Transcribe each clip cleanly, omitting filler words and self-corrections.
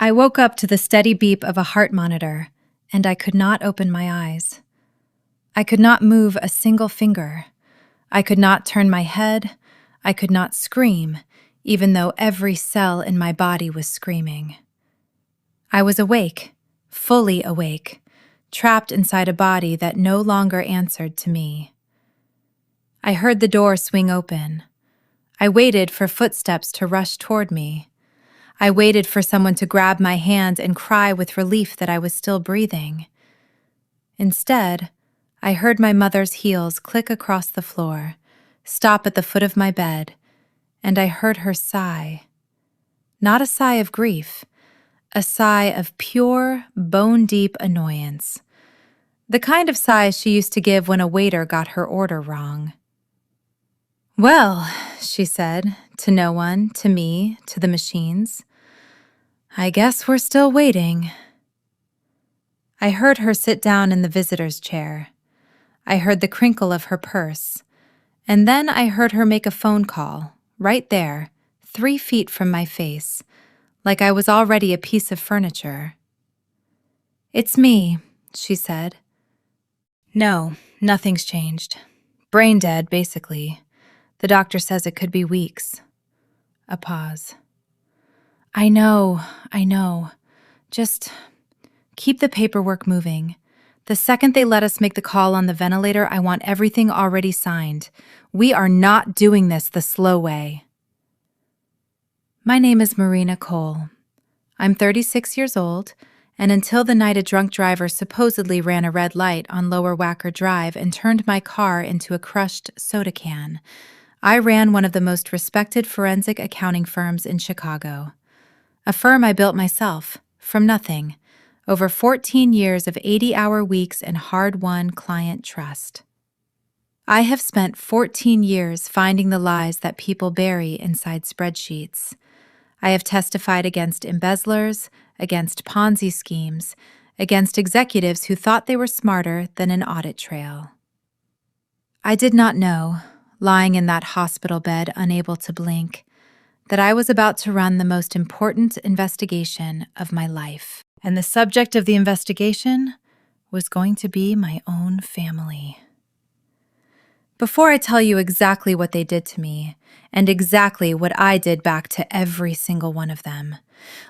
I woke up to the steady beep of a heart monitor, and I could not open my eyes. I could not move a single finger. I could not turn my head. I could not scream, even though every cell in my body was screaming. I was awake, fully awake, trapped inside a body that no longer answered to me. I heard the door swing open. I waited for footsteps to rush toward me. I waited for someone to grab my hand and cry with relief that I was still breathing. Instead, I heard my mother's heels click across the floor, stop at the foot of my bed, and I heard her sigh. Not a sigh of grief, a sigh of pure, bone-deep annoyance. The kind of sigh she used to give when a waiter got her order wrong. "Well," she said, to no one, to me, to the machines, "I guess we're still waiting." I heard her sit down in the visitor's chair. I heard the crinkle of her purse. And then I heard her make a phone call, right there, 3 feet from my face, like I was already a piece of furniture. "It's me," she said. "No, nothing's changed. Brain dead, basically. The doctor says it could be weeks." A pause. I know. Just keep the paperwork moving. The second they let us make the call on the ventilator, I want everything already signed. We are not doing this the slow way." My name is Marina Cole. I'm 36 years old, and until the night a drunk driver supposedly ran a red light on Lower Wacker Drive and turned my car into a crushed soda can, I ran one of the most respected forensic accounting firms in Chicago. A firm I built myself, from nothing, over 14 years of 80-hour weeks and hard-won client trust. I have spent 14 years finding the lies that people bury inside spreadsheets. I have testified against embezzlers, against Ponzi schemes, against executives who thought they were smarter than an audit trail. I did not know, lying in that hospital bed unable to blink, that I was about to run the most important investigation of my life. And the subject of the investigation was going to be my own family. Before I tell you exactly what they did to me, and exactly what I did back to every single one of them,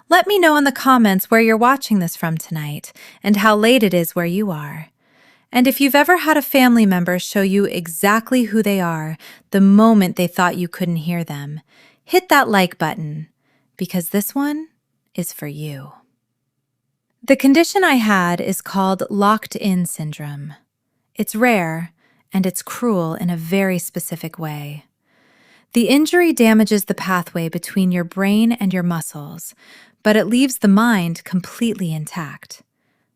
let me know in the comments where you're watching this from tonight, and how late it is where you are. And if you've ever had a family member show you exactly who they are the moment they thought you couldn't hear them, hit that like button, because this one is for you. The condition I had is called locked-in syndrome. It's rare, and it's cruel in a very specific way. The injury damages the pathway between your brain and your muscles, but it leaves the mind completely intact.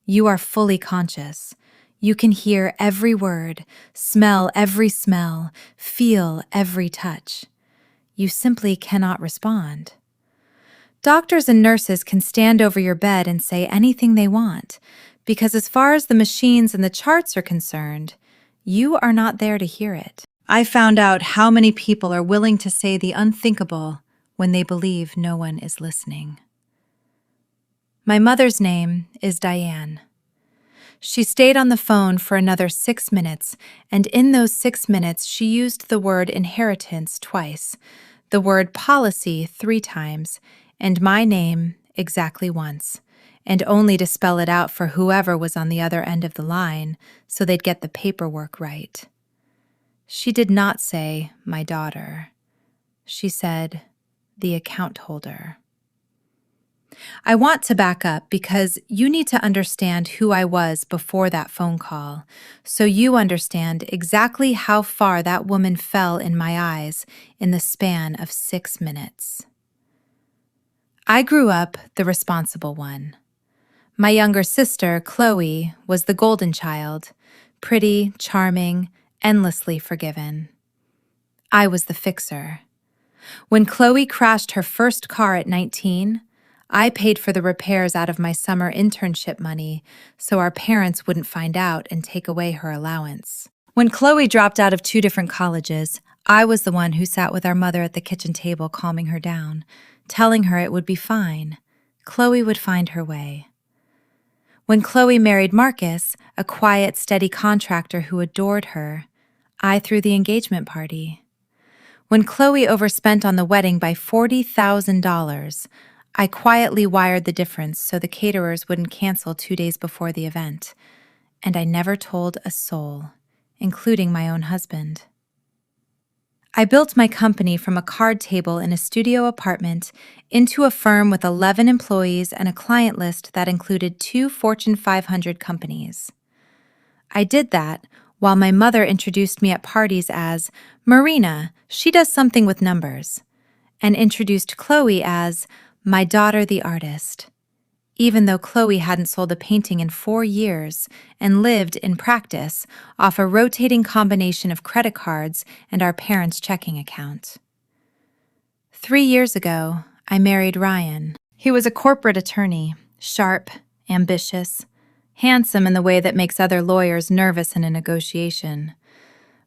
You are fully conscious. You can hear every word, smell every smell, feel every touch. You simply cannot respond. Doctors and nurses can stand over your bed and say anything they want, because as far as the machines and the charts are concerned, you are not there to hear it. I found out how many people are willing to say the unthinkable when they believe no one is listening. My mother's name is Diane. She stayed on the phone for another 6 minutes, and in those 6 minutes she used the word inheritance twice, the word policy 3 times, and my name exactly once, and only to spell it out for whoever was on the other end of the line so they'd get the paperwork right. She did not say, my daughter. She said, the account holder. I want to back up because you need to understand who I was before that phone call, so you understand exactly how far that woman fell in my eyes in the span of 6 minutes. I grew up the responsible one. My younger sister, Chloe, was the golden child, pretty, charming, endlessly forgiven. I was the fixer. When Chloe crashed her first car at 19, I paid for the repairs out of my summer internship money so our parents wouldn't find out and take away her allowance. When Chloe dropped out of 2 different colleges, I was the one who sat with our mother at the kitchen table calming her down, telling her it would be fine, Chloe would find her way. When Chloe married Marcus, a quiet, steady contractor who adored her, I threw the engagement party. When Chloe overspent on the wedding by $40,000, I quietly wired the difference so the caterers wouldn't cancel 2 days before the event, and I never told a soul, including my own husband. I built my company from a card table in a studio apartment into a firm with 11 employees and a client list that included 2 Fortune 500 companies. I did that while my mother introduced me at parties as Marina, she does something with numbers, and introduced Chloe as my daughter the artist, even though Chloe hadn't sold a painting in 4 years and lived, in practice, off a rotating combination of credit cards and our parents' checking account. 3 years ago, I married Ryan. He was a corporate attorney, sharp, ambitious, handsome in the way that makes other lawyers nervous in a negotiation.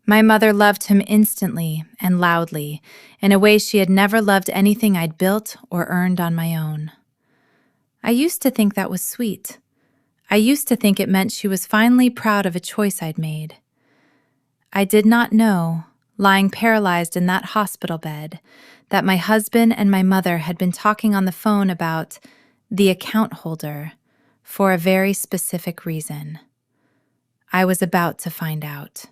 My mother loved him instantly and loudly, in a way she had never loved anything I'd built or earned on my own. I used to think that was sweet. I used to think it meant she was finally proud of a choice I'd made. I did not know, lying paralyzed in that hospital bed, that my husband and my mother had been talking on the phone about the account holder for a very specific reason. I was about to find out.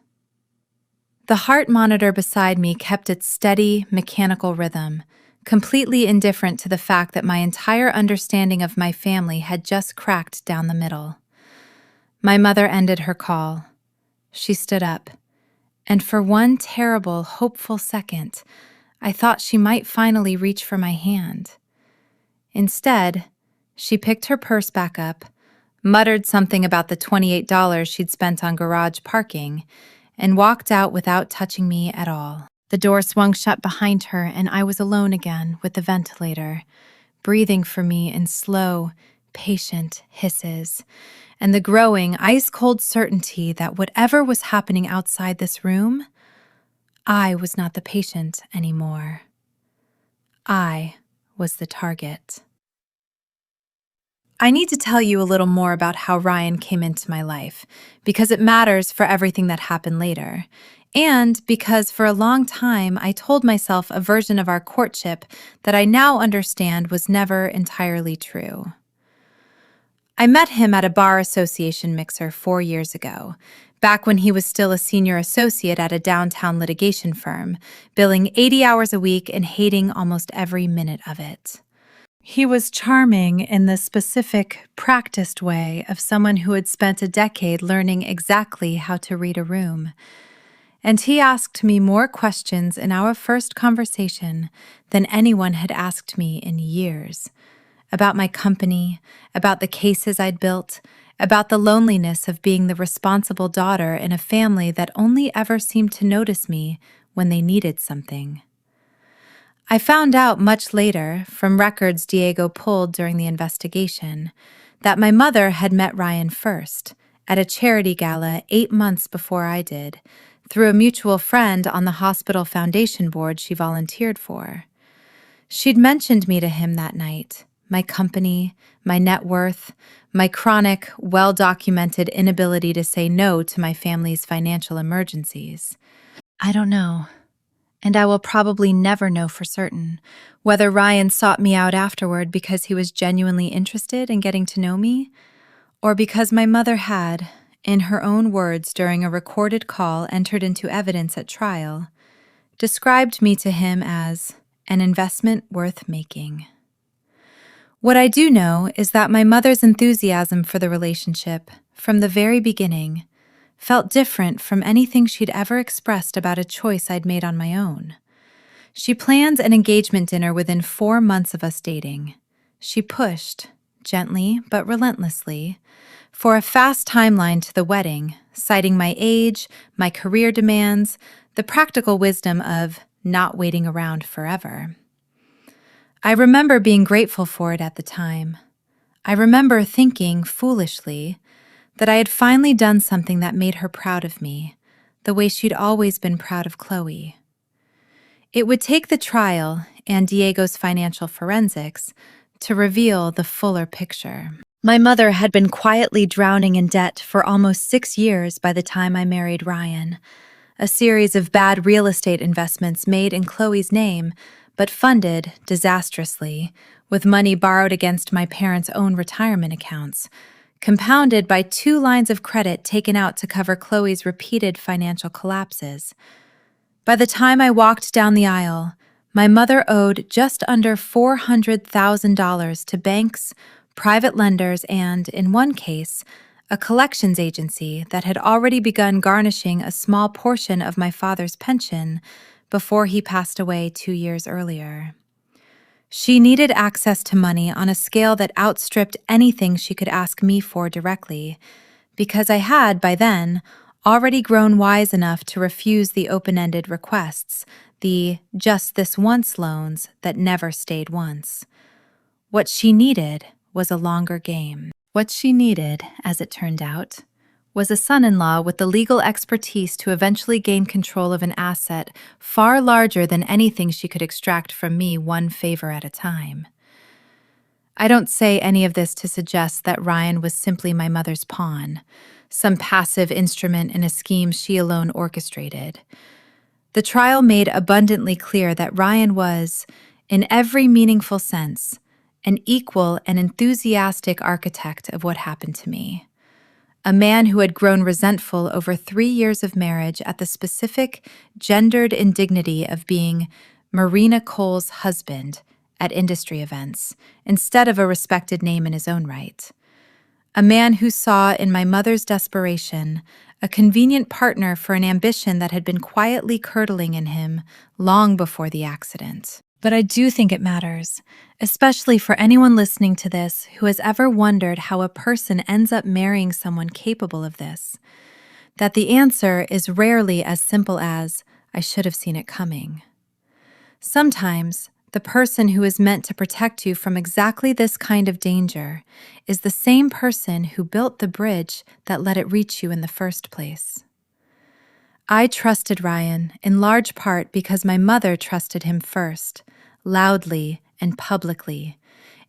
The heart monitor beside me kept its steady, mechanical rhythm, completely indifferent to the fact that my entire understanding of my family had just cracked down the middle. My mother ended her call. She stood up, and for one terrible, hopeful second, I thought she might finally reach for my hand. Instead, she picked her purse back up, muttered something about the $28 she'd spent on garage parking, and walked out without touching me at all. The door swung shut behind her, and I was alone again with the ventilator, breathing for me in slow, patient hisses, and the growing, ice-cold certainty that whatever was happening outside this room, I was not the patient anymore. I was the target. I need to tell you a little more about how Ryan came into my life, because it matters for everything that happened later. And because for a long time I told myself a version of our courtship that I now understand was never entirely true. I met him at a bar association mixer 4 years ago, back when he was still a senior associate at a downtown litigation firm, billing 80 hours a week and hating almost every minute of it. He was charming in the specific, practiced way of someone who had spent a decade learning exactly how to read a room. And he asked me more questions in our first conversation than anyone had asked me in years. About my company, about the cases I'd built, about the loneliness of being the responsible daughter in a family that only ever seemed to notice me when they needed something. I found out much later, from records Diego pulled during the investigation, that my mother had met Ryan first, at a charity gala 8 months before I did, through a mutual friend on the hospital foundation board she volunteered for. She'd mentioned me to him that night, my company, my net worth, my chronic, well-documented inability to say no to my family's financial emergencies. I don't know, and I will probably never know for certain, whether Ryan sought me out afterward because he was genuinely interested in getting to know me, or because my mother had, in her own words during a recorded call entered into evidence at trial, described me to him as an investment worth making. What I do know is that my mother's enthusiasm for the relationship, from the very beginning, felt different from anything she'd ever expressed about a choice I'd made on my own. She planned an engagement dinner within 4 months of us dating. She pushed, gently but relentlessly, for a fast timeline to the wedding, citing my age, my career demands, the practical wisdom of not waiting around forever. I remember being grateful for it at the time. I remember thinking, foolishly, that I had finally done something that made her proud of me, the way she'd always been proud of Chloe. It would take the trial and Diego's financial forensics to reveal the fuller picture. My mother had been quietly drowning in debt for almost 6 years by the time I married Ryan. A series of bad real estate investments made in Chloe's name, but funded disastrously, with money borrowed against my parents' own retirement accounts, compounded by 2 lines of credit taken out to cover Chloe's repeated financial collapses. By the time I walked down the aisle, my mother owed just under $400,000 to banks, private lenders, and, in one case, a collections agency that had already begun garnishing a small portion of my father's pension before he passed away 2 years earlier. She needed access to money on a scale that outstripped anything she could ask me for directly, because I had, by then, already grown wise enough to refuse the open-ended requests, the just this once loans that never stayed once. What she needed was a longer game. What she needed, as it turned out, was a son-in-law with the legal expertise to eventually gain control of an asset far larger than anything she could extract from me one favor at a time. I don't say any of this to suggest that Ryan was simply my mother's pawn, some passive instrument in a scheme she alone orchestrated. The trial made abundantly clear that Ryan was, in every meaningful sense, an equal and enthusiastic architect of what happened to me. A man who had grown resentful over 3 years of marriage at the specific, gendered indignity of being Marina Cole's husband at industry events, instead of a respected name in his own right. A man who saw in my mother's desperation a convenient partner for an ambition that had been quietly curdling in him long before the accident. But I do think it matters, especially for anyone listening to this who has ever wondered how a person ends up marrying someone capable of this, that the answer is rarely as simple as, I should have seen it coming. Sometimes, the person who is meant to protect you from exactly this kind of danger is the same person who built the bridge that let it reach you in the first place. I trusted Ryan in large part because my mother trusted him first, loudly and publicly,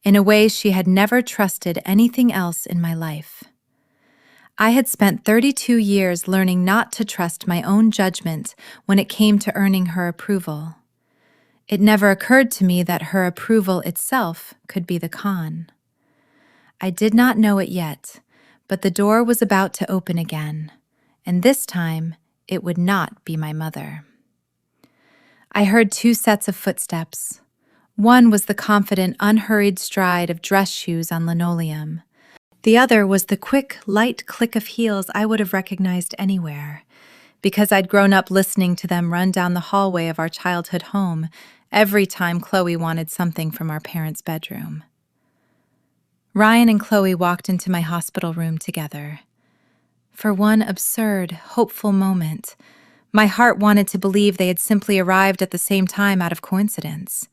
in a way she had never trusted anything else in my life. I had spent 32 years learning not to trust my own judgment when it came to earning her approval. It never occurred to me that her approval itself could be the con. I did not know it yet, but the door was about to open again, and this time it would not be my mother. I heard 2 sets of footsteps. One was the confident, unhurried stride of dress shoes on linoleum. The other was the quick, light click of heels I would have recognized anywhere, because I'd grown up listening to them run down the hallway of our childhood home every time Chloe wanted something from our parents' bedroom. Ryan and Chloe walked into my hospital room together. For one absurd, hopeful moment, my heart wanted to believe they had simply arrived at the same time out of coincidence,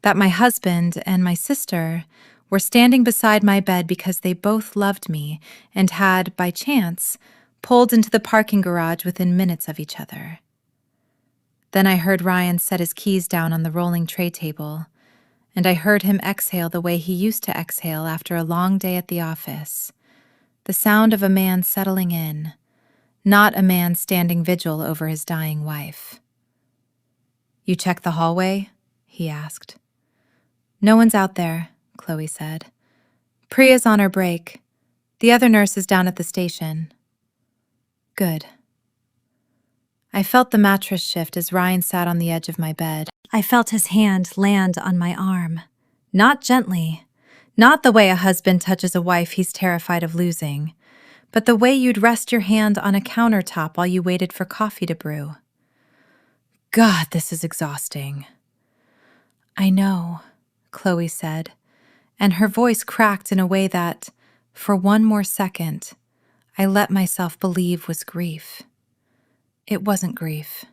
that my husband and my sister were standing beside my bed because they both loved me and had, by chance, pulled into the parking garage within minutes of each other. Then I heard Ryan set his keys down on the rolling tray table, and I heard him exhale the way he used to exhale after a long day at the office, the sound of a man settling in, not a man standing vigil over his dying wife. "You checked the hallway?" he asked. "No one's out there," Chloe said. "Priya's on her break. The other nurse is down at the station." "Good." I felt the mattress shift as Ryan sat on the edge of my bed. I felt his hand land on my arm. Not gently, not the way a husband touches a wife he's terrified of losing, but the way you'd rest your hand on a countertop while you waited for coffee to brew. "God, this is exhausting." "I know," Chloe said, and her voice cracked in a way that, for one more second, I let myself believe was grief. It wasn't grief.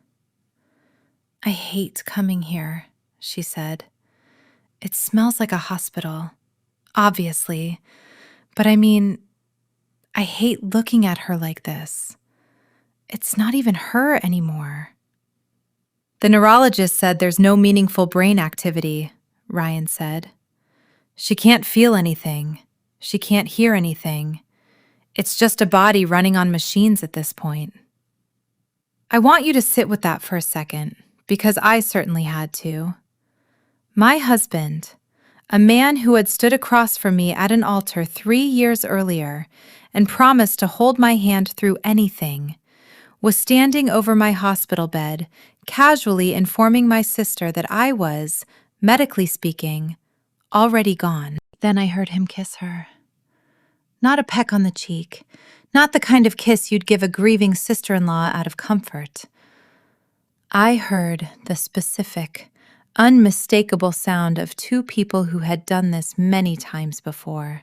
"I hate coming here," she said. "It smells like a hospital, obviously, but I mean, I hate looking at her like this. It's not even her anymore." "The neurologist said there's no meaningful brain activity," Ryan said. She can't feel anything. She can't hear anything. It's just a body running on machines at this point. I want you to sit with that for a second, because I certainly had to. My husband, a man who had stood across from me at an altar 3 years earlier and promised to hold my hand through anything, was standing over my hospital bed, casually informing my sister that I was, medically speaking, already gone. Then I heard him kiss her. Not a peck on the cheek, not the kind of kiss you'd give a grieving sister-in-law out of comfort. I heard the specific, unmistakable sound of two people who had done this many times before,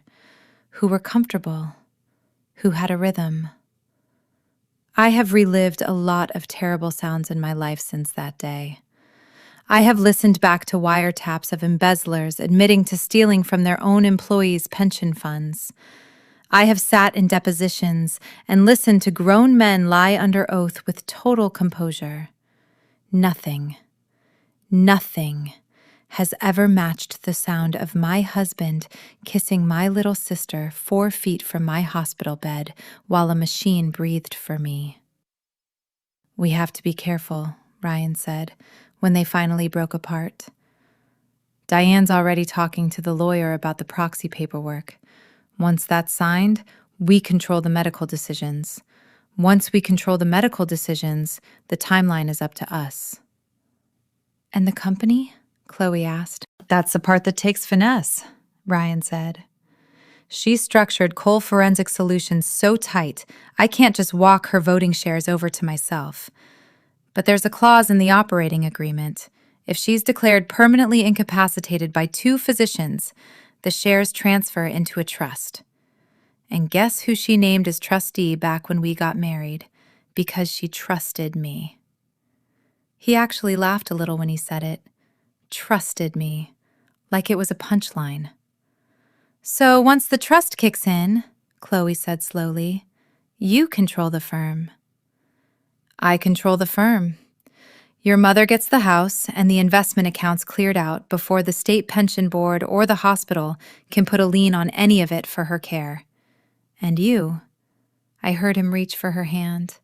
who were comfortable, who had a rhythm. I have relived a lot of terrible sounds in my life since that day. I have listened back to wiretaps of embezzlers admitting to stealing from their own employees' pension funds. I have sat in depositions and listened to grown men lie under oath with total composure. Nothing has ever matched the sound of my husband kissing my little sister 4 feet from my hospital bed while a machine breathed for me. "We have to be careful," Ryan said, when they finally broke apart. "Diane's already talking to the lawyer about the proxy paperwork. Once that's signed, we control the medical decisions. Once we control the medical decisions, the timeline is up to us." "And the company?" Chloe asked. "That's the part that takes finesse," Ryan said. "She structured Coal Forensic Solutions so tight, I can't just walk her voting shares over to myself. But there's a clause in the operating agreement. If she's declared permanently incapacitated by 2 physicians, the shares transfer into a trust. And guess who she named as trustee back when we got married? Because she trusted me." He actually laughed a little when he said it. Trusted me. Like it was a punchline. "So once the trust kicks in," Chloe said slowly, "you control the firm." "I control the firm. Your mother gets the house and the investment accounts cleared out before the state pension board or the hospital can put a lien on any of it for her care. And you," I heard him reach for her hand,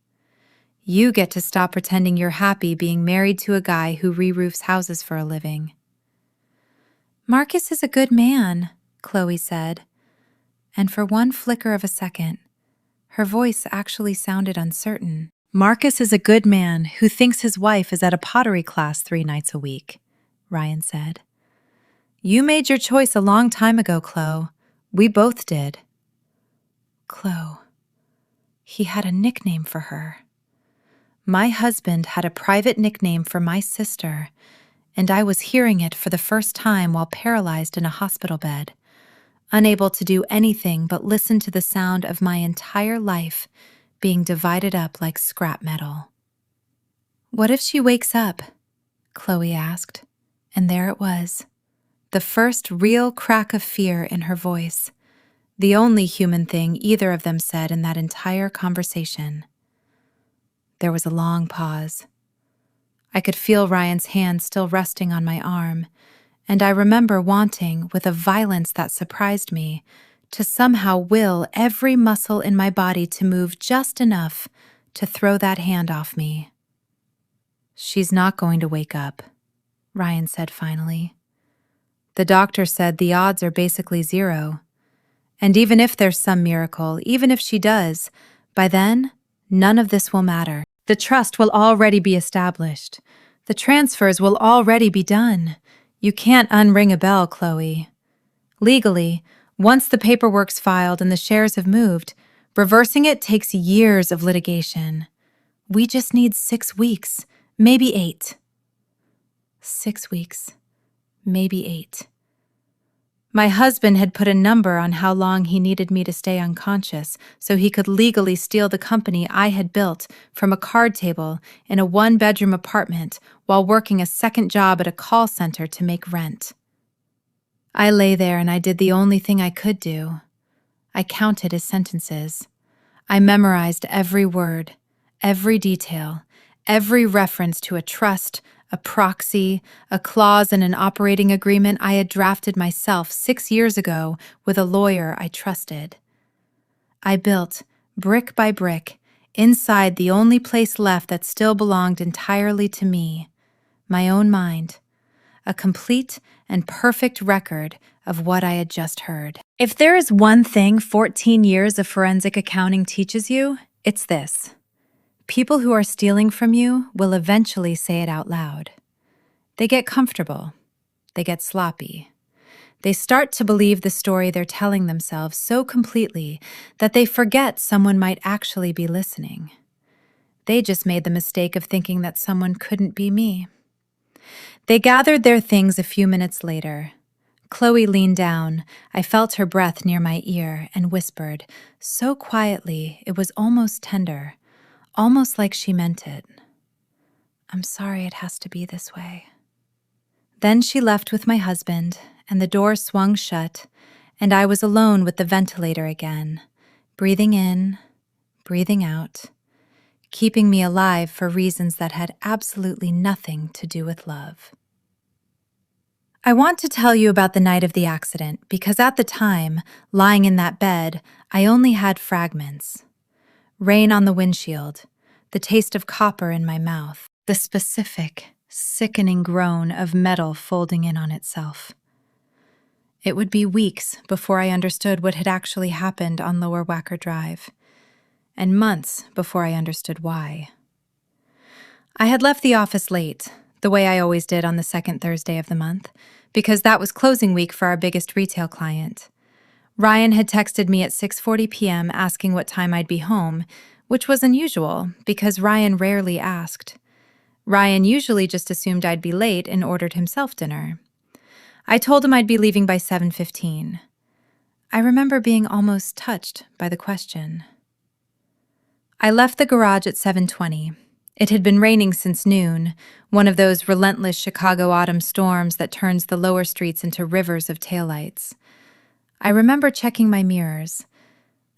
"you get to stop pretending you're happy being married to a guy who re-roofs houses for a living." "Marcus is a good man," Chloe said, and for one flicker of a second, her voice actually sounded uncertain. "Marcus is a good man who thinks his wife is at a pottery class 3 nights a week," Ryan said. "You made your choice a long time ago, Chloe. We both did." Chloe. He had a nickname for her. My husband had a private nickname for my sister, and I was hearing it for the first time while paralyzed in a hospital bed, unable to do anything but listen to the sound of my entire life being divided up like scrap metal. "What if she wakes up?" Chloe asked, and there it was, the first real crack of fear in her voice, the only human thing either of them said in that entire conversation. There was a long pause. I could feel Ryan's hand still resting on my arm, and I remember wanting, with a violence that surprised me, to somehow will every muscle in my body to move just enough to throw that hand off me. "She's not going to wake up," Ryan said finally. "The doctor said the odds are basically 0. And even if there's some miracle, even if she does, by then, none of this will matter. The trust will already be established. The transfers will already be done. You can't unring a bell, Chloe. Legally, once the paperwork's filed and the shares have moved, reversing it takes years of litigation. We just need 6 weeks, maybe 8. 6 weeks, maybe 8. My husband had put a number on how long he needed me to stay unconscious so he could legally steal the company I had built from a card table in a 1-bedroom apartment while working a second job at a call center to make rent. I lay there and I did the only thing I could do. I counted his sentences. I memorized every word, every detail, every reference to a trust, a proxy, a clause in an operating agreement I had drafted myself 6 years ago with a lawyer I trusted. I built, brick by brick, inside the only place left that still belonged entirely to me, my own mind, a complete and perfect record of what I had just heard. If there is one thing 14 years of forensic accounting teaches you, it's this. People who are stealing from you will eventually say it out loud. They get comfortable. They get sloppy. They start to believe the story they're telling themselves so completely that they forget someone might actually be listening. They just made the mistake of thinking that someone couldn't be me. They gathered their things a few minutes later. Chloe leaned down. I felt her breath near my ear and whispered, so quietly it was almost tender, almost like she meant it. I'm sorry it has to be this way. Then she left with my husband, and the door swung shut, and I was alone with the ventilator again, breathing in, breathing out, keeping me alive for reasons that had absolutely nothing to do with love. I want to tell you about the night of the accident because at the time, lying in that bed, I only had fragments. Rain on the windshield, the taste of copper in my mouth, the specific, sickening groan of metal folding in on itself. It would be weeks before I understood what had actually happened on Lower Wacker Drive, and months before I understood why. I had left the office late, the way I always did on the second Thursday of the month, because that was closing week for our biggest retail client. Ryan had texted me at 6:40 p.m. asking what time I'd be home, which was unusual because Ryan rarely asked. Ryan usually just assumed I'd be late and ordered himself dinner. I told him I'd be leaving by 7:15. I remember being almost touched by the question. I left the garage at 7:20. It had been raining since noon, one of those relentless Chicago autumn storms that turns the lower streets into rivers of taillights. I remember checking my mirrors.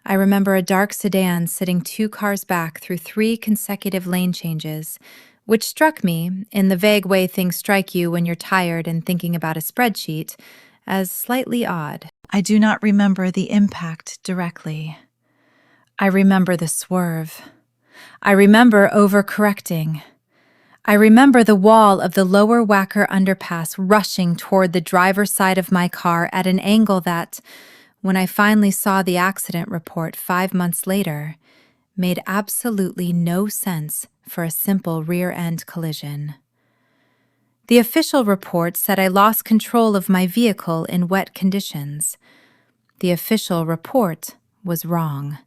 I remember a dark sedan sitting 2 cars back through 3 consecutive lane changes, which struck me, in the vague way things strike you when you're tired and thinking about a spreadsheet, as slightly odd. I do not remember the impact directly. I remember the swerve. I remember overcorrecting. I remember the wall of the Lower Wacker underpass rushing toward the driver's side of my car at an angle that, when I finally saw the accident report 5 months later, made absolutely no sense for a simple rear-end collision. The official report said I lost control of my vehicle in wet conditions. The official report was wrong,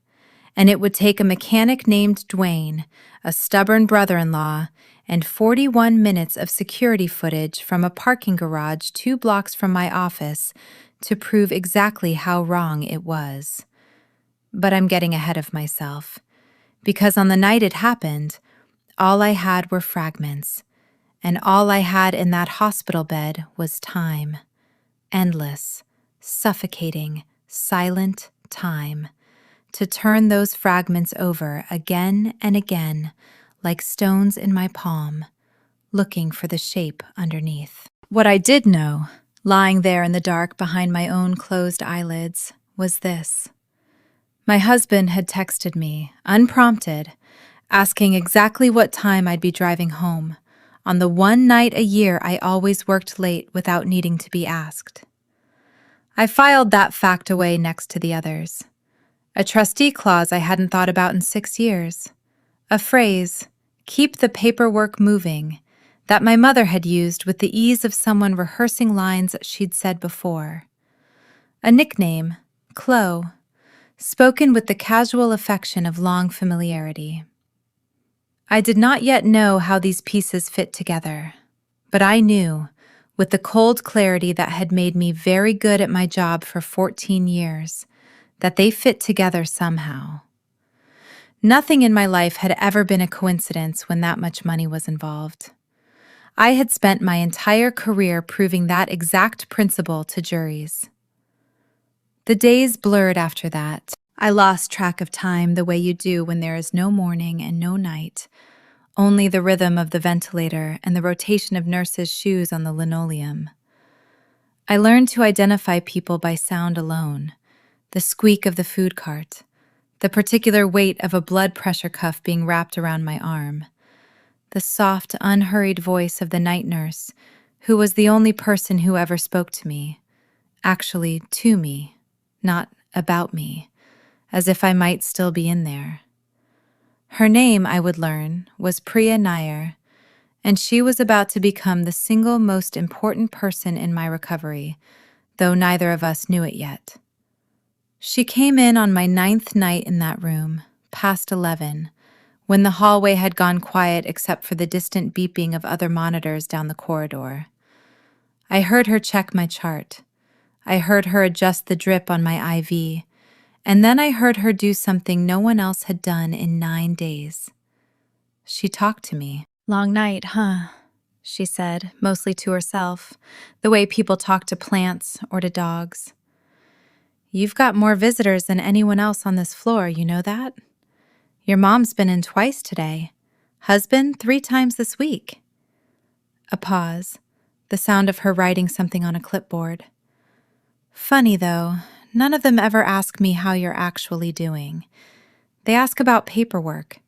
and it would take a mechanic named Dwayne, a stubborn brother-in-law, and 41 minutes of security footage from a parking garage 2 blocks from my office to prove exactly how wrong it was. But I'm getting ahead of myself, because on the night it happened, all I had were fragments, and all I had in that hospital bed was time. Endless, suffocating, silent time, to turn those fragments over again and again, like stones in my palm, looking for the shape underneath. What I did know, lying there in the dark behind my own closed eyelids, was this. My husband had texted me, unprompted, asking exactly what time I'd be driving home, on the one night a year I always worked late without needing to be asked. I filed that fact away next to the others. A trustee clause I hadn't thought about in 6 years. A phrase, keep the paperwork moving, that my mother had used with the ease of someone rehearsing lines she'd said before. A nickname, Chloe, spoken with the casual affection of long familiarity. I did not yet know how these pieces fit together, but I knew, with the cold clarity that had made me very good at my job for 14 years, that they fit together somehow. Nothing in my life had ever been a coincidence when that much money was involved. I had spent my entire career proving that exact principle to juries. The days blurred after that. I lost track of time the way you do when there is no morning and no night, only the rhythm of the ventilator and the rotation of nurses' shoes on the linoleum. I learned to identify people by sound alone, the squeak of the food cart, the particular weight of a blood pressure cuff being wrapped around my arm, the soft, unhurried voice of the night nurse, who was the only person who ever spoke to me, actually to me, not about me, as if I might still be in there. Her name, I would learn, was Priya Nair, and she was about to become the single most important person in my recovery, though neither of us knew it yet. She came in on my 9th night in that room, past 11, when the hallway had gone quiet except for the distant beeping of other monitors down the corridor. I heard her check my chart. I heard her adjust the drip on my IV, and then I heard her do something no one else had done in 9 days. She talked to me. "Long night, huh?" she said, mostly to herself, the way people talk to plants or to dogs. "You've got more visitors than anyone else on this floor, you know that? Your mom's been in twice today. Husband 3 times this week." A pause, the sound of her writing something on a clipboard. "Funny, though, none of them ever ask me how you're actually doing. They ask about paperwork,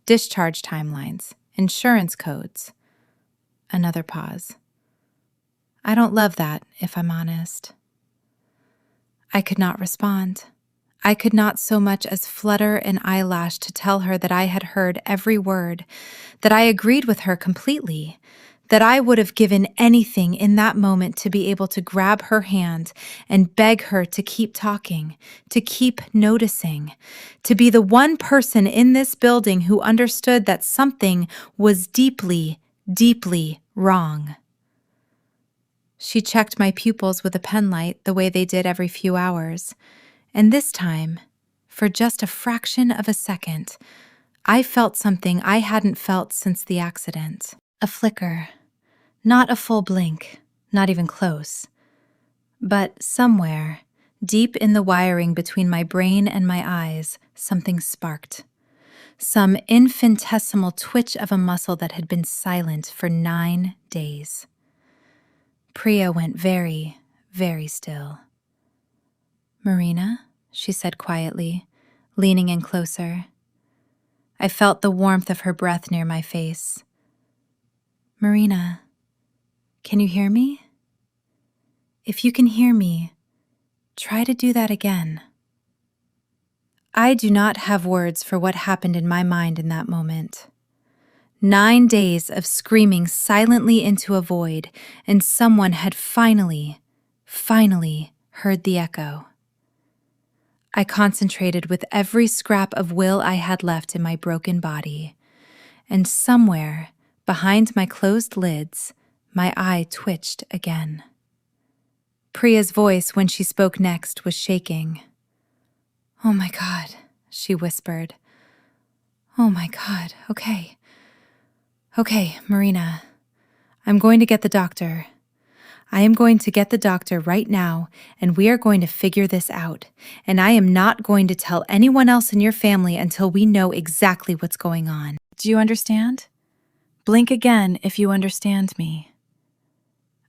discharge timelines, insurance codes." Another pause. "I don't love that, if I'm honest." I could not respond. I could not so much as flutter an eyelash to tell her that I had heard every word, that I agreed with her completely, that I would have given anything in that moment to be able to grab her hand and beg her to keep talking, to keep noticing, to be the one person in this building who understood that something was deeply, deeply wrong. She checked my pupils with a pen light the way they did every few hours, and this time, for just a fraction of a second, I felt something I hadn't felt since the accident. A flicker. Not a full blink, not even close. But somewhere, deep in the wiring between my brain and my eyes, something sparked. Some infinitesimal twitch of a muscle that had been silent for 9 days. Priya went very, very still. "Marina," she said quietly, leaning in closer. I felt the warmth of her breath near my face. "Marina, can you hear me? If you can hear me, try to do that again." I do not have words for what happened in my mind in that moment. 9 days of screaming silently into a void, and someone had finally heard the echo. I concentrated with every scrap of will I had left in my broken body, and somewhere behind my closed lids, my eye twitched again. Priya's voice, when she spoke next, was shaking. "Oh my God," she whispered. "Oh my God, okay. Okay, Marina, I'm going to get the doctor. I am going to get the doctor right now, and we are going to figure this out. And I am not going to tell anyone else in your family until we know exactly what's going on. Do you understand? Blink again if you understand me."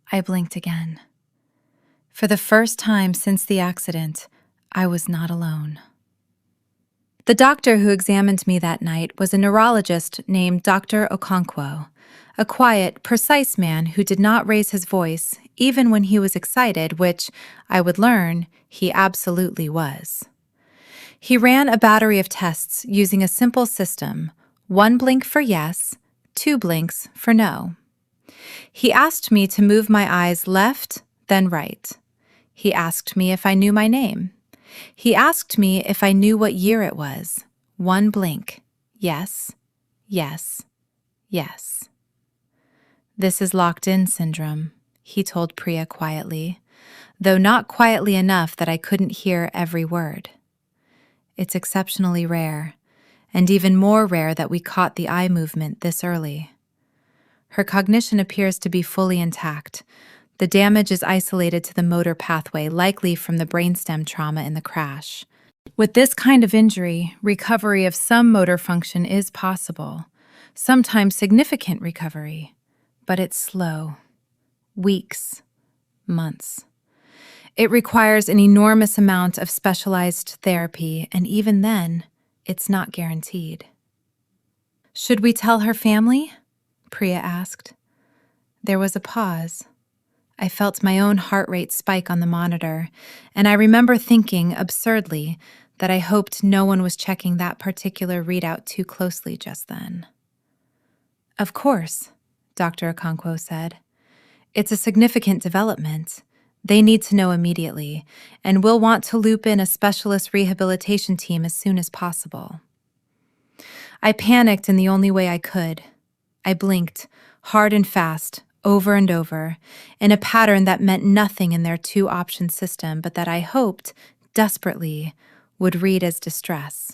I blinked again. For the first time since the accident, I was not alone. The doctor who examined me that night was a neurologist named Dr. Okonkwo, a quiet, precise man who did not raise his voice even when he was excited, which, I would learn, he absolutely was. He ran a battery of tests using a simple system, 1 blink for yes, 2 blinks for no. He asked me to move my eyes left, then right. He asked me if I knew my name. He asked me if I knew what year it was. 1 blink. Yes, yes, yes. "This is locked-in syndrome," he told Priya quietly, though not quietly enough that I couldn't hear every word. "It's exceptionally rare, and even more rare that we caught the eye movement this early. Her cognition appears to be fully intact. The damage is isolated to the motor pathway, likely from the brainstem trauma in the crash. With this kind of injury, recovery of some motor function is possible, sometimes significant recovery, but it's slow. Weeks, months. It requires an enormous amount of specialized therapy, and even then, it's not guaranteed. Should we tell her family? Priya asked. There was a pause. I felt my own heart rate spike on the monitor, and I remember thinking, absurdly, that I hoped no one was checking that particular readout too closely just then. Of course, Dr. Okonkwo said. It's a significant development. They need to know immediately, and we'll want to loop in a specialist rehabilitation team as soon as possible. I panicked in the only way I could. I blinked, hard and fast, over and over, in a pattern that meant nothing in their two-option system, but that I hoped, desperately, would read as distress.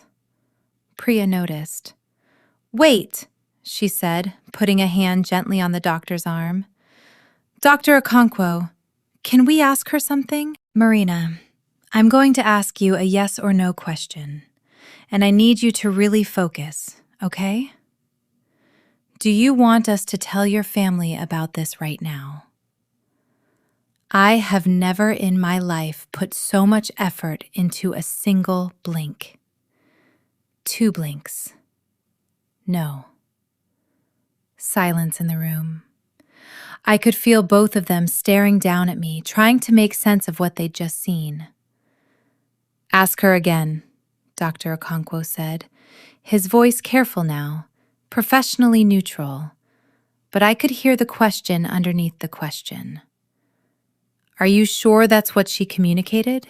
Priya noticed. Wait, she said, putting a hand gently on the doctor's arm. Dr. Okonkwo, can we ask her something? Marina, I'm going to ask you a yes or no question, and I need you to really focus, okay? Do you want us to tell your family about this right now? I have never in my life put so much effort into a single blink. 2 blinks. No. Silence in the room. I could feel both of them staring down at me, trying to make sense of what they'd just seen. Ask her again, Dr. Okonkwo said, his voice careful now, professionally neutral, but I could hear the question underneath the question. Are you sure that's what she communicated?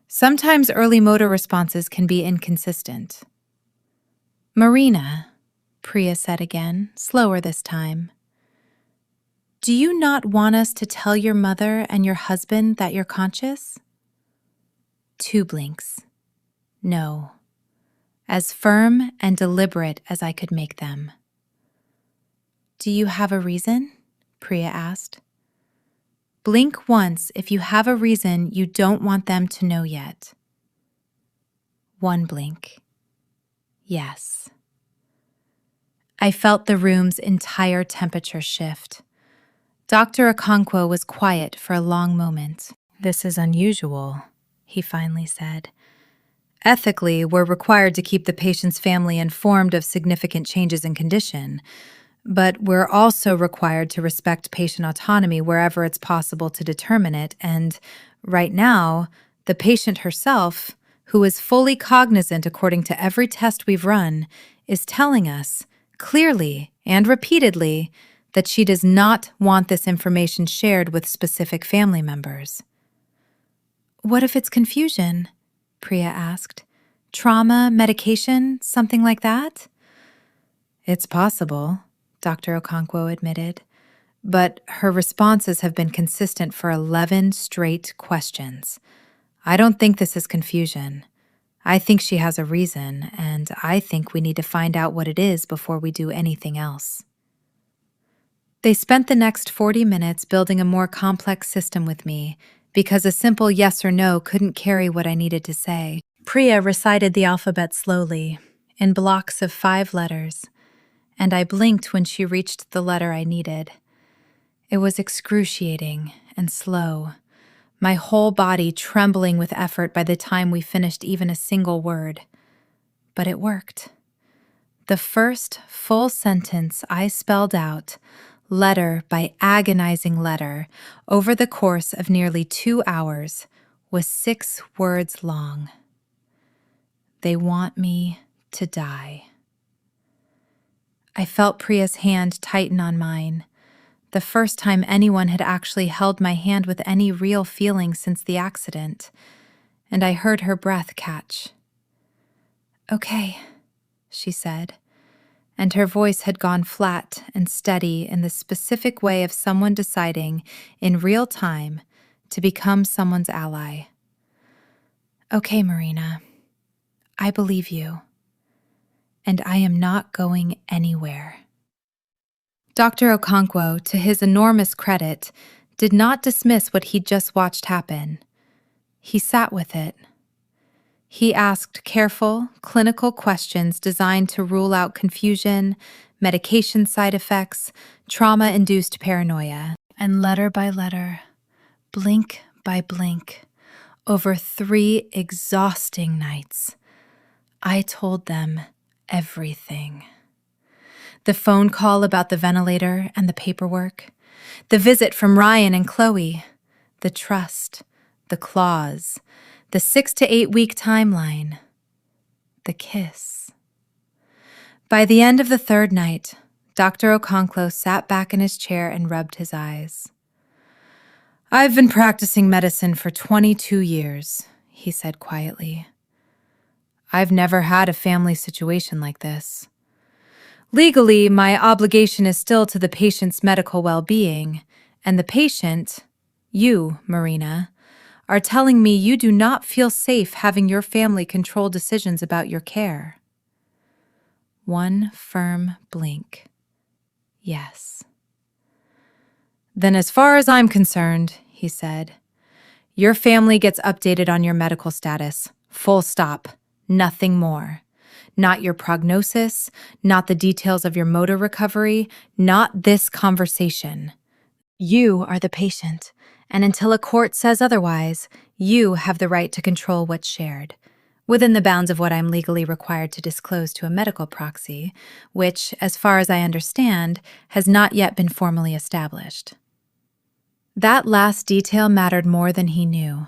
Sometimes early motor responses can be inconsistent. Marina, Priya said again, slower this time. Do you not want us to tell your mother and your husband that you're conscious? 2 blinks. No. As firm and deliberate as I could make them. Do you have a reason? Priya asked. Blink once if you have a reason you don't want them to know yet. 1 blink. Yes. I felt the room's entire temperature shift. Dr. Okonkwo was quiet for a long moment. This is unusual, he finally said. Ethically, we're required to keep the patient's family informed of significant changes in condition, but we're also required to respect patient autonomy wherever it's possible to determine it, and right now, the patient herself, who is fully cognizant according to every test we've run, is telling us, clearly and repeatedly, that she does not want this information shared with specific family members. What if it's confusion? Priya asked. Trauma, medication, something like that? It's possible, Dr. Okonkwo admitted, but her responses have been consistent for 11 straight questions. I don't think this is confusion. I think she has a reason, and I think we need to find out what it is before we do anything else. They spent the next 40 minutes building a more complex system with me, because a simple yes or no couldn't carry what I needed to say. Priya recited the alphabet slowly, in blocks of 5 letters, and I blinked when she reached the letter I needed. It was excruciating and slow, my whole body trembling with effort by the time we finished even a single word. But it worked. The first full sentence I spelled out, letter by agonizing letter, over the course of nearly 2 hours, was 6 words long. They want me to die. I felt Priya's hand tighten on mine, the first time anyone had actually held my hand with any real feeling since the accident, and I heard her breath catch. Okay, she said, and her voice had gone flat and steady in the specific way of someone deciding, in real time, to become someone's ally. Okay, Marina, I believe you, and I am not going anywhere. Dr. Okonkwo, to his enormous credit, did not dismiss what he'd just watched happen. He sat with it. He asked careful, clinical questions designed to rule out confusion, medication side effects, trauma-induced paranoia. And letter by letter, blink by blink, over 3 exhausting nights, I told them everything. The phone call about the ventilator and the paperwork, the visit from Ryan and Chloe, the trust, the clause, the 6 to 8 week timeline, the kiss. By the end of the 3rd night, Dr. Okonkwo sat back in his chair and rubbed his eyes. "I've been practicing medicine for 22 years, he said quietly. "I've never had a family situation like this. Legally, my obligation is still to the patient's medical well-being, and the patient, you, Marina, are telling me you do not feel safe having your family control decisions about your care." One firm blink. Yes. "Then as far as I'm concerned," he said, "your family gets updated on your medical status. Full stop. Nothing more. Not your prognosis, not the details of your motor recovery, not this conversation. You are the patient, and until a court says otherwise, you have the right to control what's shared, within the bounds of what I'm legally required to disclose to a medical proxy, which, as far as I understand, has not yet been formally established." That last detail mattered more than he knew.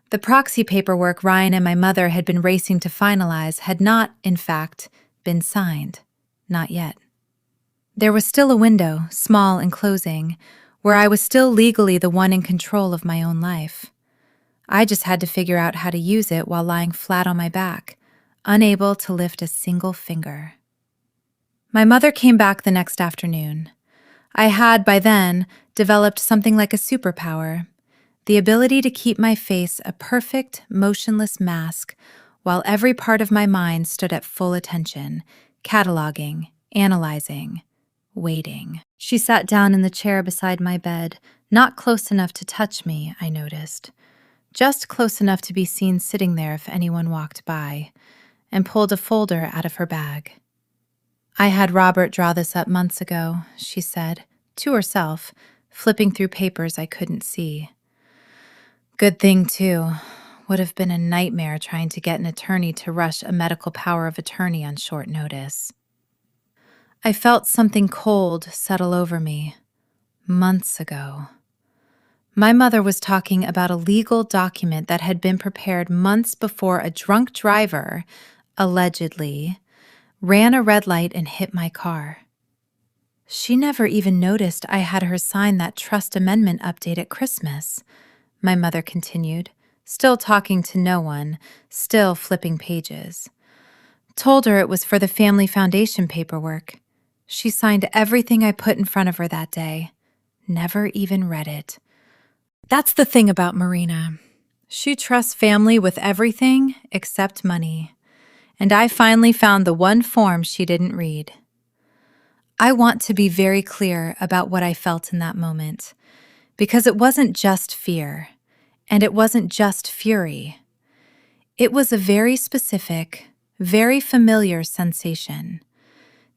The proxy paperwork Ryan and my mother had been racing to finalize had not, in fact, been signed. Not yet. There was still a window, small and closing, where I was still legally the one in control of my own life. I just had to figure out how to use it while lying flat on my back, unable to lift a single finger. My mother came back the next afternoon. I had, by then, developed something like a superpower, the ability to keep my face a perfect, motionless mask while every part of my mind stood at full attention, cataloging, analyzing, waiting. She sat down in the chair beside my bed, not close enough to touch me, I noticed, just close enough to be seen sitting there if anyone walked by, and pulled a folder out of her bag. "I had Robert draw this up months ago," she said, to herself, flipping through papers I couldn't see. "Good thing, too. Would have been a nightmare trying to get an attorney to rush a medical power of attorney on short notice." I felt something cold settle over me. Months ago. My mother was talking about a legal document that had been prepared months before a drunk driver, allegedly, ran a red light and hit my car. She never even noticed I had her sign that trust amendment update at Christmas, my mother continued, still talking to no one, still flipping pages. Told her it was for the family foundation paperwork. She signed everything I put in front of her that day. Never even read it. That's the thing about Marina. She trusts family with everything except money. And I finally found the one form she didn't read. I want to be very clear about what I felt in that moment, because it wasn't just fear, and it wasn't just fury. It was a very specific, very familiar sensation.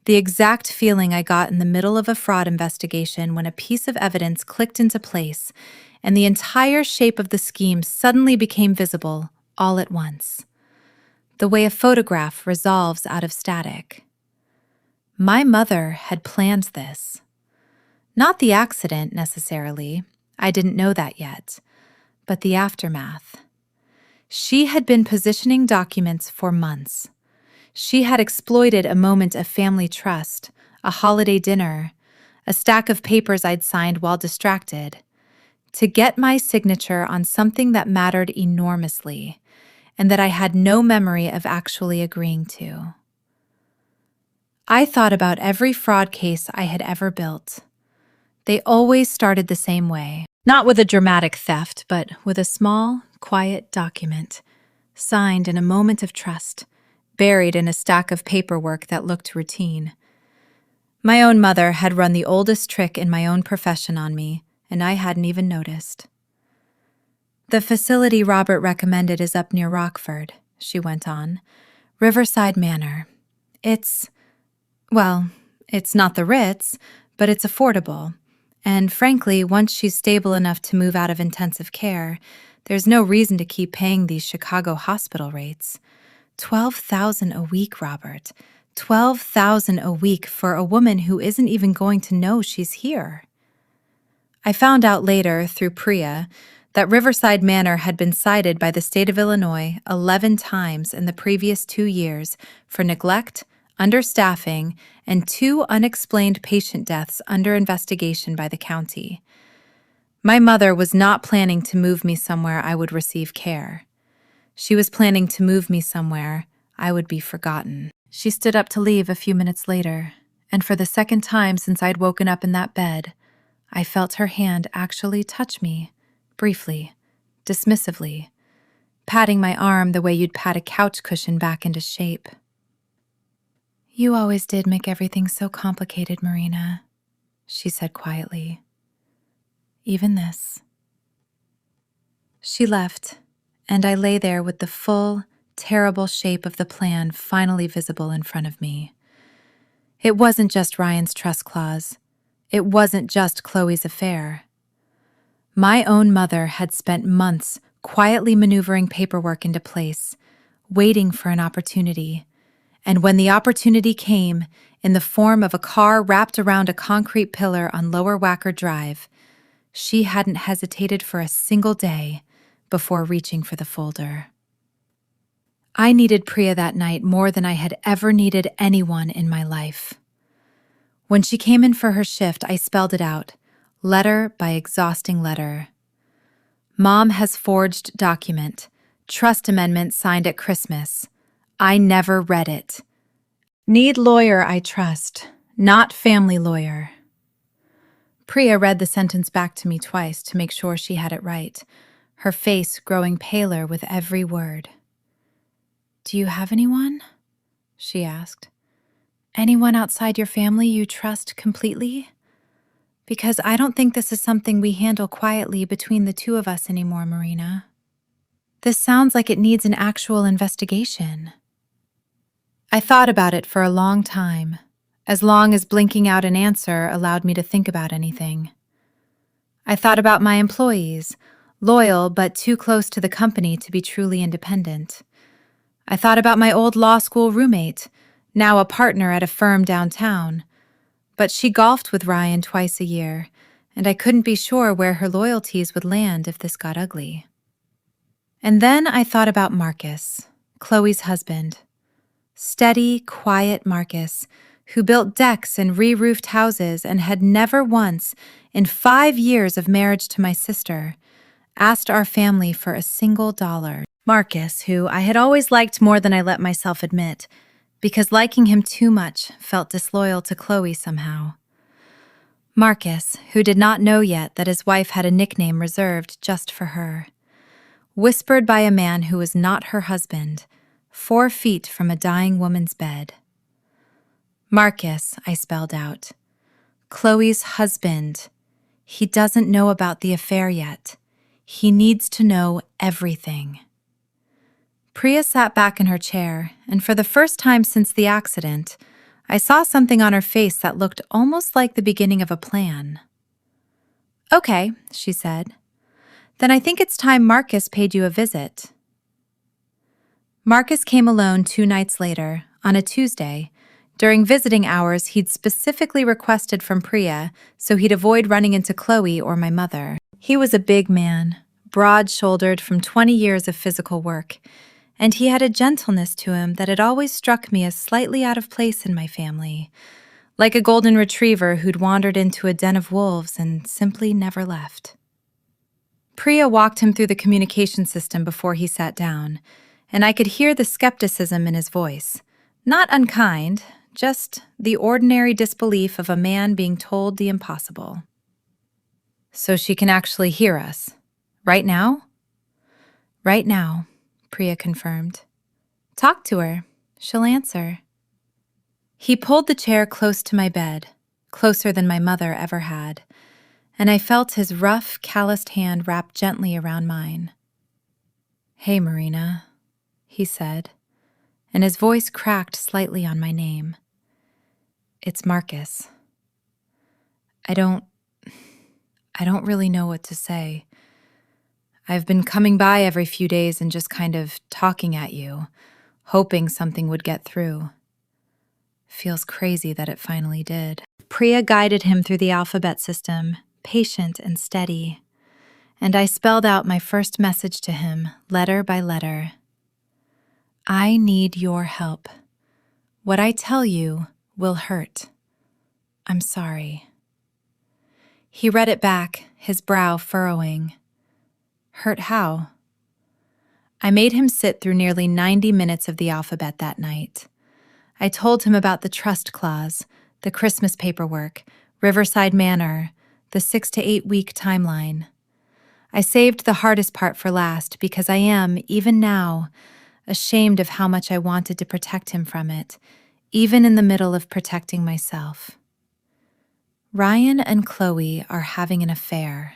The exact feeling I got in the middle of a fraud investigation when a piece of evidence clicked into place and the entire shape of the scheme suddenly became visible all at once. The way a photograph resolves out of static. My mother had planned this. Not the accident, necessarily. I didn't know that yet. But the aftermath. She had been positioning documents for months. She had exploited a moment of family trust, a holiday dinner, a stack of papers I'd signed while distracted, to get my signature on something that mattered enormously and that I had no memory of actually agreeing to. I thought about every fraud case I had ever built. They always started the same way, not with a dramatic theft, but with a small, quiet document, signed in a moment of trust, buried in a stack of paperwork that looked routine. My own mother had run the oldest trick in my own profession on me, and I hadn't even noticed. "The facility Robert recommended is up near Rockford," she went on. "Riverside Manor. It's It's not the Ritz, but it's affordable. And frankly, once she's stable enough to move out of intensive care, there's no reason to keep paying these Chicago hospital rates. $12,000 a week, Robert. $12,000 a week for a woman who isn't even going to know she's here. I found out later, through Priya, that Riverside Manor had been cited by the state of Illinois 11 times in the previous 2 years for neglect, understaffing, and 2 unexplained patient deaths under investigation by the county. My mother was not planning to move me somewhere I would receive care. She was planning to move me somewhere I would be forgotten. She stood up to leave a few minutes later, and for the second time since I'd woken up in that bed, I felt her hand actually touch me, briefly, dismissively, patting my arm the way you'd pat a couch cushion back into shape. "You always did make everything so complicated, Marina," she said quietly. "Even this." She left, and I lay there with the full, terrible shape of the plan finally visible in front of me. It wasn't just Ryan's trust clause. It wasn't just Chloe's affair. My own mother had spent months quietly maneuvering paperwork into place, waiting for an opportunity. And when the opportunity came, in the form of a car wrapped around a concrete pillar on Lower Wacker Drive, she hadn't hesitated for a single day before reaching for the folder. I needed Priya that night more than I had ever needed anyone in my life. When she came in for her shift, I spelled it out, letter by exhausting letter. Mom has forged document, trust amendment signed at Christmas. I never read it. Need lawyer I trust, not family lawyer. Priya read the sentence back to me twice to make sure she had it right, her face growing paler with every word. "Do you have anyone?" she asked. "Anyone outside your family you trust completely? Because I don't think this is something we handle quietly between the 2 of us anymore, Marina. This sounds like it needs an actual investigation." I thought about it for a long time, as long as blinking out an answer allowed me to think about anything. I thought about my employees, loyal but too close to the company to be truly independent. I thought about my old law school roommate, now a partner at a firm downtown. But she golfed with Ryan twice a year, and I couldn't be sure where her loyalties would land if this got ugly. And then I thought about Marcus, Chloe's husband. Steady, quiet Marcus, who built decks and re-roofed houses and had never once, in 5 years of marriage to my sister, asked our family for a single dollar. Marcus, who I had always liked more than I let myself admit, because liking him too much felt disloyal to Chloe somehow. Marcus, who did not know yet that his wife had a nickname reserved just for her. Whispered by a man who was not her husband, 4 feet from a dying woman's bed. Marcus, I spelled out. Chloe's husband. He doesn't know about the affair yet. He needs to know everything. Priya sat back in her chair, and for the first time since the accident, I saw something on her face that looked almost like the beginning of a plan. "Okay," she said. "Then I think it's time Marcus paid you a visit." Marcus came alone 2 nights later, on a Tuesday. During visiting hours, he'd specifically requested from Priya so he'd avoid running into Chloe or my mother. He was a big man, broad-shouldered from 20 years of physical work, and he had a gentleness to him that had always struck me as slightly out of place in my family, like a golden retriever who'd wandered into a den of wolves and simply never left. Priya walked him through the communication system before he sat down, and I could hear the skepticism in his voice. Not unkind, just the ordinary disbelief of a man being told the impossible. "So she can actually hear us. Right now?" "Right now," Priya confirmed. "Talk to her. She'll answer." He pulled the chair close to my bed, closer than my mother ever had, and I felt his rough, calloused hand wrap gently around mine. "Hey, Marina," he said, and his voice cracked slightly on my name. It's Marcus. I don't really know what to say. I've been coming by every few days and just kind of talking at you, hoping something would get through. Feels crazy that it finally did. Priya guided him through the alphabet system, patient and steady, and I spelled out my first message to him, letter by letter. I need your help. What I tell you will hurt. I'm sorry. He read it back, his brow furrowing. Hurt how? I made him sit through nearly 90 minutes of the alphabet that night. I told him about the trust clause, the Christmas paperwork, Riverside Manor, the 6 to 8 week timeline. I saved the hardest part for last because I am, even now, ashamed of how much I wanted to protect him from it, even in the middle of protecting myself. Ryan and Chloe are having an affair.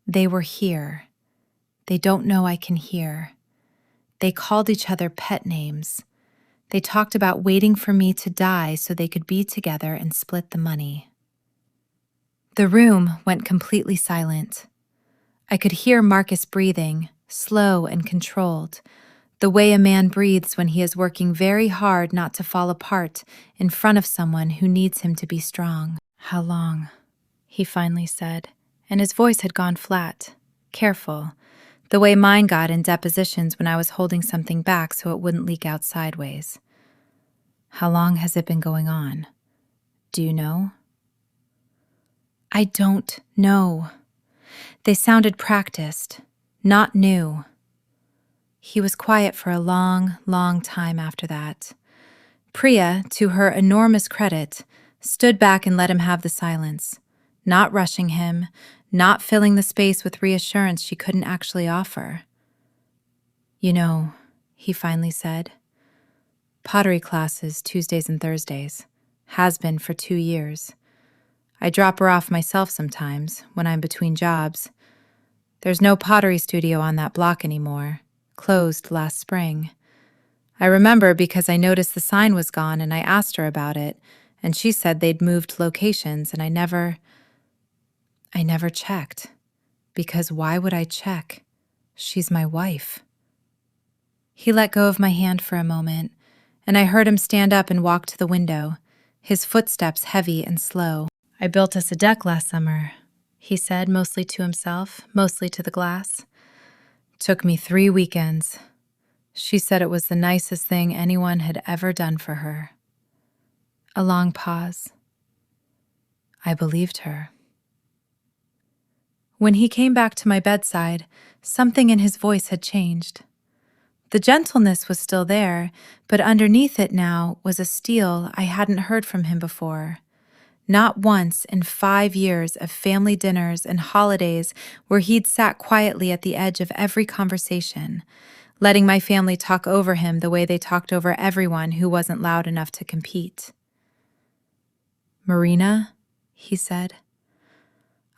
They were here. They don't know I can hear. They called each other pet names. They talked about waiting for me to die so they could be together and split the money. The room went completely silent. I could hear Marcus breathing, slow and controlled, the way a man breathes when he is working very hard not to fall apart in front of someone who needs him to be strong. How long? He finally said, and his voice had gone flat, careful, the way mine got in depositions when I was holding something back so it wouldn't leak out sideways. How long has it been going on? Do you know? I don't know. They sounded practiced, not new. He was quiet for a long, long time after that. Priya, to her enormous credit, stood back and let him have the silence, not rushing him, not filling the space with reassurance she couldn't actually offer. You know, he finally said, pottery classes Tuesdays and Thursdays. Has been for 2 years. I drop her off myself sometimes when I'm between jobs. There's no pottery studio on that block anymore. Closed last spring. I remember because I noticed the sign was gone and I asked her about it, and she said they'd moved locations, and I never checked. Because why would I check? She's my wife. He let go of my hand for a moment, and I heard him stand up and walk to the window, his footsteps heavy and slow. I built us a deck last summer, he said, mostly to himself, mostly to the glass. Took me 3 weekends. She said it was the nicest thing anyone had ever done for her. A long pause. I believed her. When he came back to my bedside, something in his voice had changed. The gentleness was still there, but underneath it now was a steel I hadn't heard from him before. Not once in 5 years of family dinners and holidays where he'd sat quietly at the edge of every conversation, letting my family talk over him the way they talked over everyone who wasn't loud enough to compete. Marina, he said,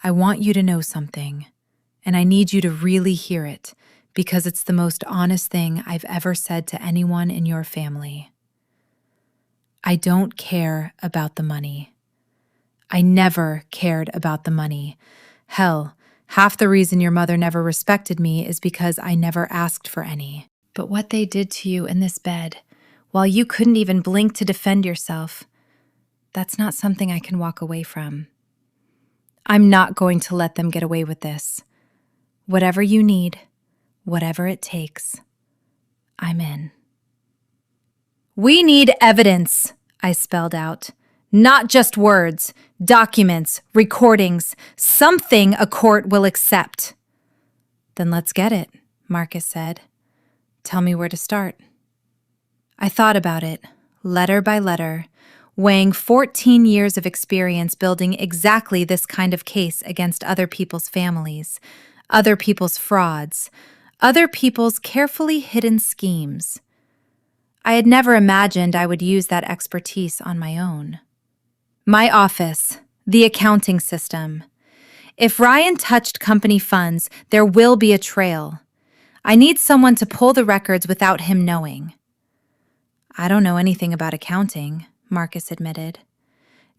I want you to know something, and I need you to really hear it, because it's the most honest thing I've ever said to anyone in your family. I don't care about the money. I never cared about the money. Hell, half the reason your mother never respected me is because I never asked for any. But what they did to you in this bed, while you couldn't even blink to defend yourself, that's not something I can walk away from. I'm not going to let them get away with this. Whatever you need, whatever it takes, I'm in. We need evidence, I spelled out. Not just words, documents, recordings, something a court will accept. Then let's get it, Marcus said. Tell me where to start. I thought about it, letter by letter, weighing 14 years of experience building exactly this kind of case against other people's families, other people's frauds, other people's carefully hidden schemes. I had never imagined I would use that expertise on my own. My office, the accounting system. If Ryan touched company funds, there will be a trail. I need someone to pull the records without him knowing. I don't know anything about accounting, Marcus admitted.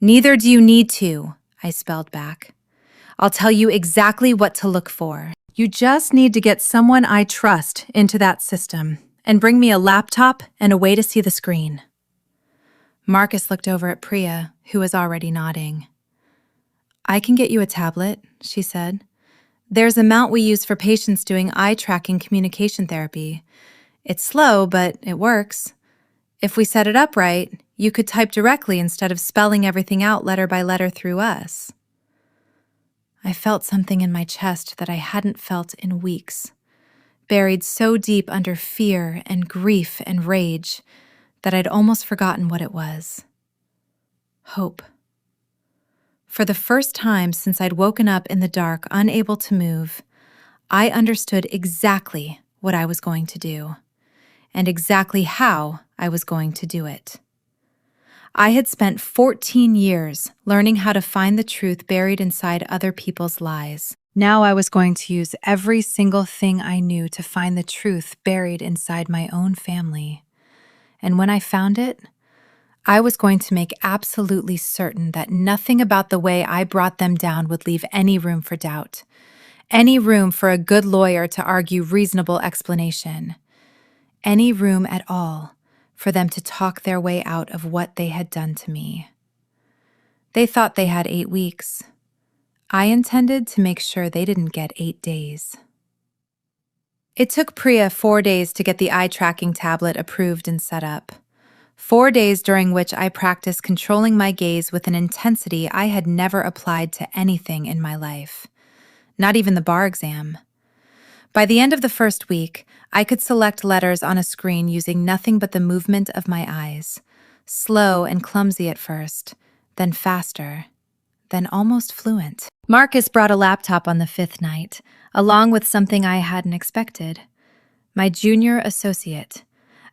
Neither do you need to, I spelled back. I'll tell you exactly what to look for. You just need to get someone I trust into that system and bring me a laptop and a way to see the screen. Marcus looked over at Priya, who was already nodding. I can get you a tablet, she said. There's a mount we use for patients doing eye-tracking communication therapy. It's slow, but it works. If we set it up right, you could type directly instead of spelling everything out letter by letter through us. I felt something in my chest that I hadn't felt in weeks, buried so deep under fear and grief and rage that I'd almost forgotten what it was. Hope. For the first time since I'd woken up in the dark, unable to move, I understood exactly what I was going to do, and exactly how I was going to do it. I had spent 14 years learning how to find the truth buried inside other people's lies. Now I was going to use every single thing I knew to find the truth buried inside my own family. And when I found it, I was going to make absolutely certain that nothing about the way I brought them down would leave any room for doubt, any room for a good lawyer to argue reasonable explanation, any room at all for them to talk their way out of what they had done to me. They thought they had 8 weeks. I intended to make sure they didn't get 8 days. It took Priya 4 days to get the eye-tracking tablet approved and set up. 4 days during which I practiced controlling my gaze with an intensity I had never applied to anything in my life, not even the bar exam. By the end of the first week, I could select letters on a screen using nothing but the movement of my eyes, slow and clumsy at first, then faster, then almost fluent. Marcus brought a laptop on the 5th night, along with something I hadn't expected. My junior associate,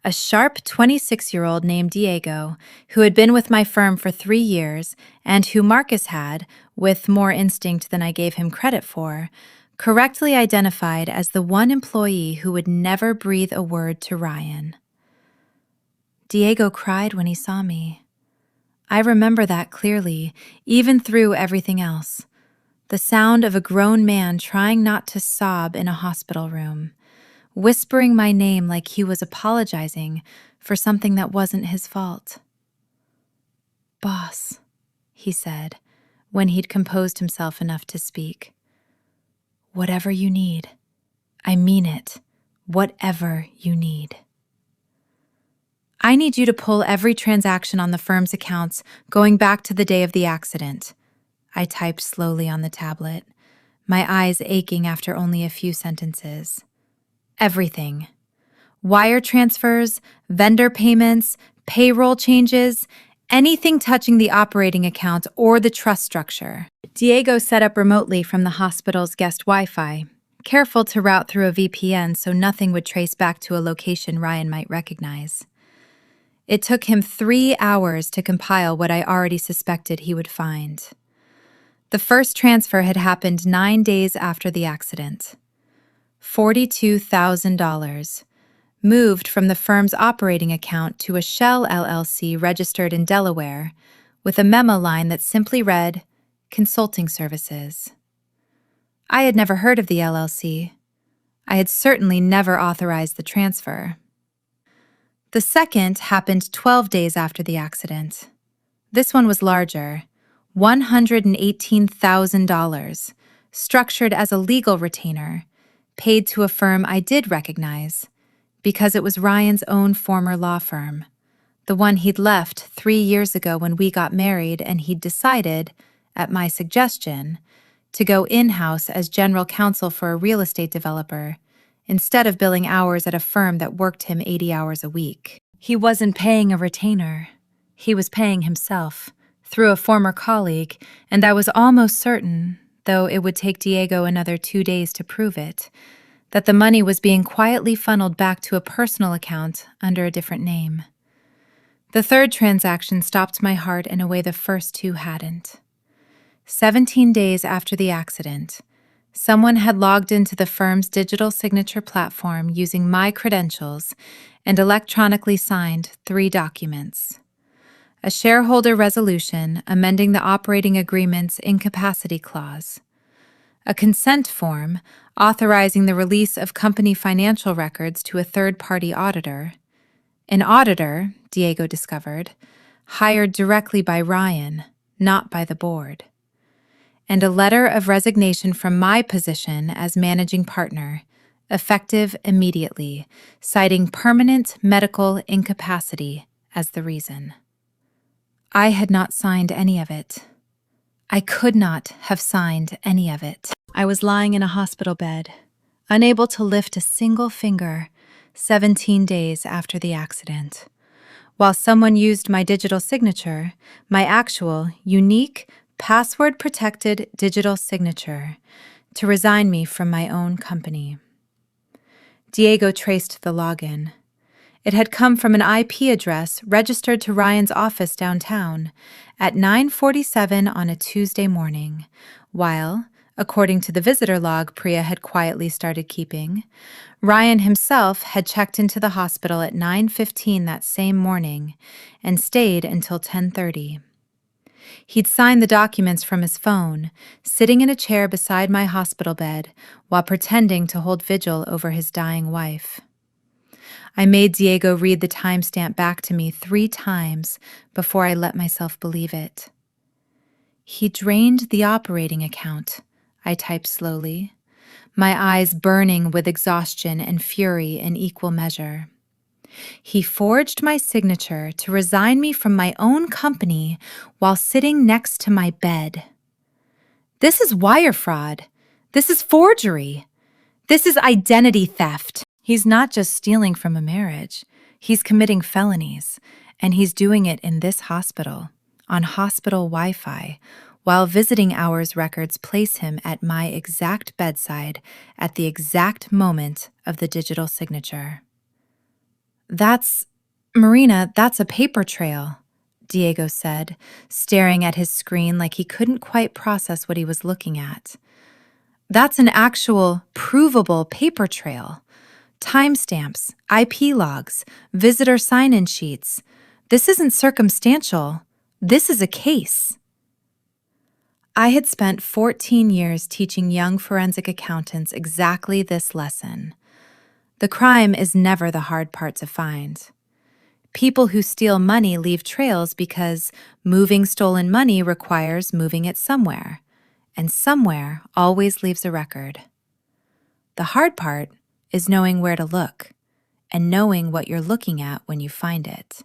a sharp 26-year-old named Diego, who had been with my firm for 3 years and who Marcus had, with more instinct than I gave him credit for, correctly identified as the one employee who would never breathe a word to Ryan. Diego cried when he saw me. I remember that clearly, even through everything else. The sound of a grown man trying not to sob in a hospital room, whispering my name like he was apologizing for something that wasn't his fault. "Boss," he said, when he'd composed himself enough to speak. "Whatever you need. I mean it. Whatever you need. I need you to pull every transaction on the firm's accounts going back to the day of the accident." I typed slowly on the tablet, my eyes aching after only a few sentences. Everything. Wire transfers, vendor payments, payroll changes, anything touching the operating account or the trust structure. Diego set up remotely from the hospital's guest Wi-Fi, careful to route through a VPN so nothing would trace back to a location Ryan might recognize. It took him 3 hours to compile what I already suspected he would find. The first transfer had happened 9 days after the accident. $42,000, moved from the firm's operating account to a Shell LLC registered in Delaware, with a memo line that simply read, "Consulting Services." I had never heard of the LLC. I had certainly never authorized the transfer. The second happened 12 days after the accident. This one was larger, $118,000, structured as a legal retainer, paid to a firm I did recognize, because it was Ryan's own former law firm, the one he'd left 3 years ago when we got married and he'd decided, at my suggestion, to go in-house as general counsel for a real estate developer, instead of billing hours at a firm that worked him 80 hours a week. He wasn't paying a retainer. He was paying himself, through a former colleague, and I was almost certain, though it would take Diego another 2 days to prove it, that the money was being quietly funneled back to a personal account under a different name. The third transaction stopped my heart in a way the first 2 hadn't. 17 days after the accident, someone had logged into the firm's digital signature platform using my credentials and electronically signed 3 documents. a shareholder resolution amending the operating agreement's incapacity clause, a consent form authorizing the release of company financial records to a third-party auditor, an auditor, Diego discovered, hired directly by Ryan, not by the board, and a letter of resignation from my position as managing partner, effective immediately, citing permanent medical incapacity as the reason. I had not signed any of it. I could not have signed any of it. I was lying in a hospital bed, unable to lift a single finger, 17 days after the accident, while someone used my digital signature, my actual, unique, password-protected digital signature, to resign me from my own company. Diego traced the login. It had come from an IP address registered to Ryan's office downtown at 9:47 on a Tuesday morning, while, according to the visitor log Priya had quietly started keeping, Ryan himself had checked into the hospital at 9:15 that same morning and stayed until 10:30. He'd signed the documents from his phone, sitting in a chair beside my hospital bed while pretending to hold vigil over his dying wife. I made Diego read the timestamp back to me 3 times before I let myself believe it. He drained the operating account, I typed slowly, my eyes burning with exhaustion and fury in equal measure. He forged my signature to resign me from my own company while sitting next to my bed. This is wire fraud. This is forgery. This is identity theft. He's not just stealing from a marriage. He's committing felonies, and he's doing it in this hospital, on hospital Wi-Fi, while visiting hours records place him at my exact bedside at the exact moment of the digital signature. Marina, that's a paper trail, Diego said, staring at his screen like he couldn't quite process what he was looking at. That's an actual, provable paper trail. Timestamps, IP logs, visitor sign-in sheets. This isn't circumstantial. This is a case. I had spent 14 years teaching young forensic accountants exactly this lesson. The crime is never the hard part to find. People who steal money leave trails because moving stolen money requires moving it somewhere, and somewhere always leaves a record. The hard part is knowing where to look and knowing what you're looking at when you find it.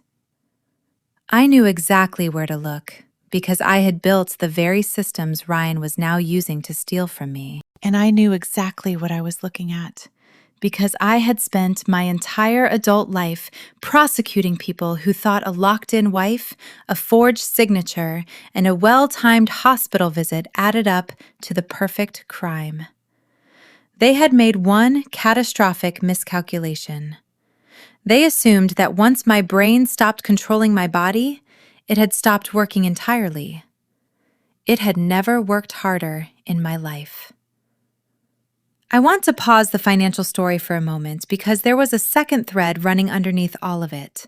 I knew exactly where to look because I had built the very systems Ryan was now using to steal from me. And I knew exactly what I was looking at because I had spent my entire adult life prosecuting people who thought a locked-in wife, a forged signature, and a well-timed hospital visit added up to the perfect crime. They had made one catastrophic miscalculation. They assumed that once my brain stopped controlling my body, it had stopped working entirely. It had never worked harder in my life. I want to pause the financial story for a moment because there was a second thread running underneath all of it,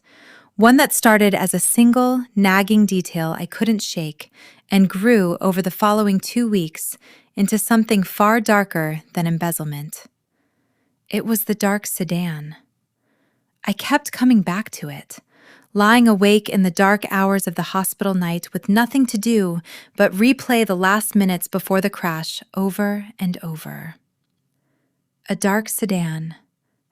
one that started as a single, nagging detail I couldn't shake and grew over the following 2 weeks into something far darker than embezzlement. It was the dark sedan. I kept coming back to it, lying awake in the dark hours of the hospital night with nothing to do but replay the last minutes before the crash over and over. A dark sedan,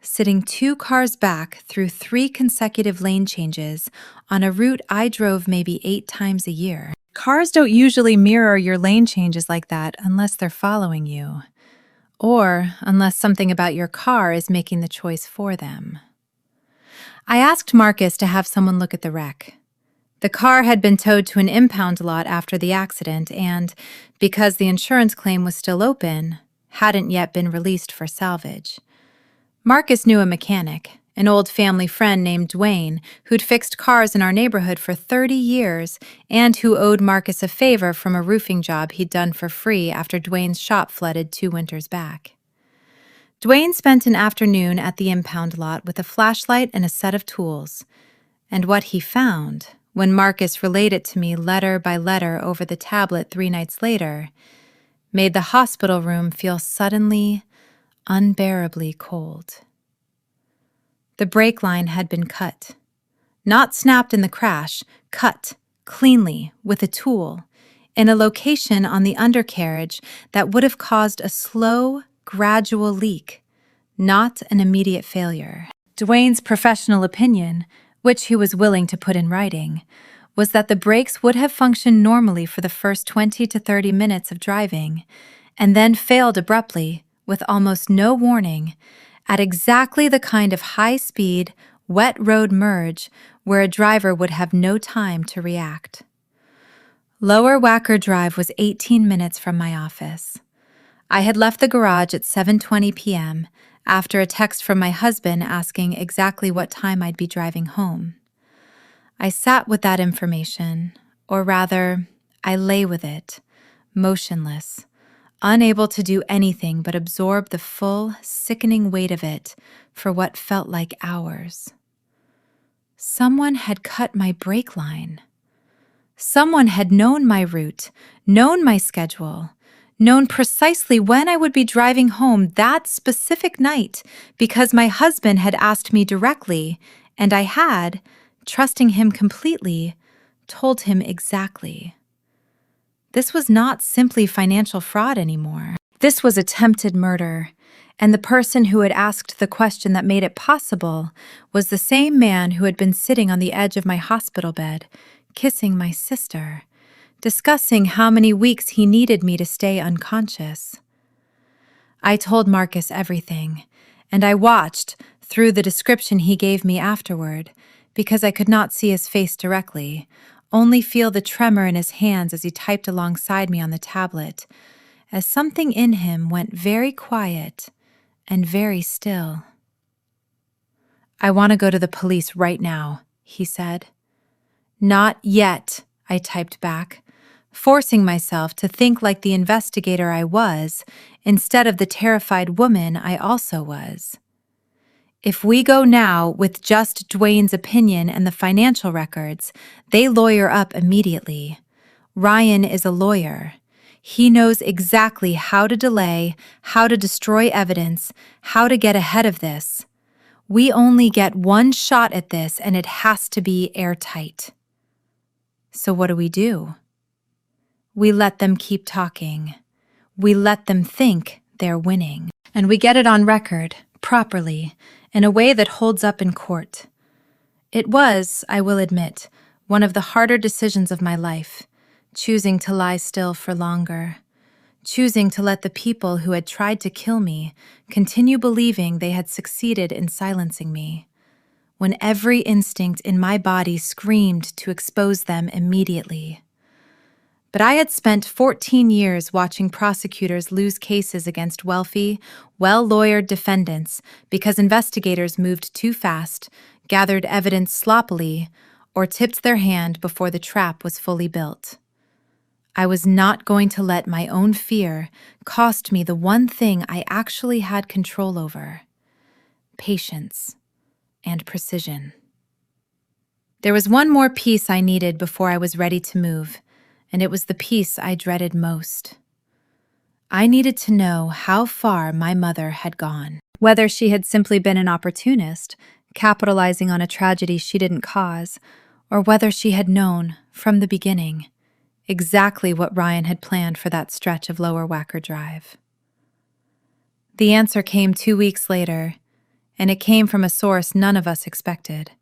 sitting 2 cars back through 3 consecutive lane changes on a route I drove maybe 8 times a year. Cars don't usually mirror your lane changes like that unless they're following you, or unless something about your car is making the choice for them. I asked Marcus to have someone look at the wreck. The car had been towed to an impound lot after the accident and, because the insurance claim was still open, hadn't yet been released for salvage. Marcus knew a mechanic, an old family friend named Dwayne, who'd fixed cars in our neighborhood for 30 years and who owed Marcus a favor from a roofing job he'd done for free after Dwayne's shop flooded 2 winters back. Dwayne spent an afternoon at the impound lot with a flashlight and a set of tools, and what he found when Marcus relayed it to me letter by letter over the tablet 3 nights later, made the hospital room feel suddenly, unbearably cold. The brake line had been cut. Not snapped in the crash, cut cleanly with a tool in a location on the undercarriage that would have caused a slow, gradual leak, not an immediate failure. Dwayne's professional opinion, which he was willing to put in writing, was that the brakes would have functioned normally for the first 20 to 30 minutes of driving, and then failed abruptly, with almost no warning, at exactly the kind of high-speed, wet road merge where a driver would have no time to react. Lower Wacker Drive was 18 minutes from my office. I had left the garage at 7:20 p.m. after a text from my husband asking exactly what time I'd be driving home. I sat with that information, or rather, I lay with it, motionless, unable to do anything but absorb the full, sickening weight of it for what felt like hours. Someone had cut my brake line. Someone had known my route, known my schedule, known precisely when I would be driving home that specific night because my husband had asked me directly, and I had, trusting him completely, told him exactly. This was not simply financial fraud anymore. This was attempted murder, and the person who had asked the question that made it possible was the same man who had been sitting on the edge of my hospital bed, kissing my sister, discussing how many weeks he needed me to stay unconscious. I told Marcus everything, and I watched through the description he gave me afterward, because I could not see his face directly, only feel the tremor in his hands as he typed alongside me on the tablet, as something in him went very quiet and very still. "I want to go to the police right now," he said. "Not yet," I typed back, forcing myself to think like the investigator I was instead of the terrified woman I also was. If we go now with just Dwayne's opinion and the financial records, they lawyer up immediately. Ryan is a lawyer. He knows exactly how to delay, how to destroy evidence, how to get ahead of this. We only get one shot at this, and it has to be airtight. So what do? We let them keep talking. We let them think they're winning. And we get it on record, properly, in a way that holds up in court. It was, I will admit, one of the harder decisions of my life, choosing to lie still for longer, choosing to let the people who had tried to kill me continue believing they had succeeded in silencing me, when every instinct in my body screamed to expose them immediately. But I had spent 14 years watching prosecutors lose cases against wealthy, well-lawyered defendants because investigators moved too fast, gathered evidence sloppily, or tipped their hand before the trap was fully built. I was not going to let my own fear cost me the one thing I actually had control over: patience and precision. There was one more piece I needed before I was ready to move, and it was the piece I dreaded most. I needed to know how far my mother had gone. Whether she had simply been an opportunist, capitalizing on a tragedy she didn't cause, or whether she had known, from the beginning, exactly what Ryan had planned for that stretch of Lower Wacker Drive. The answer came 2 weeks later, and it came from a source none of us expected.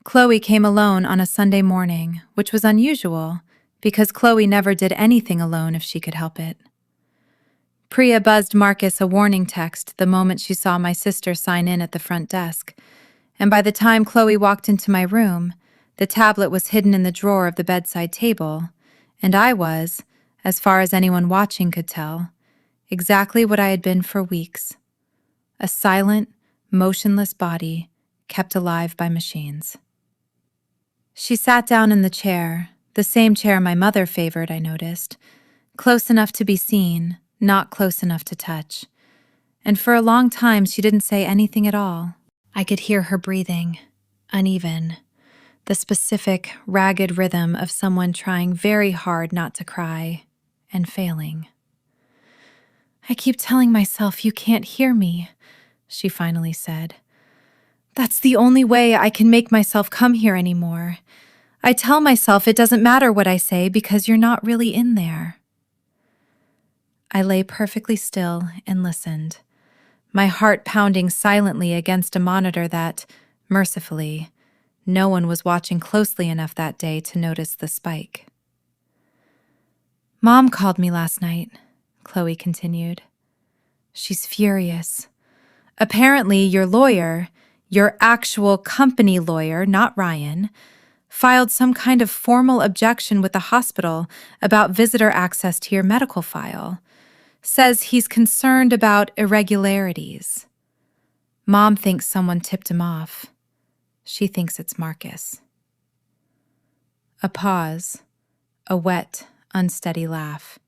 Chloe came alone on a Sunday morning, which was unusual, because Chloe never did anything alone if she could help it. Priya buzzed Marcus a warning text the moment she saw my sister sign in at the front desk, and by the time Chloe walked into my room, the tablet was hidden in the drawer of the bedside table, and I was, as far as anyone watching could tell, exactly what I had been for weeks: a silent, motionless body kept alive by machines. She sat down in the chair, the same chair my mother favored, I noticed, close enough to be seen, not close enough to touch. And for a long time she didn't say anything at all. I could hear her breathing, uneven, the specific, ragged rhythm of someone trying very hard not to cry and failing. "I keep telling myself you can't hear me," she finally said. "That's the only way I can make myself come here anymore. I tell myself it doesn't matter what I say because you're not really in there." I lay perfectly still and listened, my heart pounding silently against a monitor that, mercifully, no one was watching closely enough that day to notice the spike. "Mom called me last night," Chloe continued. "She's furious. Apparently your lawyer, your actual company lawyer, not Ryan, filed some kind of formal objection with the hospital about visitor access to your medical file. Says he's concerned about irregularities. Mom thinks someone tipped him off. She thinks it's Marcus." A pause, a wet, unsteady laugh.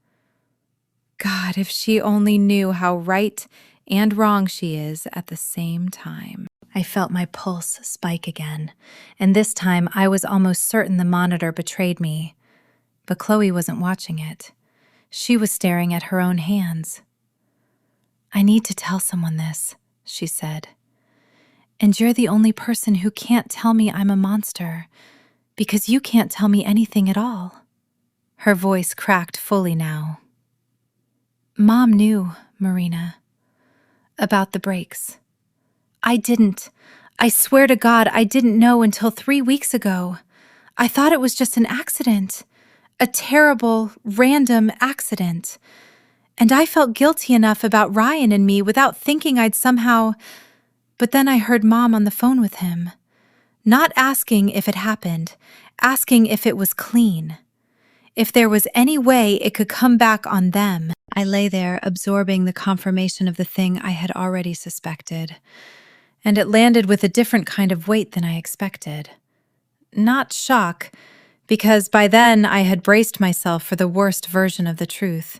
God, if she only knew how right and wrong she is at the same time. I felt my pulse spike again, and this time I was almost certain the monitor betrayed me. But Chloe wasn't watching it. She was staring at her own hands. "I need to tell someone this," she said. "And you're the only person who can't tell me I'm a monster, because you can't tell me anything at all." Her voice cracked fully now. "Mom knew, Marina, about the breaks. I didn't. I swear to God, I didn't know until 3 weeks ago. I thought it was just an accident. A terrible, random accident. And I felt guilty enough about Ryan and me without thinking I'd somehow... But then I heard Mom on the phone with him. Not asking if it happened, asking if it was clean. If there was any way it could come back on them." I lay there absorbing the confirmation of the thing I had already suspected. And it landed with a different kind of weight than I expected. Not shock, because by then I had braced myself for the worst version of the truth,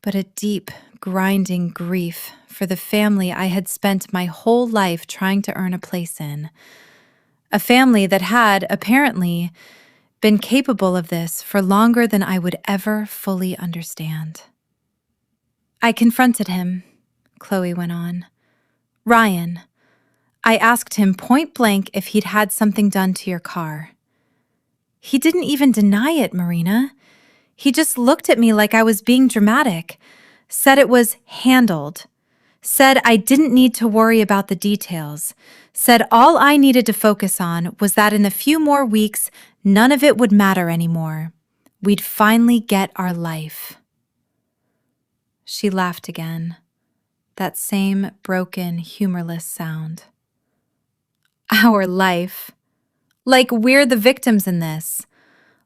but a deep, grinding grief for the family I had spent my whole life trying to earn a place in. A family that had, apparently, been capable of this for longer than I would ever fully understand. "I confronted him," Chloe went on. "Ryan. I asked him point blank if he'd had something done to your car. He didn't even deny it, Marina. He just looked at me like I was being dramatic, said it was handled, said I didn't need to worry about the details, said all I needed to focus on was that in a few more weeks, none of it would matter anymore. We'd finally get our life." She laughed again, that same broken, humorless sound. "Our life. Like we're the victims in this.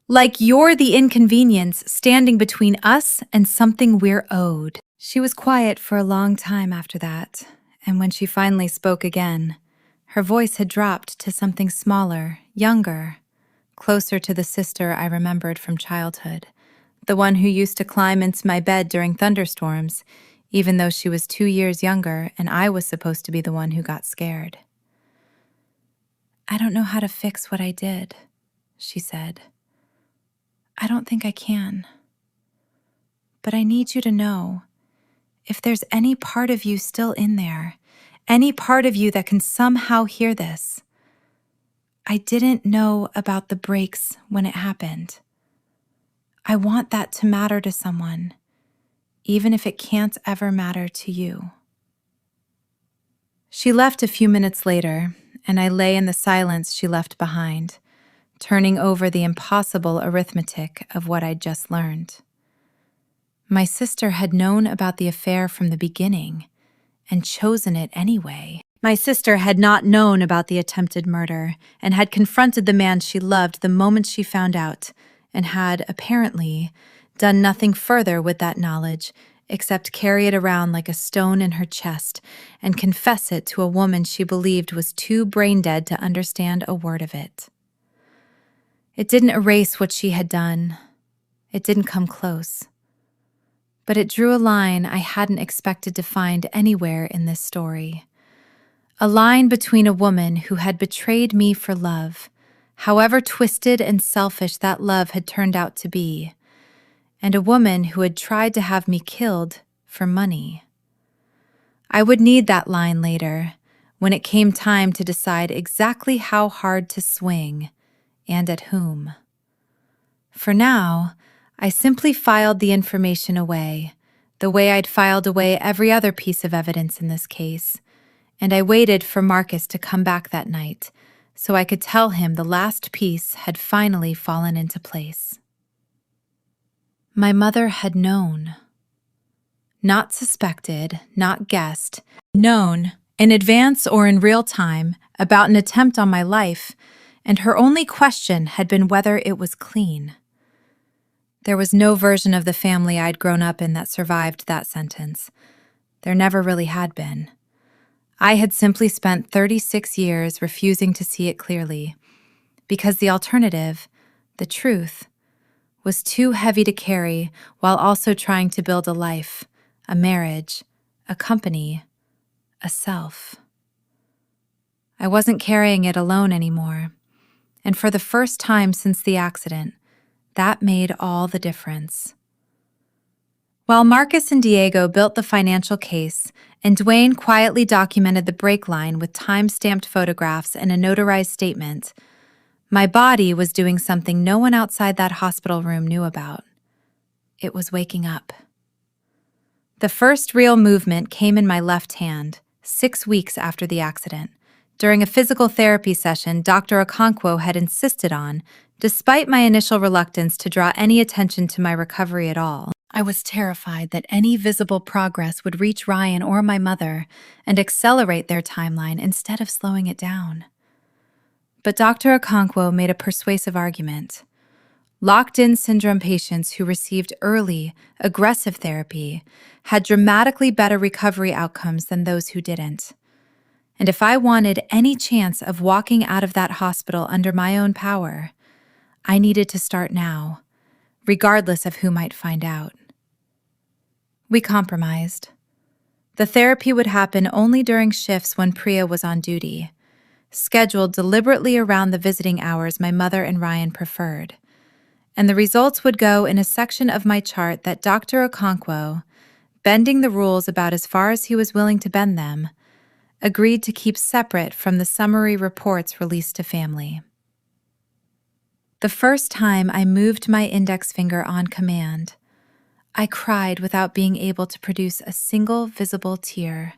Like you're the inconvenience standing between us and something we're owed." She was quiet for a long time after that, and when she finally spoke again, her voice had dropped to something smaller, younger, closer to the sister I remembered from childhood, the one who used to climb into my bed during thunderstorms, even though she was 2 years younger and I was supposed to be the one who got scared. "I don't know how to fix what I did," she said. "I don't think I can. But I need you to know, if there's any part of you still in there, any part of you that can somehow hear this, I didn't know about the breaks when it happened. I want that to matter to someone, even if it can't ever matter to you." She left a few minutes later, and I lay in the silence she left behind, turning over the impossible arithmetic of what I'd just learned. My sister had known about the affair from the beginning and chosen it anyway. My sister had not known about the attempted murder and had confronted the man she loved the moment she found out, and had, apparently, done nothing further with that knowledge except carry it around like a stone in her chest and confess it to a woman she believed was too brain-dead to understand a word of it. It didn't erase what she had done. It didn't come close. But it drew a line I hadn't expected to find anywhere in this story. A line between a woman who had betrayed me for love, however twisted and selfish that love had turned out to be, and a woman who had tried to have me killed for money. I would need that line later, when it came time to decide exactly how hard to swing and at whom. For now, I simply filed the information away, the way I'd filed away every other piece of evidence in this case, and I waited for Marcus to come back that night so I could tell him the last piece had finally fallen into place. My mother had known. Not suspected, not guessed, known, in advance or in real time, about an attempt on my life, and her only question had been whether it was clean. There was no version of the family I'd grown up in that survived that sentence. There never really had been. I had simply spent 36 years refusing to see it clearly, because the alternative, the truth, was too heavy to carry while also trying to build a life, a marriage, a company, a self. I wasn't carrying it alone anymore, and for the first time since the accident, that made all the difference. While Marcus and Diego built the financial case and Dwayne quietly documented the break line with time-stamped photographs and a notarized statement, my body was doing something no one outside that hospital room knew about. It was waking up. The first real movement came in my left hand, 6 weeks after the accident, during a physical therapy session Dr. Okonkwo had insisted on, despite my initial reluctance to draw any attention to my recovery at all. I was terrified that any visible progress would reach Ryan or my mother and accelerate their timeline instead of slowing it down. But Dr. Okonkwo made a persuasive argument. Locked-in syndrome patients who received early, aggressive therapy had dramatically better recovery outcomes than those who didn't. And if I wanted any chance of walking out of that hospital under my own power, I needed to start now, regardless of who might find out. We compromised. The therapy would happen only during shifts when Priya was on duty, scheduled deliberately around the visiting hours my mother and Ryan preferred, and the results would go in a section of my chart that Dr. Okonkwo, bending the rules about as far as he was willing to bend them, agreed to keep separate from the summary reports released to family. The first time I moved my index finger on command, I cried without being able to produce a single visible tear.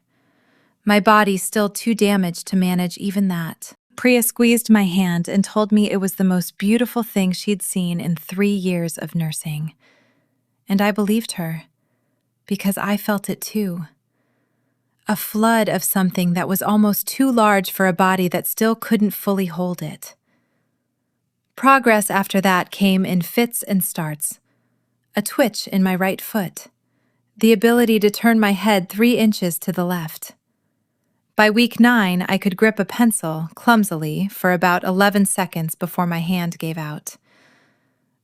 My body still too damaged to manage even that. Priya squeezed my hand and told me it was the most beautiful thing she'd seen in 3 years of nursing. And I believed her, because I felt it too. A flood of something that was almost too large for a body that still couldn't fully hold it. Progress after that came in fits and starts. A twitch in my right foot. The ability to turn my head 3 inches to the left. By week 9, I could grip a pencil, clumsily, for about 11 seconds before my hand gave out.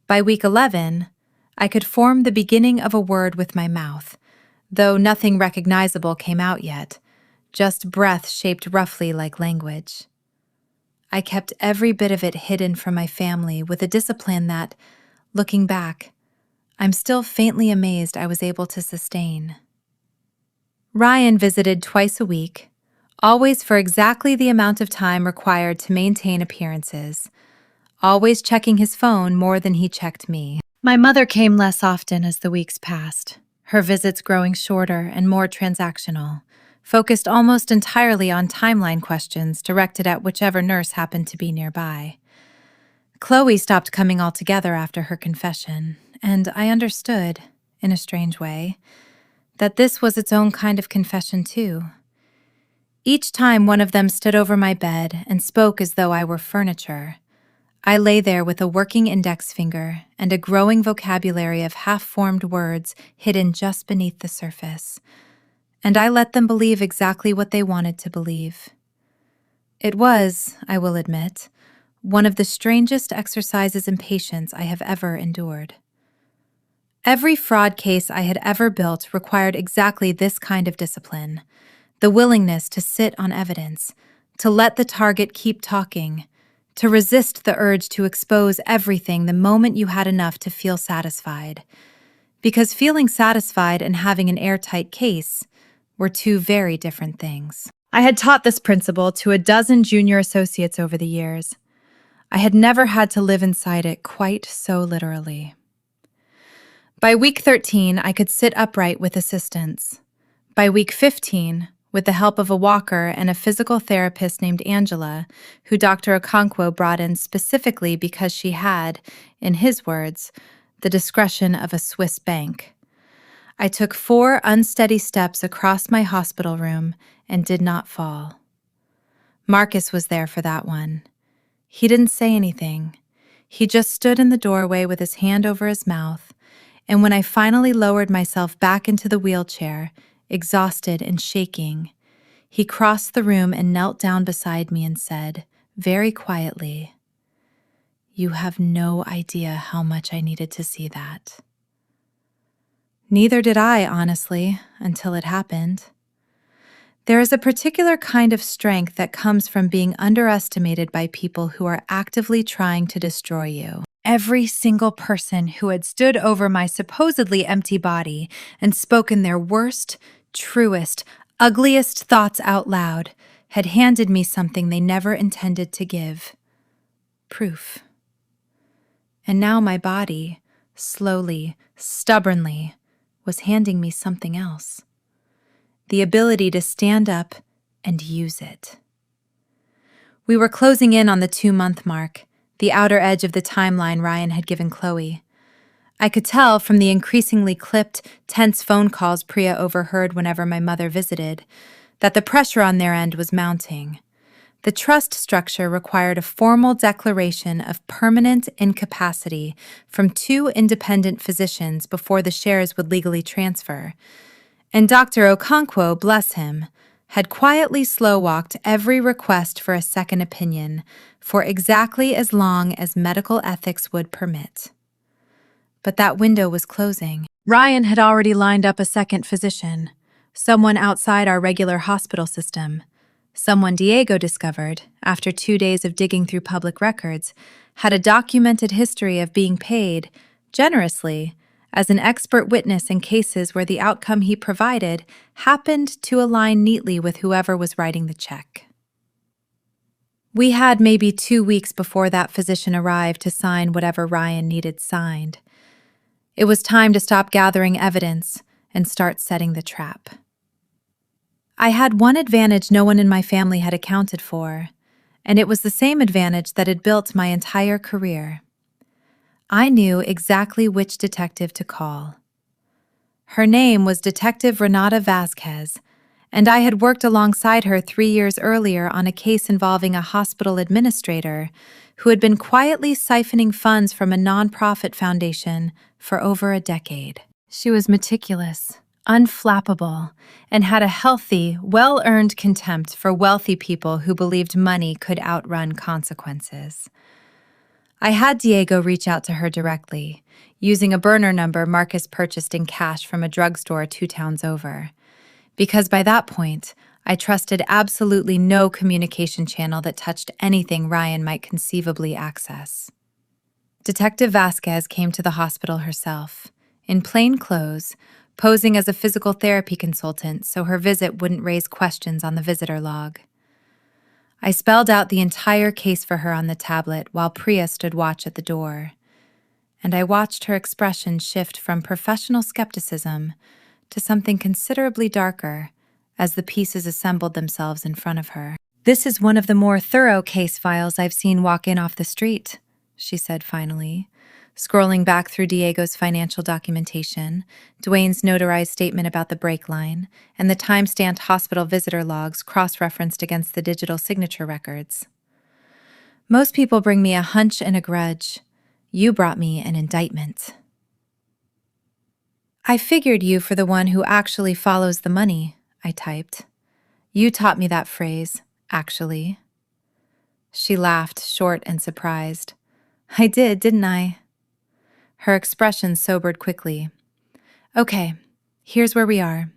By week 11, I could form the beginning of a word with my mouth, though nothing recognizable came out yet, just breath shaped roughly like language. I kept every bit of it hidden from my family with a discipline that, looking back, I'm still faintly amazed I was able to sustain. Ryan visited twice a week, always for exactly the amount of time required to maintain appearances, always checking his phone more than he checked me. My mother came less often as the weeks passed, her visits growing shorter and more transactional, focused almost entirely on timeline questions directed at whichever nurse happened to be nearby. Chloe stopped coming altogether after her confession, and I understood, in a strange way, that this was its own kind of confession too. Each time one of them stood over my bed and spoke as though I were furniture, I lay there with a working index finger and a growing vocabulary of half-formed words hidden just beneath the surface, and I let them believe exactly what they wanted to believe. It was, I will admit, one of the strangest exercises in patience I have ever endured. Every fraud case I had ever built required exactly this kind of discipline, the willingness to sit on evidence, to let the target keep talking, to resist the urge to expose everything the moment you had enough to feel satisfied. Because feeling satisfied and having an airtight case were two very different things. I had taught this principle to a dozen junior associates over the years. I had never had to live inside it quite so literally. By week 13, I could sit upright with assistance. By week 15, with the help of a walker and a physical therapist named Angela, who Dr. Okonkwo brought in specifically because she had, in his words, the discretion of a Swiss bank. I took 4 unsteady steps across my hospital room and did not fall. Marcus was there for that one. He didn't say anything. He just stood in the doorway with his hand over his mouth, and when I finally lowered myself back into the wheelchair, exhausted and shaking, he crossed the room and knelt down beside me and said, very quietly, "You have no idea how much I needed to see that." Neither did I, honestly, until it happened. There is a particular kind of strength that comes from being underestimated by people who are actively trying to destroy you. Every single person who had stood over my supposedly empty body and spoken their worst, truest, ugliest thoughts out loud had handed me something they never intended to give. Proof. And now my body, slowly, stubbornly, was handing me something else. The ability to stand up and use it. We were closing in on the 2-month mark, the outer edge of the timeline Ryan had given Chloe. I could tell from the increasingly clipped, tense phone calls Priya overheard whenever my mother visited, that the pressure on their end was mounting. The trust structure required a formal declaration of permanent incapacity from 2 independent physicians before the shares would legally transfer. And Dr. Okonkwo, bless him, had quietly slow-walked every request for a second opinion for exactly as long as medical ethics would permit. But that window was closing. Ryan had already lined up a second physician, someone outside our regular hospital system, someone Diego discovered, after 2 days of digging through public records, had a documented history of being paid, generously, as an expert witness in cases where the outcome he provided happened to align neatly with whoever was writing the check. We had maybe 2 weeks before that physician arrived to sign whatever Ryan needed signed. It was time to stop gathering evidence and start setting the trap. I had one advantage no one in my family had accounted for, and it was the same advantage that had built my entire career. I knew exactly which detective to call. Her name was Detective Renata Vasquez, and I had worked alongside her 3 years earlier on a case involving a hospital administrator who had been quietly siphoning funds from a nonprofit foundation for over a decade. She was meticulous, unflappable, and had a healthy, well-earned contempt for wealthy people who believed money could outrun consequences. I had Diego reach out to her directly, using a burner number Marcus purchased in cash from a drugstore 2 towns over, because by that point, I trusted absolutely no communication channel that touched anything Ryan might conceivably access. Detective Vasquez came to the hospital herself, in plain clothes, posing as a physical therapy consultant so her visit wouldn't raise questions on the visitor log. I spelled out the entire case for her on the tablet while Priya stood watch at the door, and I watched her expression shift from professional skepticism to something considerably darker as the pieces assembled themselves in front of her. "This is one of the more thorough case files I've seen walk in off the street," she said finally, scrolling back through Diego's financial documentation, Dwayne's notarized statement about the break line, and the time-stamped hospital visitor logs cross-referenced against the digital signature records. "Most people bring me a hunch and a grudge. You brought me an indictment." "I figured you for the one who actually follows the money," I typed. "You taught me that phrase, actually." She laughed, short and surprised. "I did, didn't I?" Her expression sobered quickly. "Okay, here's where we are.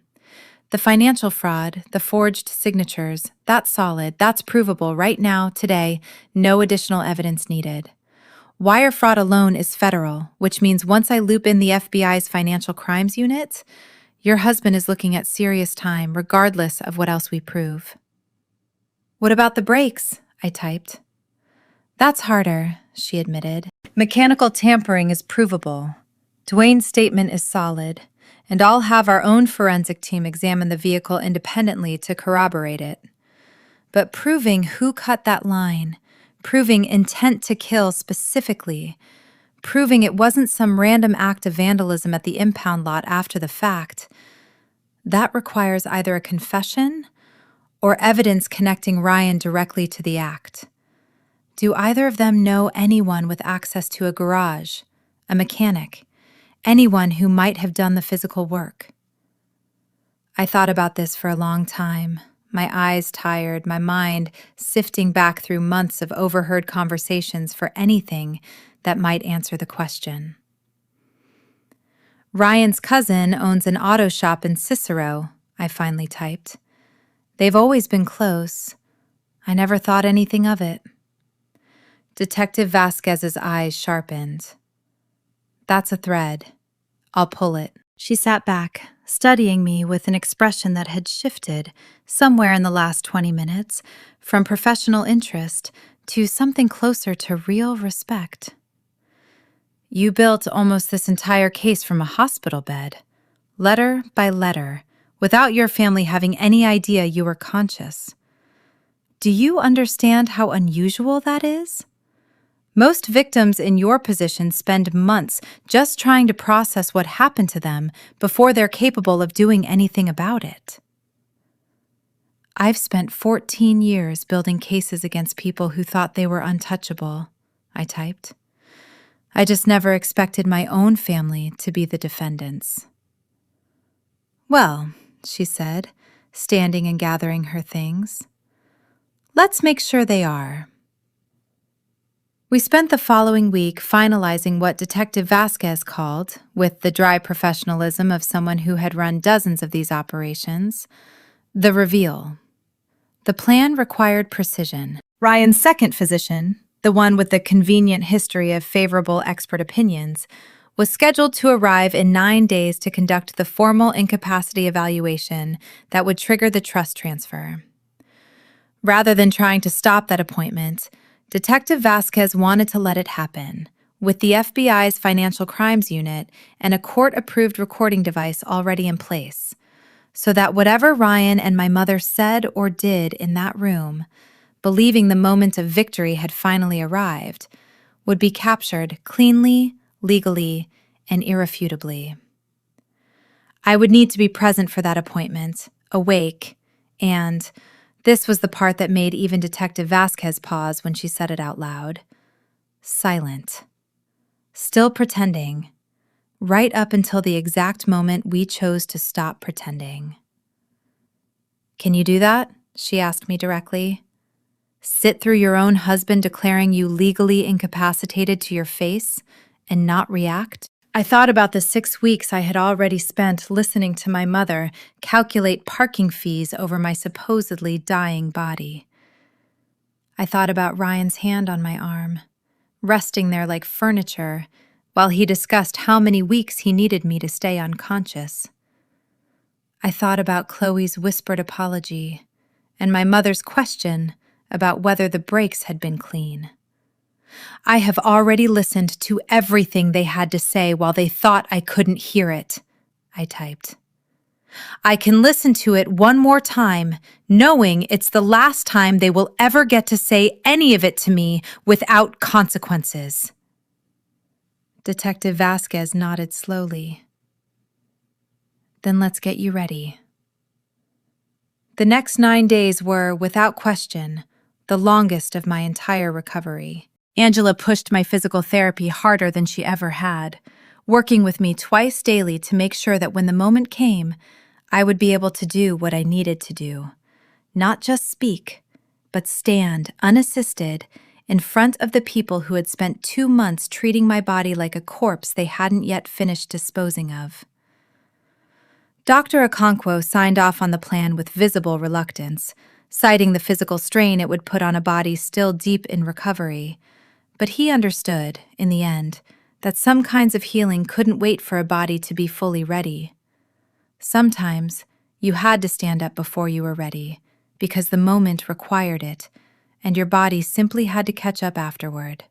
The financial fraud, the forged signatures, that's solid, that's provable right now, today, no additional evidence needed. Wire fraud alone is federal, which means once I loop in the FBI's Financial Crimes Unit, your husband is looking at serious time, regardless of what else we prove. What about the brakes? I typed. That's harder, she admitted. Mechanical tampering is provable. Dwayne's statement is solid, and I'll have our own forensic team examine the vehicle independently to corroborate it. But proving who cut that line, proving intent to kill specifically, proving it wasn't some random act of vandalism at the impound lot after the fact, that requires either a confession or evidence connecting Ryan directly to the act. Do either of them know anyone with access to a garage, a mechanic, anyone who might have done the physical work? I thought about this for a long time, my eyes tired, my mind sifting back through months of overheard conversations for anything that might answer the question. Ryan's cousin owns an auto shop in Cicero, I finally typed. They've always been close. I never thought anything of it. Detective Vasquez's eyes sharpened. That's a thread. I'll pull it. She sat back, studying me with an expression that had shifted somewhere in the last 20 minutes from professional interest to something closer to real respect. You built almost this entire case from a hospital bed, letter by letter, without your family having any idea you were conscious. Do you understand how unusual that is? Most victims in your position spend months just trying to process what happened to them before they're capable of doing anything about it. I've spent 14 years building cases against people who thought they were untouchable, I typed. I just never expected my own family to be the defendants. Well, she said, standing and gathering her things. Let's make sure they are. We spent the following week finalizing what Detective Vasquez called, with the dry professionalism of someone who had run dozens of these operations, the reveal. The plan required precision. Ryan's second physician, the one with the convenient history of favorable expert opinions, was scheduled to arrive in 9 days to conduct the formal incapacity evaluation that would trigger the trust transfer. Rather than trying to stop that appointment, Detective Vasquez wanted to let it happen, with the FBI's Financial Crimes Unit and a court-approved recording device already in place, so that whatever Ryan and my mother said or did in that room, believing the moment of victory had finally arrived, would be captured cleanly, legally, and irrefutably. I would need to be present for that appointment, awake, and this was the part that made even Detective Vasquez pause when she said it out loud. Silent. Still pretending. Right up until the exact moment we chose to stop pretending. Can you do that? She asked me directly. Sit through your own husband declaring you legally incapacitated to your face and not react? I thought about the 6 weeks I had already spent listening to my mother calculate parking fees over my supposedly dying body. I thought about Ryan's hand on my arm, resting there like furniture, while he discussed how many weeks he needed me to stay unconscious. I thought about Chloe's whispered apology and my mother's question about whether the brakes had been clean. I have already listened to everything they had to say while they thought I couldn't hear it, I typed. I can listen to it one more time, knowing it's the last time they will ever get to say any of it to me without consequences. Detective Vasquez nodded slowly. Then let's get you ready. The next 9 days were, without question, the longest of my entire recovery. Angela pushed my physical therapy harder than she ever had, working with me twice daily to make sure that when the moment came, I would be able to do what I needed to do. Not just speak, but stand unassisted in front of the people who had spent 2 months treating my body like a corpse they hadn't yet finished disposing of. Dr. Okonkwo signed off on the plan with visible reluctance, citing the physical strain it would put on a body still deep in recovery. But he understood, in the end, that some kinds of healing couldn't wait for a body to be fully ready. Sometimes, you had to stand up before you were ready, because the moment required it, and your body simply had to catch up afterward.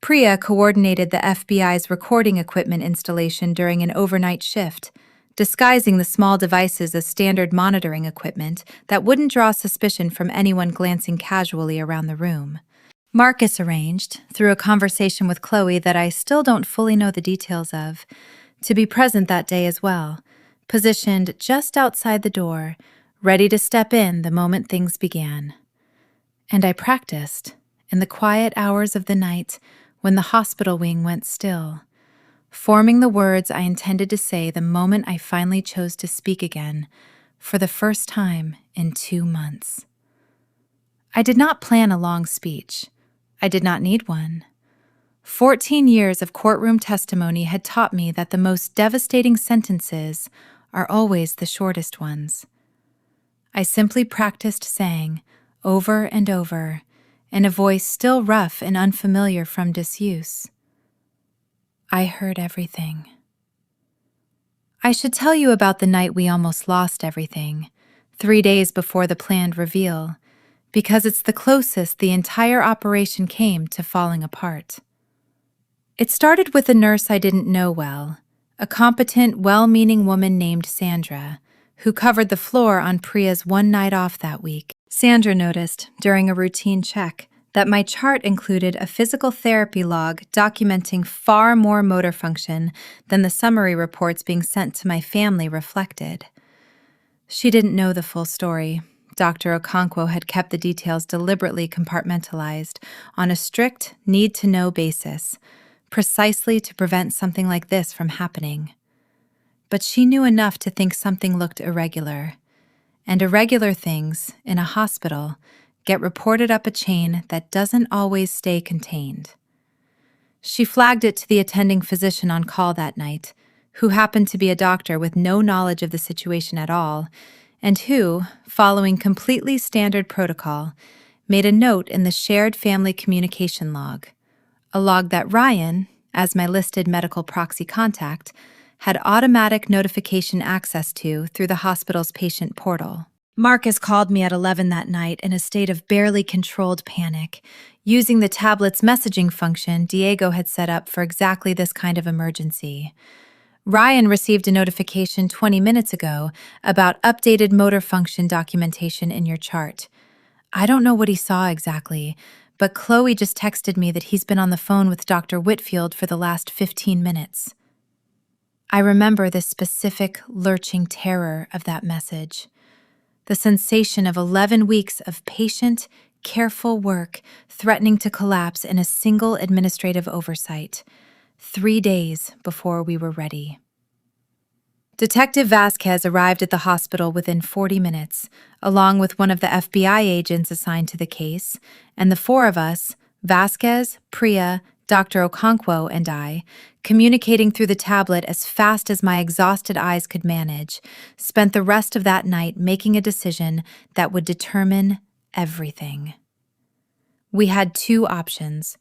Priya coordinated the FBI's recording equipment installation during an overnight shift, disguising the small devices as standard monitoring equipment that wouldn't draw suspicion from anyone glancing casually around the room. Marcus arranged, through a conversation with Chloe that I still don't fully know the details of, to be present that day as well, positioned just outside the door, ready to step in the moment things began. And I practiced, in the quiet hours of the night when the hospital wing went still, forming the words I intended to say the moment I finally chose to speak again, for the first time in 2 months. I did not plan a long speech. I did not need one. 14 years of courtroom testimony had taught me that the most devastating sentences are always the shortest ones. I simply practiced saying, over and over, in a voice still rough and unfamiliar from disuse, I heard everything. I should tell you about the night we almost lost everything, 3 days before the planned reveal, because it's the closest the entire operation came to falling apart. It started with a nurse I didn't know well, a competent, well-meaning woman named Sandra, who covered the floor on Priya's one night off that week. Sandra noticed, during a routine check, that my chart included a physical therapy log documenting far more motor function than the summary reports being sent to my family reflected. She didn't know the full story. Dr. Okonkwo had kept the details deliberately compartmentalized on a strict need-to-know basis, precisely to prevent something like this from happening. But she knew enough to think something looked irregular. And irregular things, in a hospital, get reported up a chain that doesn't always stay contained. She flagged it to the attending physician on call that night, who happened to be a doctor with no knowledge of the situation at all, and who, following completely standard protocol, made a note in the shared family communication log, a log that Ryan, as my listed medical proxy contact, had automatic notification access to through the hospital's patient portal. Marcus called me at 11 that night in a state of barely controlled panic, using the tablet's messaging function Diego had set up for exactly this kind of emergency. Ryan received a notification 20 minutes ago about updated motor function documentation in your chart. I don't know what he saw exactly, but Chloe just texted me that he's been on the phone with Dr. Whitfield for the last 15 minutes. I remember the specific, lurching terror of that message. The sensation of 11 weeks of patient, careful work threatening to collapse in a single administrative oversight, 3 days before we were ready. Detective Vasquez arrived at the hospital within 40 minutes, along with one of the FBI agents assigned to the case, and the 4 of us, Vasquez, Priya, Dr. Okonkwo, and I, communicating through the tablet as fast as my exhausted eyes could manage, spent the rest of that night making a decision that would determine everything. We had 2 options.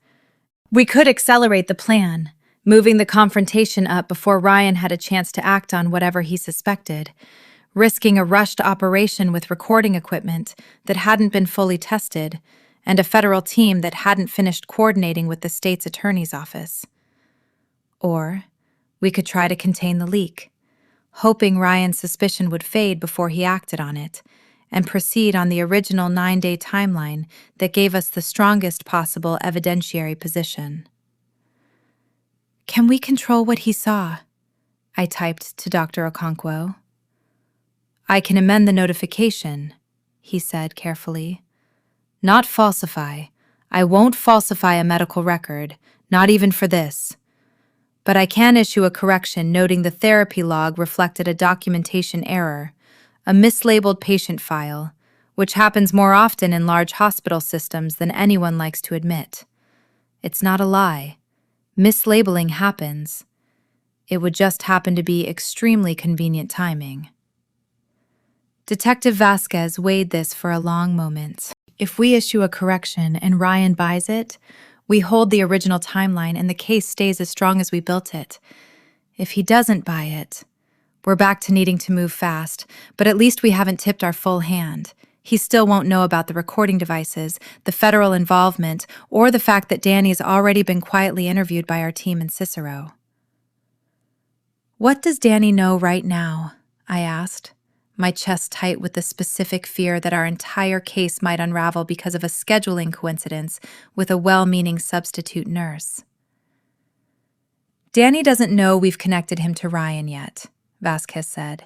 We could accelerate the plan, moving the confrontation up before Ryan had a chance to act on whatever he suspected, risking a rushed operation with recording equipment that hadn't been fully tested, and a federal team that hadn't finished coordinating with the state's attorney's office. Or we could try to contain the leak, hoping Ryan's suspicion would fade before he acted on it, and proceed on the original 9-day timeline that gave us the strongest possible evidentiary position. Can we control what he saw? I typed to Dr. Okonkwo. I can amend the notification, he said carefully. Not falsify. I won't falsify a medical record, not even for this. But I can issue a correction noting the therapy log reflected a documentation error, a mislabeled patient file, which happens more often in large hospital systems than anyone likes to admit. It's not a lie. Mislabeling happens. It would just happen to be extremely convenient timing. Detective Vasquez weighed this for a long moment. If we issue a correction and Ryan buys it, we hold the original timeline and the case stays as strong as we built it. If he doesn't buy it, we're back to needing to move fast, but at least we haven't tipped our full hand. He still won't know about the recording devices, the federal involvement, or the fact that Danny's already been quietly interviewed by our team in Cicero. What does Danny know right now? I asked, my chest tight with the specific fear that our entire case might unravel because of a scheduling coincidence with a well-meaning substitute nurse. Danny doesn't know we've connected him to Ryan yet, Vasquez said.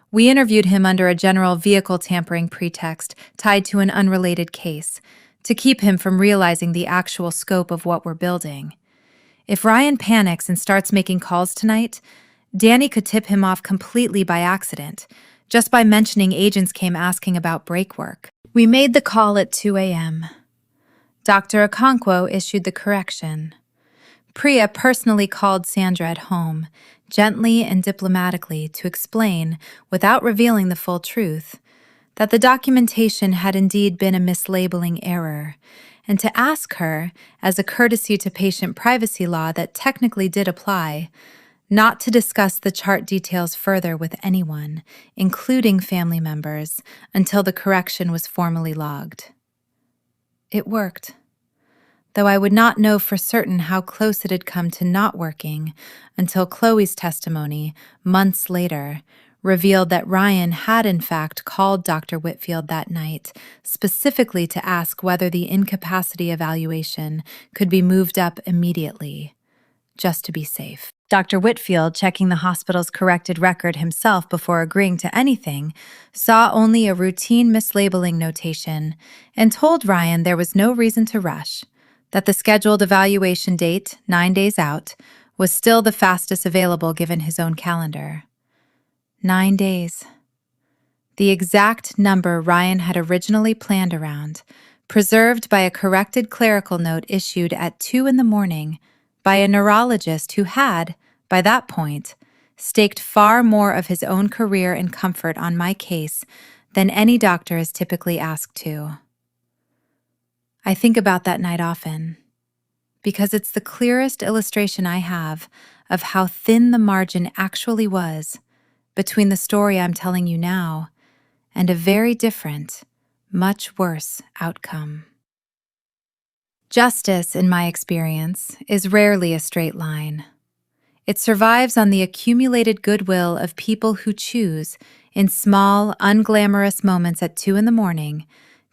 We interviewed him under a general vehicle tampering pretext tied to an unrelated case, to keep him from realizing the actual scope of what we're building. If Ryan panics and starts making calls tonight, Danny could tip him off completely by accident, just by mentioning agents came asking about break work. We made the call at 2 a.m. Dr. Okonkwo issued the correction. Priya personally called Sandra at home, gently and diplomatically, to explain, without revealing the full truth, that the documentation had indeed been a mislabeling error, and to ask her, as a courtesy to patient privacy law that technically did apply, not to discuss the chart details further with anyone, including family members, until the correction was formally logged. It worked, though I would not know for certain how close it had come to not working until Chloe's testimony, months later, revealed that Ryan had in fact called Dr. Whitfield that night, specifically to ask whether the incapacity evaluation could be moved up immediately, just to be safe. Dr. Whitfield, checking the hospital's corrected record himself before agreeing to anything, saw only a routine mislabeling notation and told Ryan there was no reason to rush, that the scheduled evaluation date, 9 days out, was still the fastest available given his own calendar. 9 days. The exact number Ryan had originally planned around, preserved by a corrected clerical note issued at 2 a.m. by a neurologist who had, by that point, staked far more of his own career and comfort on my case than any doctor is typically asked to. I think about that night often, because it's the clearest illustration I have of how thin the margin actually was between the story I'm telling you now and a very different, much worse outcome. Justice, in my experience, is rarely a straight line. It survives on the accumulated goodwill of people who choose, in small, unglamorous moments at 2 a.m,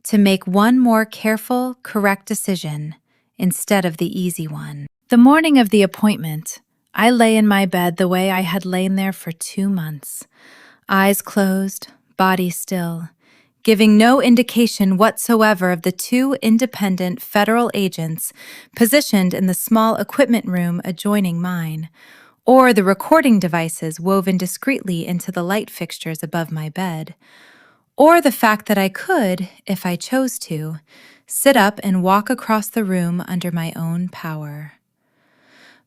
to make one more careful, correct decision instead of the easy one. The morning of the appointment, I lay in my bed the way I had lain there for 2 months, eyes closed, body still, giving no indication whatsoever of the 2 independent federal agents positioned in the small equipment room adjoining mine, or the recording devices woven discreetly into the light fixtures above my bed, or the fact that I could, if I chose to, sit up and walk across the room under my own power.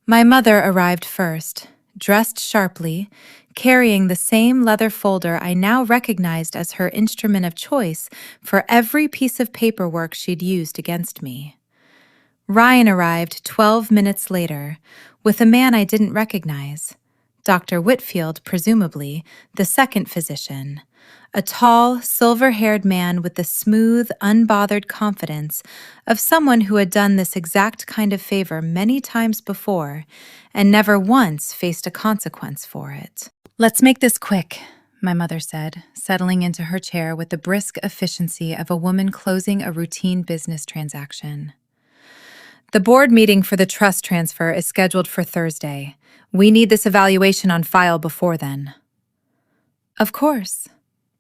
My mother arrived first, dressed sharply, carrying the same leather folder I now recognized as her instrument of choice for every piece of paperwork she'd used against me. Ryan arrived 12 minutes later, with a man I didn't recognize, Dr. Whitfield, presumably, the second physician, a tall, silver-haired man with the smooth, unbothered confidence of someone who had done this exact kind of favor many times before and never once faced a consequence for it. "Let's make this quick," my mother said, settling into her chair with the brisk efficiency of a woman closing a routine business transaction. "The board meeting for the trust transfer is scheduled for Thursday. We need this evaluation on file before then." "Of course,"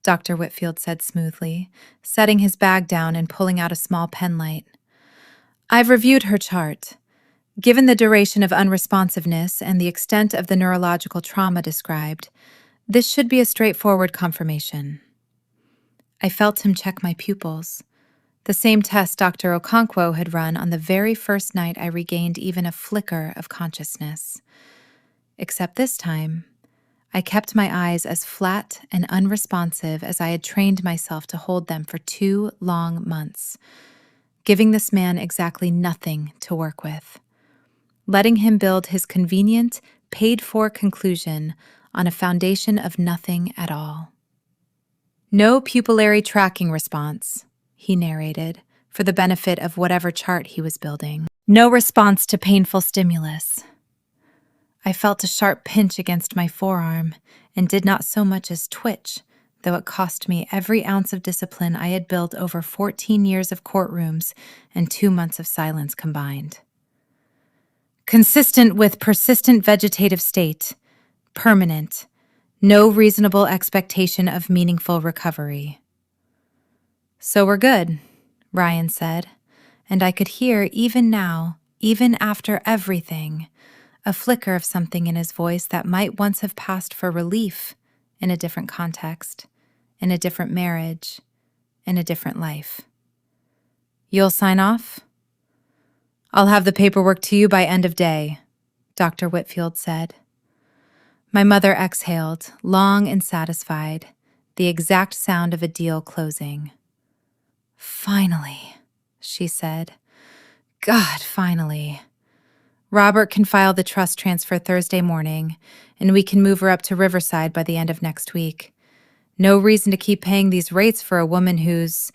Dr. Whitfield said smoothly, setting his bag down and pulling out a small penlight. "I've reviewed her chart. Given the duration of unresponsiveness and the extent of the neurological trauma described, this should be a straightforward confirmation." I felt him check my pupils, the same test Dr. Okonkwo had run on the very first night I regained even a flicker of consciousness. Except this time, I kept my eyes as flat and unresponsive as I had trained myself to hold them for 2 long months, giving this man exactly nothing to work with, letting him build his convenient, paid-for conclusion on a foundation of nothing at all. No pupillary tracking response, he narrated, for the benefit of whatever chart he was building. No response to painful stimulus. I felt a sharp pinch against my forearm and did not so much as twitch, though it cost me every ounce of discipline I had built over 14 years of courtrooms and 2 months of silence combined. Consistent with persistent vegetative state, permanent, no reasonable expectation of meaningful recovery. So we're good, Ryan said, and I could hear even now, even after everything, a flicker of something in his voice that might once have passed for relief in a different context, in a different marriage, in a different life. You'll sign off? I'll have the paperwork to you by end of day, Dr. Whitfield said. My mother exhaled, long and satisfied, the exact sound of a deal closing. Finally, she said. God, finally. Robert can file the trust transfer Thursday morning, and we can move her up to Riverside by the end of next week. No reason to keep paying these rates for a woman who's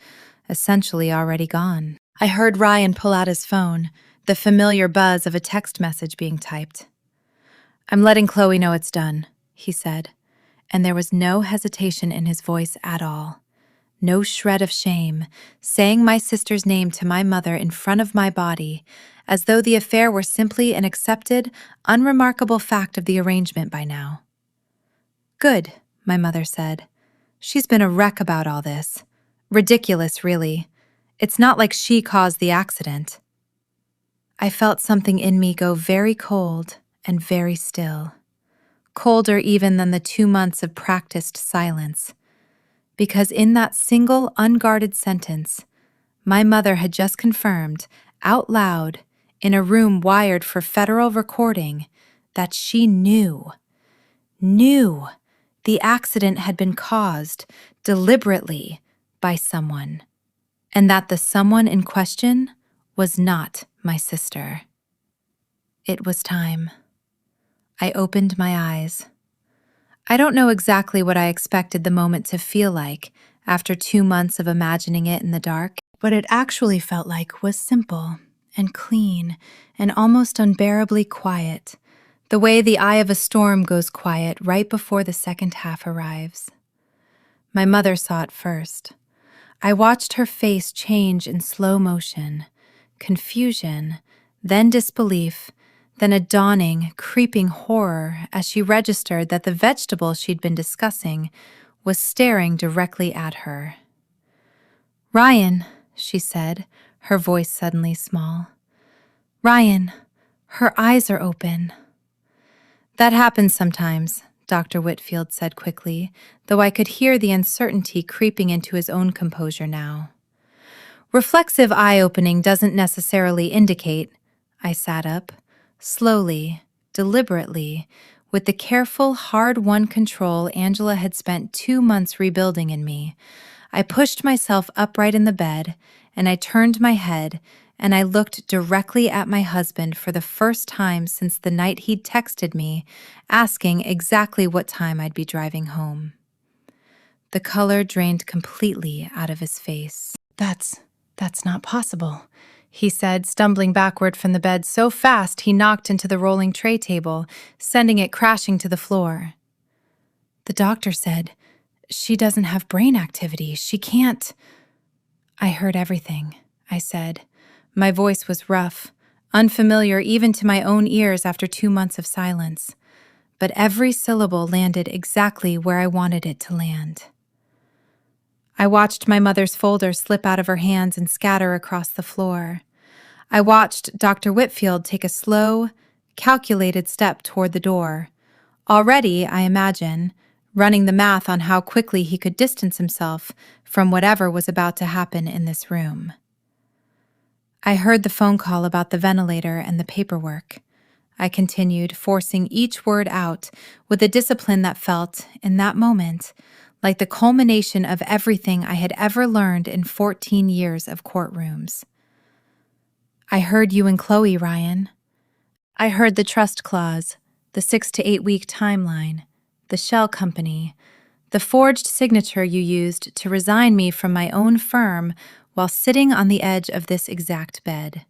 essentially already gone. I heard Ryan pull out his phone, the familiar buzz of a text message being typed. I'm letting Chloe know it's done, he said, and there was no hesitation in his voice at all. No shred of shame, saying my sister's name to my mother in front of my body, as though the affair were simply an accepted, unremarkable fact of the arrangement by now. Good, my mother said. She's been a wreck about all this. Ridiculous, really. It's not like she caused the accident. I felt something in me go very cold and very still, colder even than the 2 months of practiced silence. Because in that single unguarded sentence, my mother had just confirmed, out loud, in a room wired for federal recording, that she knew the accident had been caused deliberately by someone, and that the someone in question was not my sister. It was time. I opened my eyes. I don't know exactly what I expected the moment to feel like after 2 months of imagining it in the dark. What it actually felt like was simple and clean and almost unbearably quiet, the way the eye of a storm goes quiet right before the second half arrives. My mother saw it first. I watched her face change in slow motion, confusion, then disbelief, then a dawning, creeping horror as she registered that the vegetable she'd been discussing was staring directly at her. Ryan, she said, her voice suddenly small. Ryan, her eyes are open. That happens sometimes, Dr. Whitfield said quickly, though I could hear the uncertainty creeping into his own composure now. Reflexive eye-opening doesn't necessarily indicate. I sat up. Slowly, deliberately, with the careful, hard-won control Angela had spent 2 months rebuilding in me, I pushed myself upright in the bed, and I turned my head, and I looked directly at my husband for the first time since the night he'd texted me, asking exactly what time I'd be driving home. The color drained completely out of his face. That's not possible, he said, stumbling backward from the bed so fast he knocked into the rolling tray table, sending it crashing to the floor. The doctor said, she doesn't have brain activity. She can't. I heard everything, I said. My voice was rough, unfamiliar even to my own ears after 2 months of silence, but every syllable landed exactly where I wanted it to land. I watched my mother's folder slip out of her hands and scatter across the floor. I watched Dr. Whitfield take a slow, calculated step toward the door, already, I imagine, running the math on how quickly he could distance himself from whatever was about to happen in this room. I heard the phone call about the ventilator and the paperwork. I continued, forcing each word out with a discipline that felt, in that moment, like the culmination of everything I had ever learned in 14 years of courtrooms. I heard you and Chloe, Ryan. I heard the trust clause, the 6 to 8 week timeline, the shell company, the forged signature you used to resign me from my own firm while sitting on the edge of this exact bed.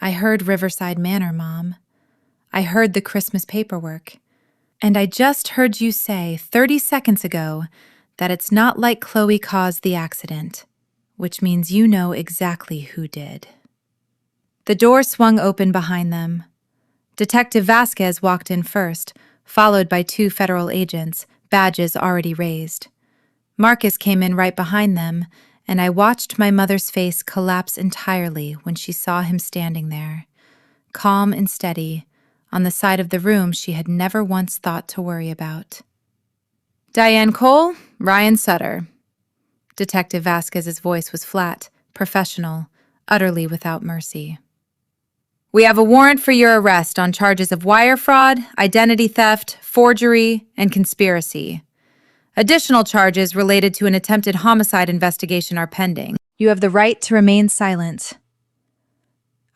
I heard Riverside Manor, Mom. I heard the Christmas paperwork. And I just heard you say 30 seconds ago that it's not like Chloe caused the accident, which means you know exactly who did. The door swung open behind them. Detective Vasquez walked in first, followed by 2 federal agents, badges already raised. Marcus came in right behind them, and I watched my mother's face collapse entirely when she saw him standing there, calm and steady, on the side of the room she had never once thought to worry about. Diane Cole, Ryan Sutter. Detective Vasquez's voice was flat, professional, utterly without mercy. We have a warrant for your arrest on charges of wire fraud, identity theft, forgery, and conspiracy. Additional charges related to an attempted homicide investigation are pending. You have the right to remain silent.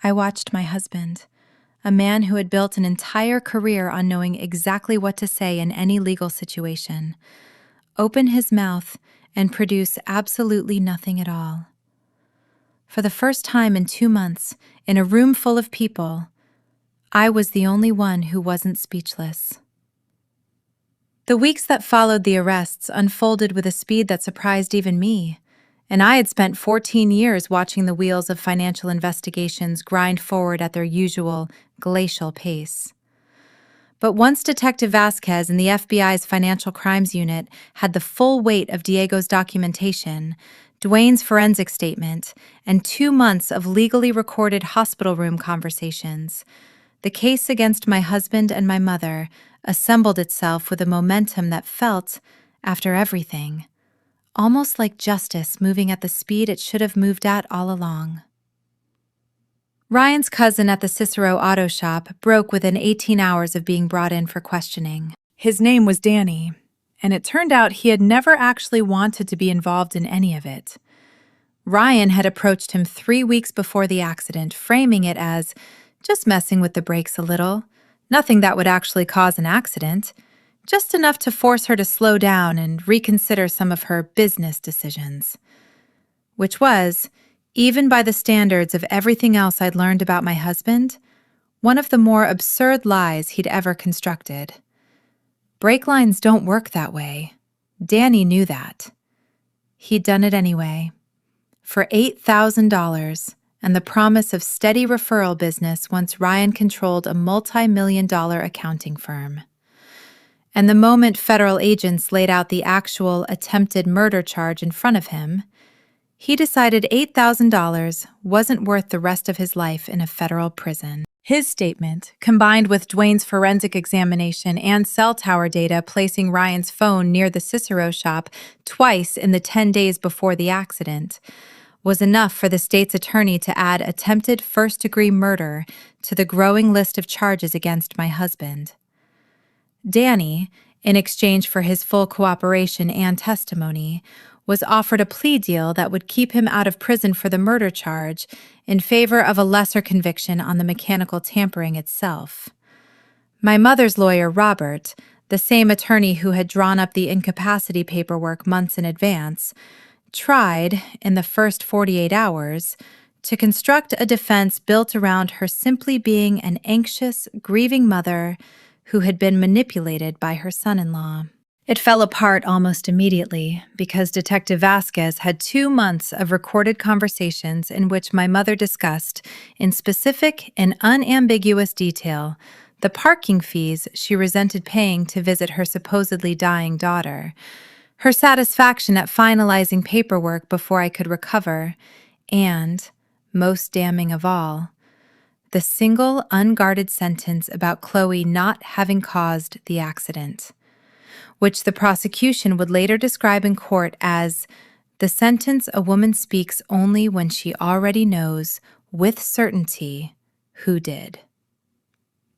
I watched my husband, a man who had built an entire career on knowing exactly what to say in any legal situation, open his mouth and produce absolutely nothing at all. For the first time in 2 months, in a room full of people, I was the only one who wasn't speechless. The weeks that followed the arrests unfolded with a speed that surprised even me, and I had spent 14 years watching the wheels of financial investigations grind forward at their usual glacial pace. But once Detective Vasquez and the FBI's Financial Crimes Unit had the full weight of Diego's documentation, Dwayne's forensic statement, and 2 months of legally recorded hospital room conversations, the case against my husband and my mother assembled itself with a momentum that felt, after everything, almost like justice moving at the speed it should have moved at all along. Ryan's cousin at the Cicero Auto Shop broke within 18 hours of being brought in for questioning. His name was Danny, and it turned out he had never actually wanted to be involved in any of it. Ryan had approached him 3 weeks before the accident, framing it as just messing with the brakes a little, nothing that would actually cause an accident, just enough to force her to slow down and reconsider some of her business decisions. Which was, even by the standards of everything else I'd learned about my husband, one of the more absurd lies he'd ever constructed. Brake lines don't work that way. Danny knew that. He'd done it anyway. For $8,000 and the promise of steady referral business once Ryan controlled a multi-million-dollar accounting firm. And the moment federal agents laid out the actual attempted murder charge in front of him, he decided $8,000 wasn't worth the rest of his life in a federal prison. His statement, combined with Dwayne's forensic examination and cell tower data placing Ryan's phone near the Cicero shop twice in the 10 days before the accident, was enough for the state's attorney to add attempted first-degree murder to the growing list of charges against my husband. Danny, in exchange for his full cooperation and testimony, was offered a plea deal that would keep him out of prison for the murder charge in favor of a lesser conviction on the mechanical tampering itself. My mother's lawyer, Robert, the same attorney who had drawn up the incapacity paperwork months in advance, tried, in the first 48 hours, to construct a defense built around her simply being an anxious, grieving mother who had been manipulated by her son-in-law. It fell apart almost immediately because Detective Vasquez had 2 months of recorded conversations in which my mother discussed, in specific and unambiguous detail, the parking fees she resented paying to visit her supposedly dying daughter, her satisfaction at finalizing paperwork before I could recover, and, most damning of all, the single unguarded sentence about Chloe not having caused the accident, which the prosecution would later describe in court as the sentence a woman speaks only when she already knows, with certainty, who did.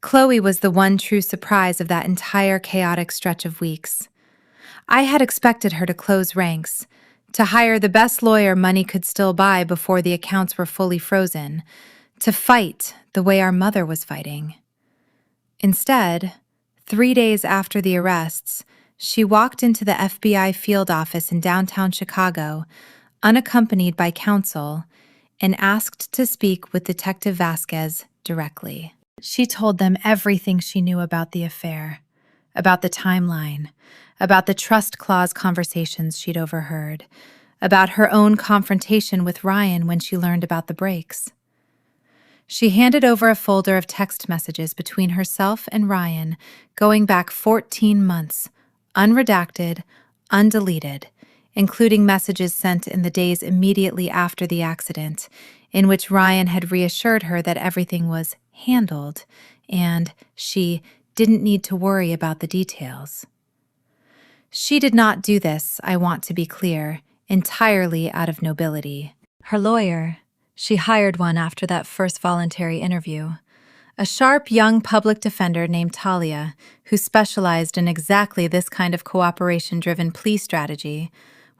Chloe was the one true surprise of that entire chaotic stretch of weeks. I had expected her to close ranks, to hire the best lawyer money could still buy before the accounts were fully frozen, to fight the way our mother was fighting. Instead, 3 days after the arrests, she walked into the FBI field office in downtown Chicago, unaccompanied by counsel, and asked to speak with Detective Vasquez directly. She told them everything she knew about the affair, about the timeline, about the trust clause conversations she'd overheard, about her own confrontation with Ryan when she learned about the breaks. She handed over a folder of text messages between herself and Ryan going back 14 months, unredacted, undeleted, including messages sent in the days immediately after the accident, in which Ryan had reassured her that everything was handled and she didn't need to worry about the details. She did not do this, I want to be clear, entirely out of nobility. Her lawyer, she hired one after that first voluntary interview, a sharp young public defender named Talia, who specialized in exactly this kind of cooperation-driven plea strategy,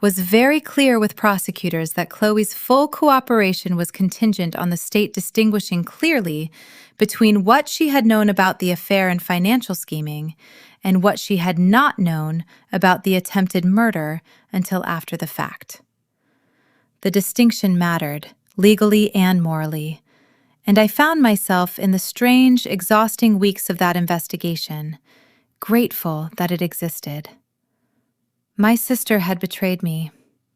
was very clear with prosecutors that Chloe's full cooperation was contingent on the state distinguishing clearly between what she had known about the affair and financial scheming and what she had not known about the attempted murder until after the fact. The distinction mattered, legally and morally, and I found myself in the strange, exhausting weeks of that investigation, grateful that it existed. My sister had betrayed me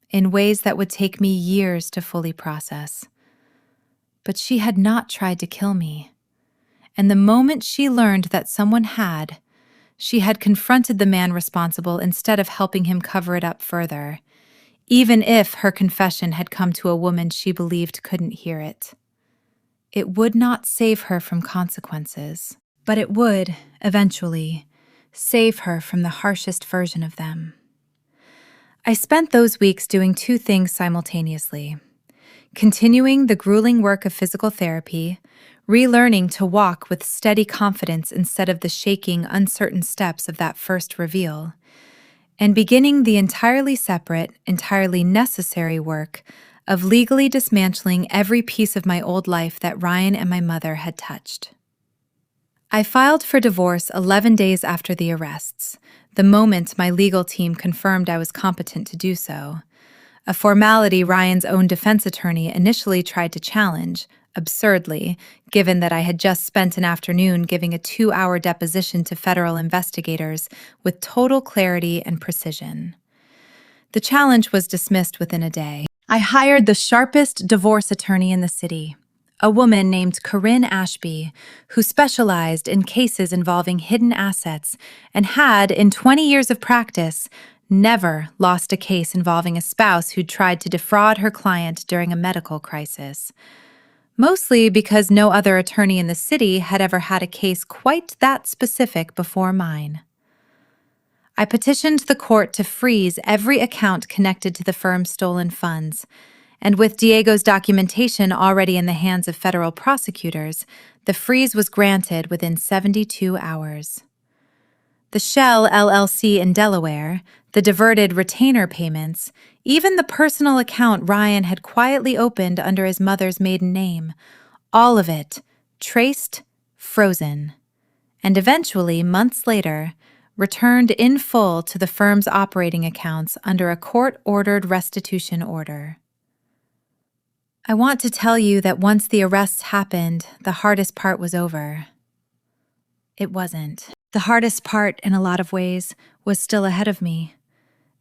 in ways that would take me years to fully process. But she had not tried to kill me. And the moment she learned that someone had, she had confronted the man responsible instead of helping him cover it up further, even if her confession had come to a woman she believed couldn't hear it. It would not save her from consequences, but it would, eventually, save her from the harshest version of them. I spent those weeks doing two things simultaneously: continuing the grueling work of physical therapy, relearning to walk with steady confidence instead of the shaking, uncertain steps of that first reveal, and beginning the entirely separate, entirely necessary work of legally dismantling every piece of my old life that Ryan and my mother had touched. I filed for divorce 11 days after the arrests, the moment my legal team confirmed I was competent to do so, a formality Ryan's own defense attorney initially tried to challenge, absurdly, given that I had just spent an afternoon giving a 2-hour deposition to federal investigators with total clarity and precision. The challenge was dismissed within a day. I hired the sharpest divorce attorney in the city, a woman named Corinne Ashby, who specialized in cases involving hidden assets and had, in 20 years of practice, never lost a case involving a spouse who'd tried to defraud her client during a medical crisis. Mostly because no other attorney in the city had ever had a case quite that specific before mine. I petitioned the court to freeze every account connected to the firm's stolen funds, and with Diego's documentation already in the hands of federal prosecutors, the freeze was granted within 72 hours. The Shell LLC in Delaware, the diverted retainer payments, even the personal account Ryan had quietly opened under his mother's maiden name, all of it traced, frozen, and eventually, months later, returned in full to the firm's operating accounts under a court-ordered restitution order. I want to tell you that once the arrests happened, the hardest part was over. It wasn't. The hardest part, in a lot of ways, was still ahead of me.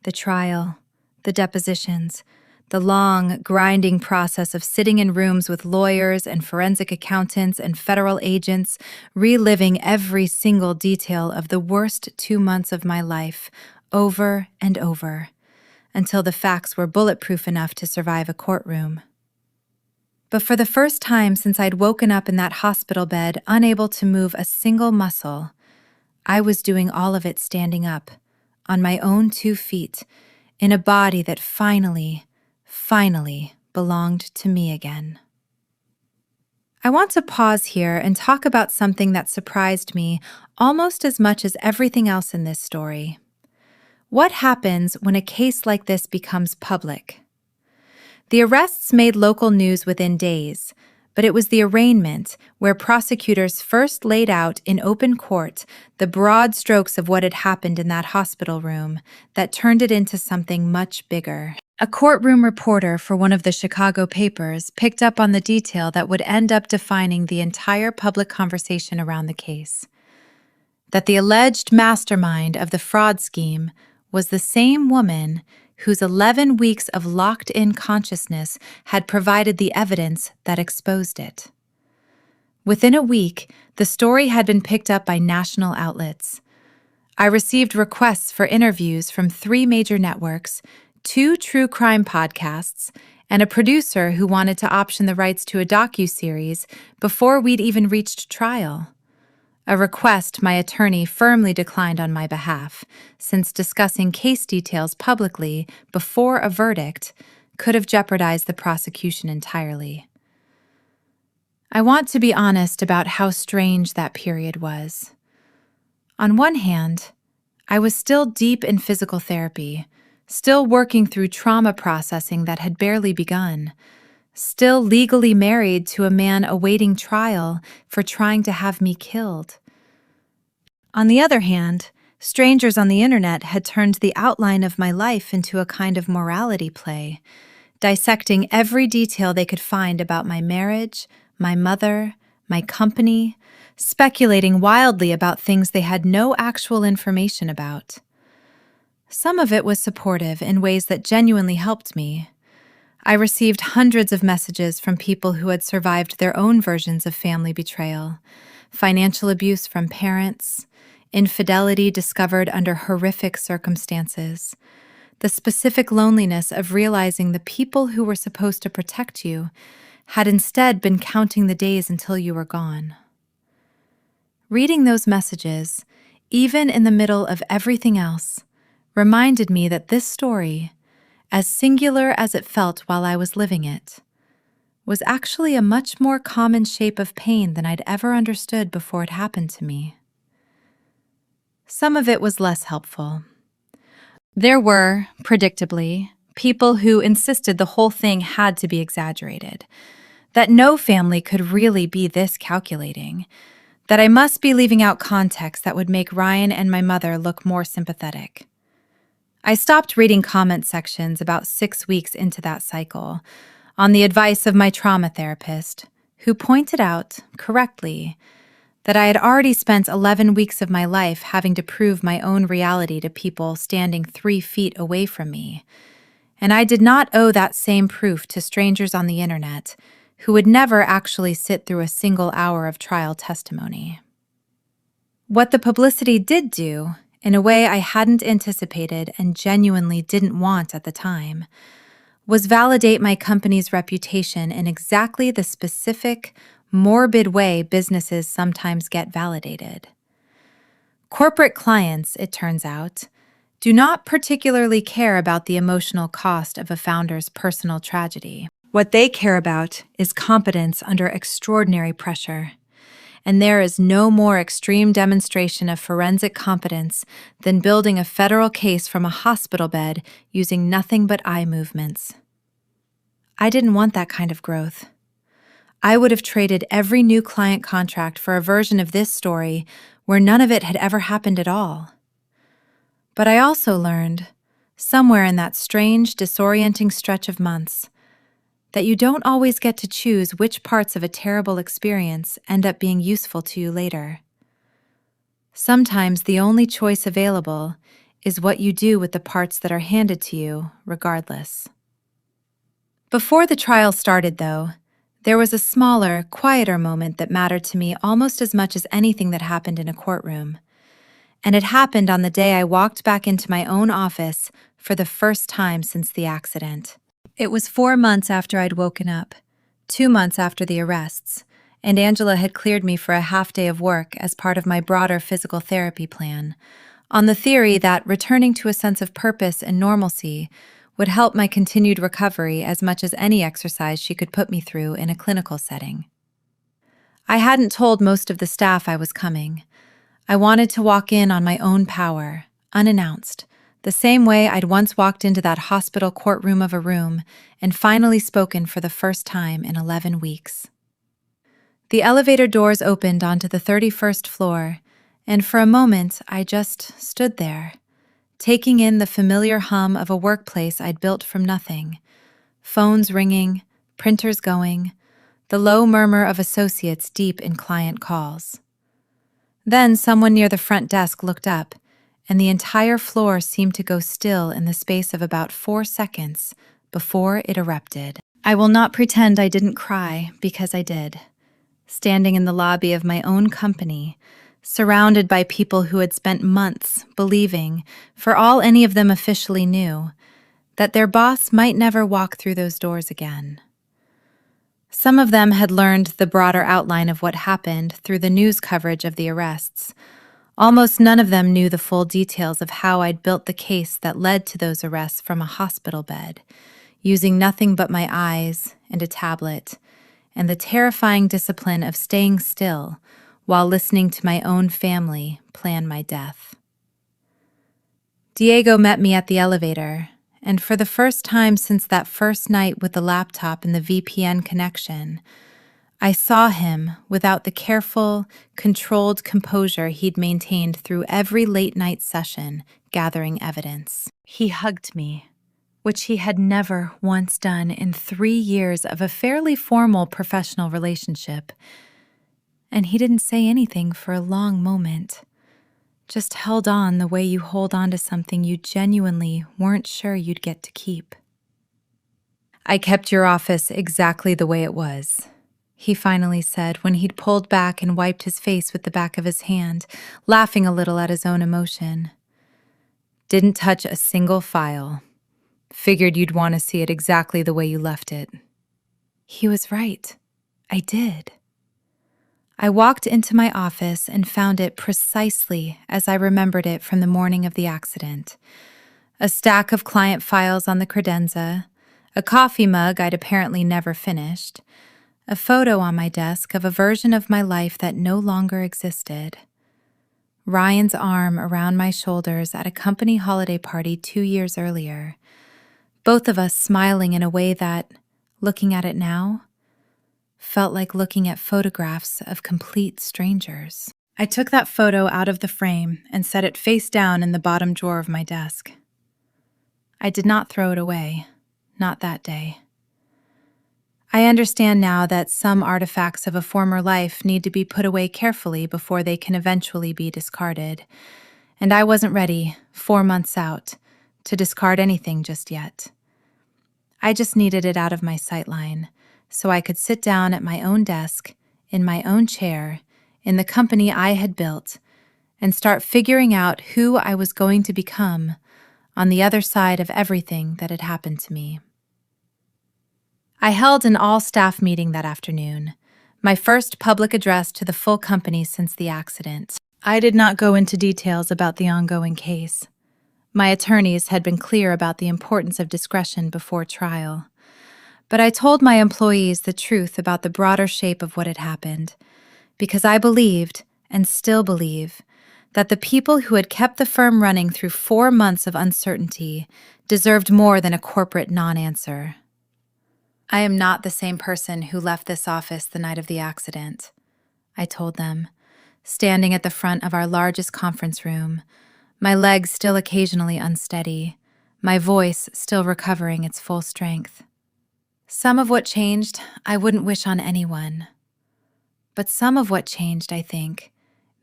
The trial, the depositions, the long, grinding process of sitting in rooms with lawyers and forensic accountants and federal agents, reliving every single detail of the worst 2 months of my life, over and over, until the facts were bulletproof enough to survive a courtroom. But for the first time since I'd woken up in that hospital bed, unable to move a single muscle, I was doing all of it standing up, on my own 2 feet, in a body that finally belonged to me again. I want to pause here and talk about something that surprised me almost as much as everything else in this story. What happens when a case like this becomes public? The arrests made local news within days, but it was the arraignment where prosecutors first laid out in open court the broad strokes of what had happened in that hospital room that turned it into something much bigger. A courtroom reporter for one of the Chicago papers picked up on the detail that would end up defining the entire public conversation around the case. That the alleged mastermind of the fraud scheme was the same woman whose 11 weeks of locked-in consciousness had provided the evidence that exposed it. Within a week, the story had been picked up by national outlets. I received requests for interviews from 3 major networks, 2 true crime podcasts, and a producer who wanted to option the rights to a docuseries before we'd even reached trial. A request my attorney firmly declined on my behalf, since discussing case details publicly before a verdict could have jeopardized the prosecution entirely. I want to be honest about how strange that period was. On one hand, I was still deep in physical therapy, still working through trauma processing that had barely begun, still legally married to a man awaiting trial for trying to have me killed. On the other hand, strangers on the internet had turned the outline of my life into a kind of morality play, dissecting every detail they could find about my marriage, my mother, my company, speculating wildly about things they had no actual information about. Some of it was supportive in ways that genuinely helped me. I received hundreds of messages from people who had survived their own versions of family betrayal, financial abuse from parents, infidelity discovered under horrific circumstances, the specific loneliness of realizing the people who were supposed to protect you had instead been counting the days until you were gone. Reading those messages, even in the middle of everything else, reminded me that this story, as singular as it felt while I was living it, was actually a much more common shape of pain than I'd ever understood before it happened to me. Some of it was less helpful. There were, predictably, people who insisted the whole thing had to be exaggerated, that no family could really be this calculating, that I must be leaving out context that would make Ryan and my mother look more sympathetic. I stopped reading comment sections about 6 weeks into that cycle, on the advice of my trauma therapist, who pointed out, correctly, that I had already spent 11 weeks of my life having to prove my own reality to people standing 3 feet away from me, and I did not owe that same proof to strangers on the internet who would never actually sit through a single hour of trial testimony. What the publicity did do, in a way I hadn't anticipated and genuinely didn't want at the time, was validate my company's reputation in exactly the specific, morbid way businesses sometimes get validated. Corporate clients, it turns out, do not particularly care about the emotional cost of a founder's personal tragedy. What they care about is competence under extraordinary pressure. And there is no more extreme demonstration of forensic competence than building a federal case from a hospital bed using nothing but eye movements. I didn't want that kind of growth. I would have traded every new client contract for a version of this story where none of it had ever happened at all. But I also learned, somewhere in that strange, disorienting stretch of months, that you don't always get to choose which parts of a terrible experience end up being useful to you later. Sometimes the only choice available is what you do with the parts that are handed to you, regardless. Before the trial started, though, there was a smaller, quieter moment that mattered to me almost as much as anything that happened in a courtroom. And it happened on the day I walked back into my own office for the first time since the accident. It was 4 months after I'd woken up, 2 months after the arrests, and Angela had cleared me for a half day of work as part of my broader physical therapy plan, on the theory that returning to a sense of purpose and normalcy would help my continued recovery as much as any exercise she could put me through in a clinical setting. I hadn't told most of the staff I was coming. I wanted to walk in on my own power, unannounced, the same way I'd once walked into that hospital courtroom of a room and finally spoken for the first time in 11 weeks. The elevator doors opened onto the 31st floor, and for a moment I just stood there, taking in the familiar hum of a workplace I'd built from nothing. Phones ringing, printers going, the low murmur of associates deep in client calls. Then someone near the front desk looked up, and the entire floor seemed to go still in the space of about 4 seconds before it erupted. I will not pretend I didn't cry, because I did. Standing in the lobby of my own company, surrounded by people who had spent months believing, for all any of them officially knew, that their boss might never walk through those doors again. Some of them had learned the broader outline of what happened through the news coverage of the arrests. Almost none of them knew the full details of how I'd built the case that led to those arrests from a hospital bed, using nothing but my eyes and a tablet, and the terrifying discipline of staying still while listening to my own family plan my death. Diego met me at the elevator, and for the first time since that first night with the laptop and the VPN connection, I saw him without the careful, controlled composure he'd maintained through every late-night session gathering evidence. He hugged me, which he had never once done in 3 years of a fairly formal professional relationship. And he didn't say anything for a long moment, just held on the way you hold on to something you genuinely weren't sure you'd get to keep. "I kept your office exactly the way it was," he finally said when he'd pulled back and wiped his face with the back of his hand, laughing a little at his own emotion. "Didn't touch a single file. Figured you'd want to see it exactly the way you left it." He was right. I did. I walked into my office and found it precisely as I remembered it from the morning of the accident. A stack of client files on the credenza, a coffee mug I'd apparently never finished, a photo on my desk of a version of my life that no longer existed, Ryan's arm around my shoulders at a company holiday party 2 years earlier, both of us smiling in a way that, looking at it now, felt like looking at photographs of complete strangers. I took that photo out of the frame and set it face down in the bottom drawer of my desk. I did not throw it away, not that day. I understand now that some artifacts of a former life need to be put away carefully before they can eventually be discarded, and I wasn't ready, 4 months out, to discard anything just yet. I just needed it out of my sightline, so I could sit down at my own desk, in my own chair, in the company I had built, and start figuring out who I was going to become on the other side of everything that had happened to me. I held an all-staff meeting that afternoon, my first public address to the full company since the accident. I did not go into details about the ongoing case. My attorneys had been clear about the importance of discretion before trial. But I told my employees the truth about the broader shape of what had happened, because I believed, and still believe, that the people who had kept the firm running through 4 months of uncertainty deserved more than a corporate non-answer. "I am not the same person who left this office the night of the accident," I told them, standing at the front of our largest conference room, my legs still occasionally unsteady, my voice still recovering its full strength. Some of what changed, I wouldn't wish on anyone. But some of what changed, I think,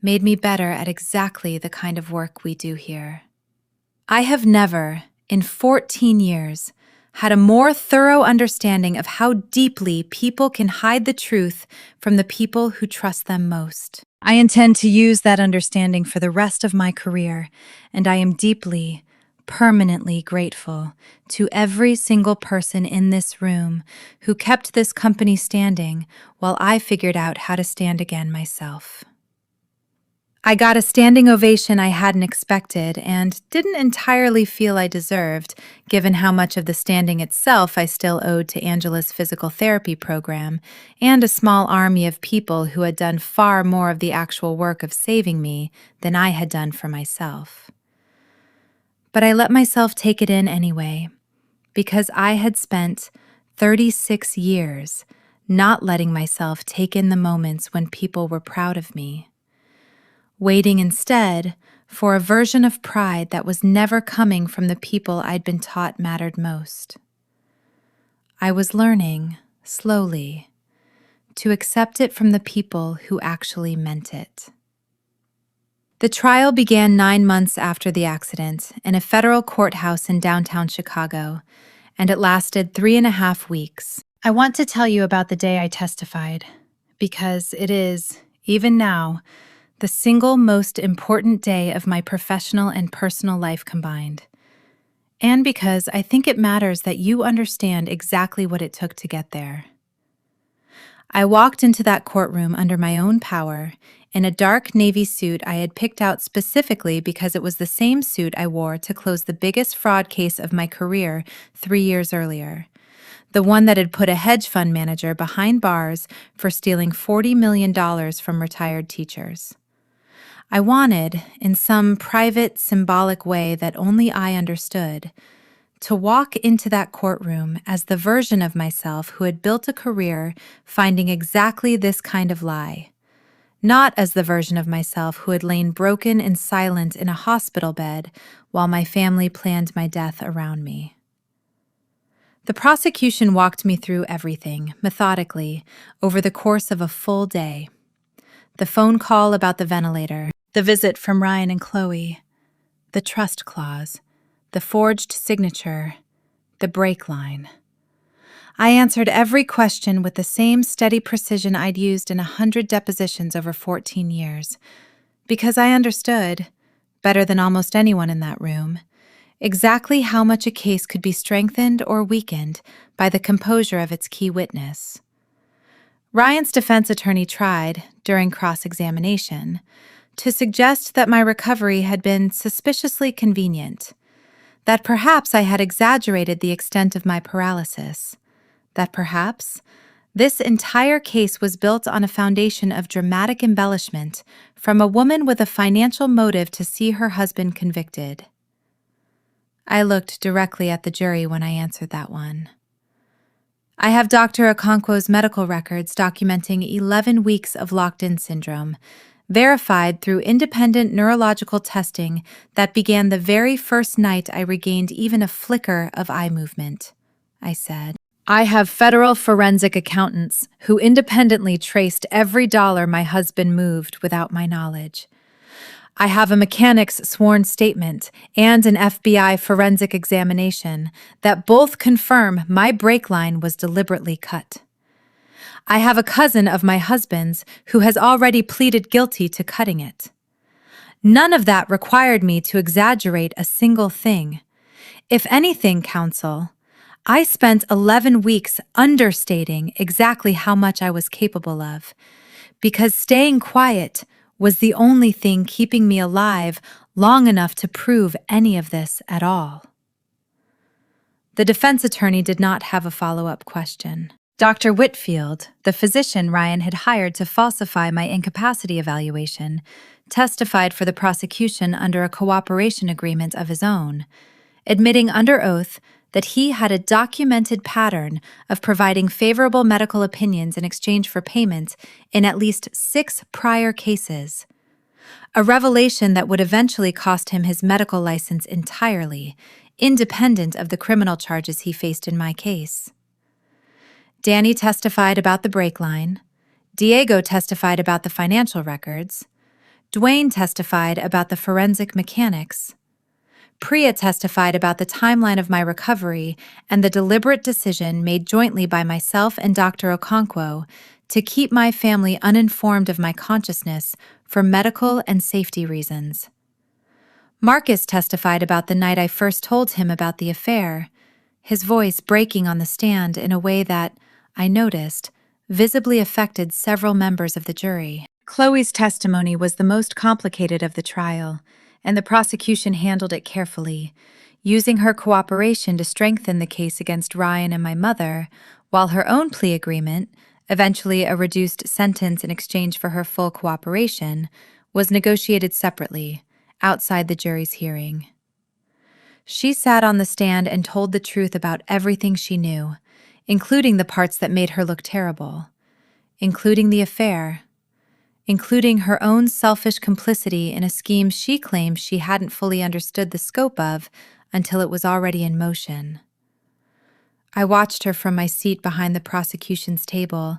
made me better at exactly the kind of work we do here. I have never, in 14 years, had a more thorough understanding of how deeply people can hide the truth from the people who trust them most. I intend to use that understanding for the rest of my career, and I am deeply, permanently grateful to every single person in this room who kept this company standing while I figured out how to stand again myself. I got a standing ovation I hadn't expected and didn't entirely feel I deserved, given how much of the standing itself I still owed to Angela's physical therapy program and a small army of people who had done far more of the actual work of saving me than I had done for myself. But I let myself take it in anyway, because I had spent 36 years not letting myself take in the moments when people were proud of me, waiting instead for a version of pride that was never coming from the people I'd been taught mattered most. I was learning, slowly, to accept it from the people who actually meant it. The trial began 9 months after the accident in a federal courthouse in downtown Chicago, and it lasted 3.5 weeks. I want to tell you about the day I testified, because it is, even now, the single most important day of my professional and personal life combined. And because I think it matters that you understand exactly what it took to get there. I walked into that courtroom under my own power in a dark navy suit I had picked out specifically because it was the same suit I wore to close the biggest fraud case of my career 3 years earlier. The one that had put a hedge fund manager behind bars for stealing $40 million from retired teachers. I wanted, in some private, symbolic way that only I understood, to walk into that courtroom as the version of myself who had built a career finding exactly this kind of lie, not as the version of myself who had lain broken and silent in a hospital bed while my family planned my death around me. The prosecution walked me through everything, methodically, over the course of a full day. The phone call about the ventilator, the visit from Ryan and Chloe, the trust clause, the forged signature, the break line. I answered every question with the same steady precision I'd used in 100 depositions over 14 years, because I understood, better than almost anyone in that room, exactly how much a case could be strengthened or weakened by the composure of its key witness. Ryan's defense attorney tried, during cross-examination, to suggest that my recovery had been suspiciously convenient, that perhaps I had exaggerated the extent of my paralysis, that perhaps this entire case was built on a foundation of dramatic embellishment from a woman with a financial motive to see her husband convicted. I looked directly at the jury when I answered that one. I have Dr. Okonkwo's medical records documenting 11 weeks of locked-in syndrome, verified through independent neurological testing that began the very first night I regained even a flicker of eye movement, I said. I have federal forensic accountants who independently traced every dollar my husband moved without my knowledge. I have a mechanic's sworn statement and an FBI forensic examination that both confirm my brake line was deliberately cut. I have a cousin of my husband's who has already pleaded guilty to cutting it. None of that required me to exaggerate a single thing. If anything, counsel, I spent 11 weeks understating exactly how much I was capable of, because staying quiet was the only thing keeping me alive long enough to prove any of this at all. The defense attorney did not have a follow-up question. Dr. Whitfield, the physician Ryan had hired to falsify my incapacity evaluation, testified for the prosecution under a cooperation agreement of his own, admitting under oath that he had a documented pattern of providing favorable medical opinions in exchange for payment in at least 6 prior cases, a revelation that would eventually cost him his medical license entirely, independent of the criminal charges he faced in my case. Danny testified about the brake line, Diego testified about the financial records, Dwayne testified about the forensic mechanics, Priya testified about the timeline of my recovery and the deliberate decision made jointly by myself and Dr. Okonkwo to keep my family uninformed of my consciousness for medical and safety reasons. Marcus testified about the night I first told him about the affair, his voice breaking on the stand in a way that, I noticed, visibly affected several members of the jury. Chloe's testimony was the most complicated of the trial, and the prosecution handled it carefully, using her cooperation to strengthen the case against Ryan and my mother, while her own plea agreement, eventually a reduced sentence in exchange for her full cooperation, was negotiated separately, outside the jury's hearing. She sat on the stand and told the truth about everything she knew, including the parts that made her look terrible, including the affair, including her own selfish complicity in a scheme she claimed she hadn't fully understood the scope of until it was already in motion. I watched her from my seat behind the prosecution's table,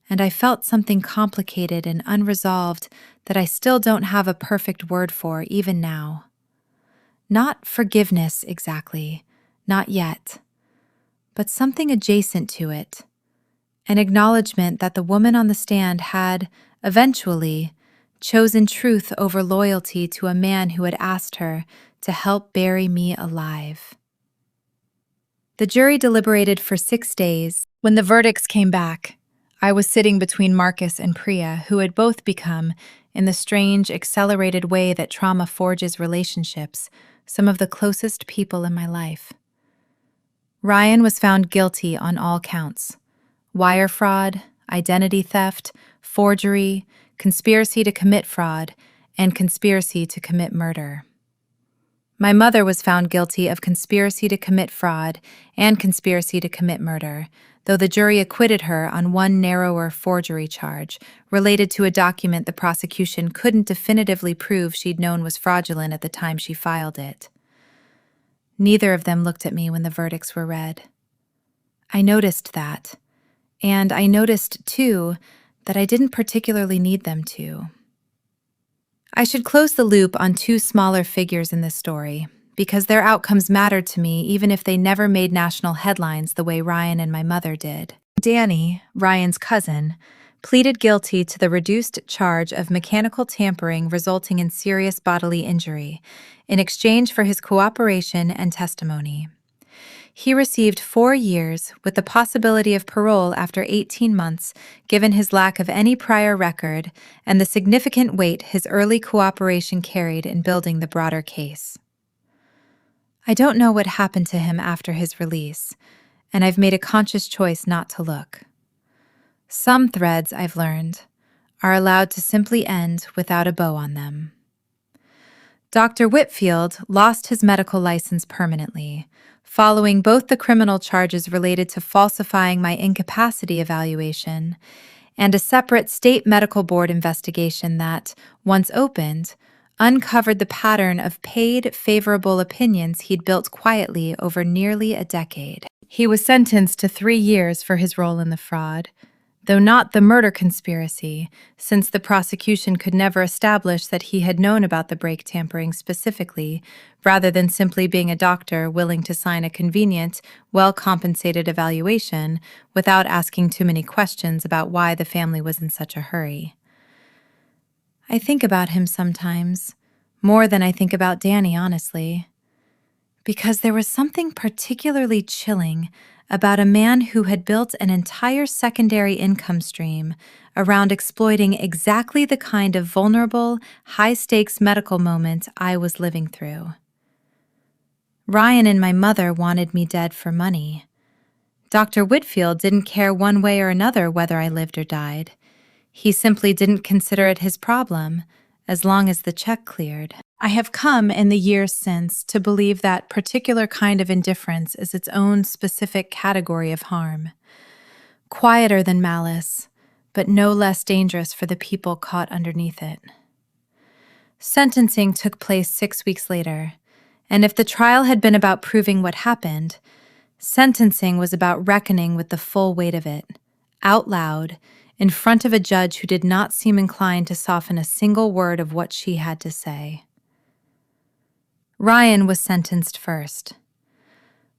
and I felt something complicated and unresolved that I still don't have a perfect word for even now. Not forgiveness exactly, not yet, but something adjacent to it. An acknowledgement that the woman on the stand had, eventually, chosen truth over loyalty to a man who had asked her to help bury me alive. The jury deliberated for 6 days. When the verdicts came back, I was sitting between Marcus and Priya, who had both become, in the strange, accelerated way that trauma forges relationships, some of the closest people in my life. Ryan was found guilty on all counts: wire fraud, identity theft, forgery, conspiracy to commit fraud, and conspiracy to commit murder. My mother was found guilty of conspiracy to commit fraud and conspiracy to commit murder, though the jury acquitted her on one narrower forgery charge related to a document the prosecution couldn't definitively prove she'd known was fraudulent at the time she filed it. Neither of them looked at me when the verdicts were read. I noticed that, and I noticed, too, that I didn't particularly need them to. I should close the loop on 2 smaller figures in this story, because their outcomes mattered to me even if they never made national headlines the way Ryan and my mother did. Danny, Ryan's cousin, pleaded guilty to the reduced charge of mechanical tampering resulting in serious bodily injury, in exchange for his cooperation and testimony. He received 4 years with the possibility of parole after 18 months, given his lack of any prior record and the significant weight his early cooperation carried in building the broader case. I don't know what happened to him after his release, and I've made a conscious choice not to look. Some threads, I've learned, are allowed to simply end without a bow on them. Dr. Whitfield lost his medical license permanently, following both the criminal charges related to falsifying my incapacity evaluation and a separate state medical board investigation that, once opened, uncovered the pattern of paid, favorable opinions he'd built quietly over nearly a decade. He was sentenced to 3 years for his role in the fraud, though not the murder conspiracy, since the prosecution could never establish that he had known about the brake tampering specifically, rather than simply being a doctor willing to sign a convenient, well-compensated evaluation without asking too many questions about why the family was in such a hurry. I think about him sometimes, more than I think about Danny, honestly, because there was something particularly chilling about a man who had built an entire secondary income stream around exploiting exactly the kind of vulnerable, high-stakes medical moment I was living through. Ryan and my mother wanted me dead for money. Dr. Whitfield didn't care one way or another whether I lived or died. He simply didn't consider it his problem, as long as the check cleared. I have come in the years since to believe that particular kind of indifference is its own specific category of harm. Quieter than malice, but no less dangerous for the people caught underneath it. Sentencing took place 6 weeks later, and if the trial had been about proving what happened, sentencing was about reckoning with the full weight of it, out loud, in front of a judge who did not seem inclined to soften a single word of what she had to say. Ryan was sentenced first.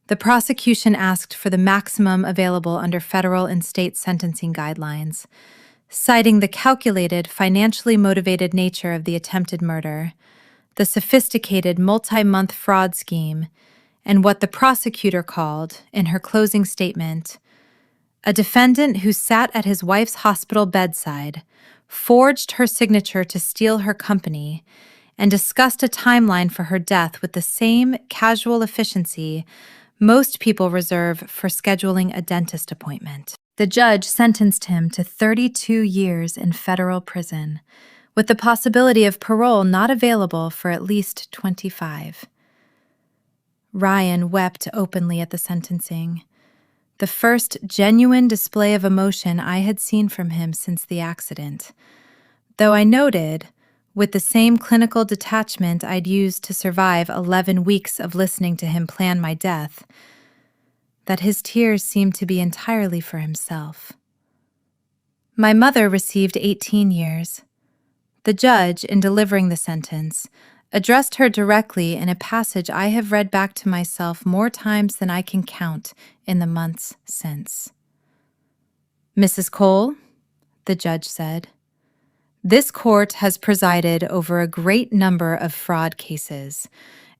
The prosecution asked for the maximum available under federal and state sentencing guidelines, citing the calculated, financially motivated nature of the attempted murder, the sophisticated multi-month fraud scheme, and what the prosecutor called, in her closing statement, a defendant who sat at his wife's hospital bedside, forged her signature to steal her company, and discussed a timeline for her death with the same casual efficiency most people reserve for scheduling a dentist appointment. The judge sentenced him to 32 years in federal prison, with the possibility of parole not available for at least 25. Ryan wept openly at the sentencing, the first genuine display of emotion I had seen from him since the accident, though I noted, with the same clinical detachment I'd used to survive 11 weeks of listening to him plan my death, that his tears seemed to be entirely for himself. My mother received 18 years. The judge, in delivering the sentence, addressed her directly in a passage I have read back to myself more times than I can count in the months since. "Mrs. Cole," the judge said, "this court has presided over a great number of fraud cases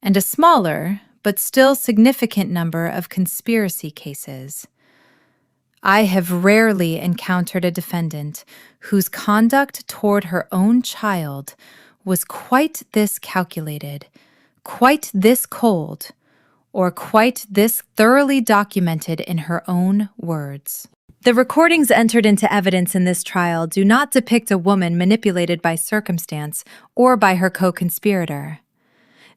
and a smaller, but still significant number of conspiracy cases. I have rarely encountered a defendant whose conduct toward her own child was quite this calculated, quite this cold, or quite this thoroughly documented in her own words." The recordings entered into evidence in this trial do not depict a woman manipulated by circumstance or by her co-conspirator.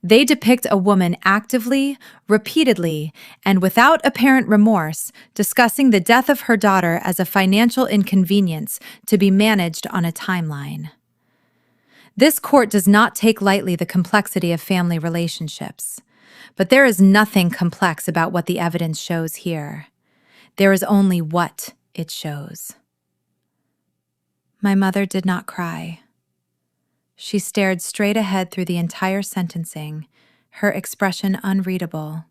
They depict a woman actively, repeatedly, and without apparent remorse discussing the death of her daughter as a financial inconvenience to be managed on a timeline. This court does not take lightly the complexity of family relationships, but there is nothing complex about what the evidence shows here. There is only what it shows. My mother did not cry. She stared straight ahead through the entire sentencing, her expression unreadable.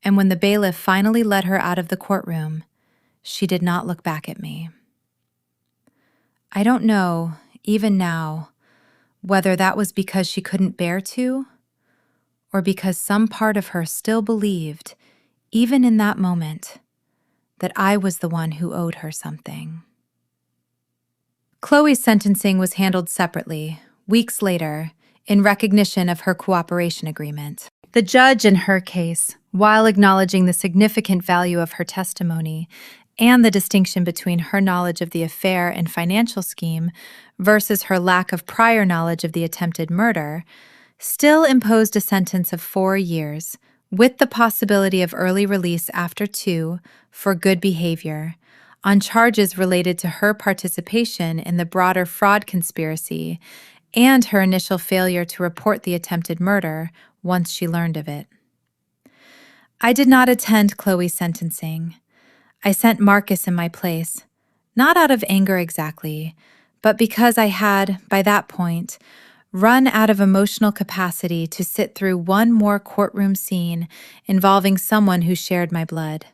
And when the bailiff finally led her out of the courtroom, she did not look back at me. I don't know, even now, whether that was because she couldn't bear to, or because some part of her still believed, even in that moment, that I was the one who owed her something. Chloe's sentencing was handled separately, weeks later, in recognition of her cooperation agreement. The judge in her case, while acknowledging the significant value of her testimony and the distinction between her knowledge of the affair and financial scheme versus her lack of prior knowledge of the attempted murder, still imposed a sentence of 4 years, with the possibility of early release after 2 for good behavior, on charges related to her participation in the broader fraud conspiracy and her initial failure to report the attempted murder once she learned of it. I did not attend Chloe's sentencing. I sent Marcus in my place, not out of anger exactly, but because I had, by that point, run out of emotional capacity to sit through one more courtroom scene involving someone who shared my blood.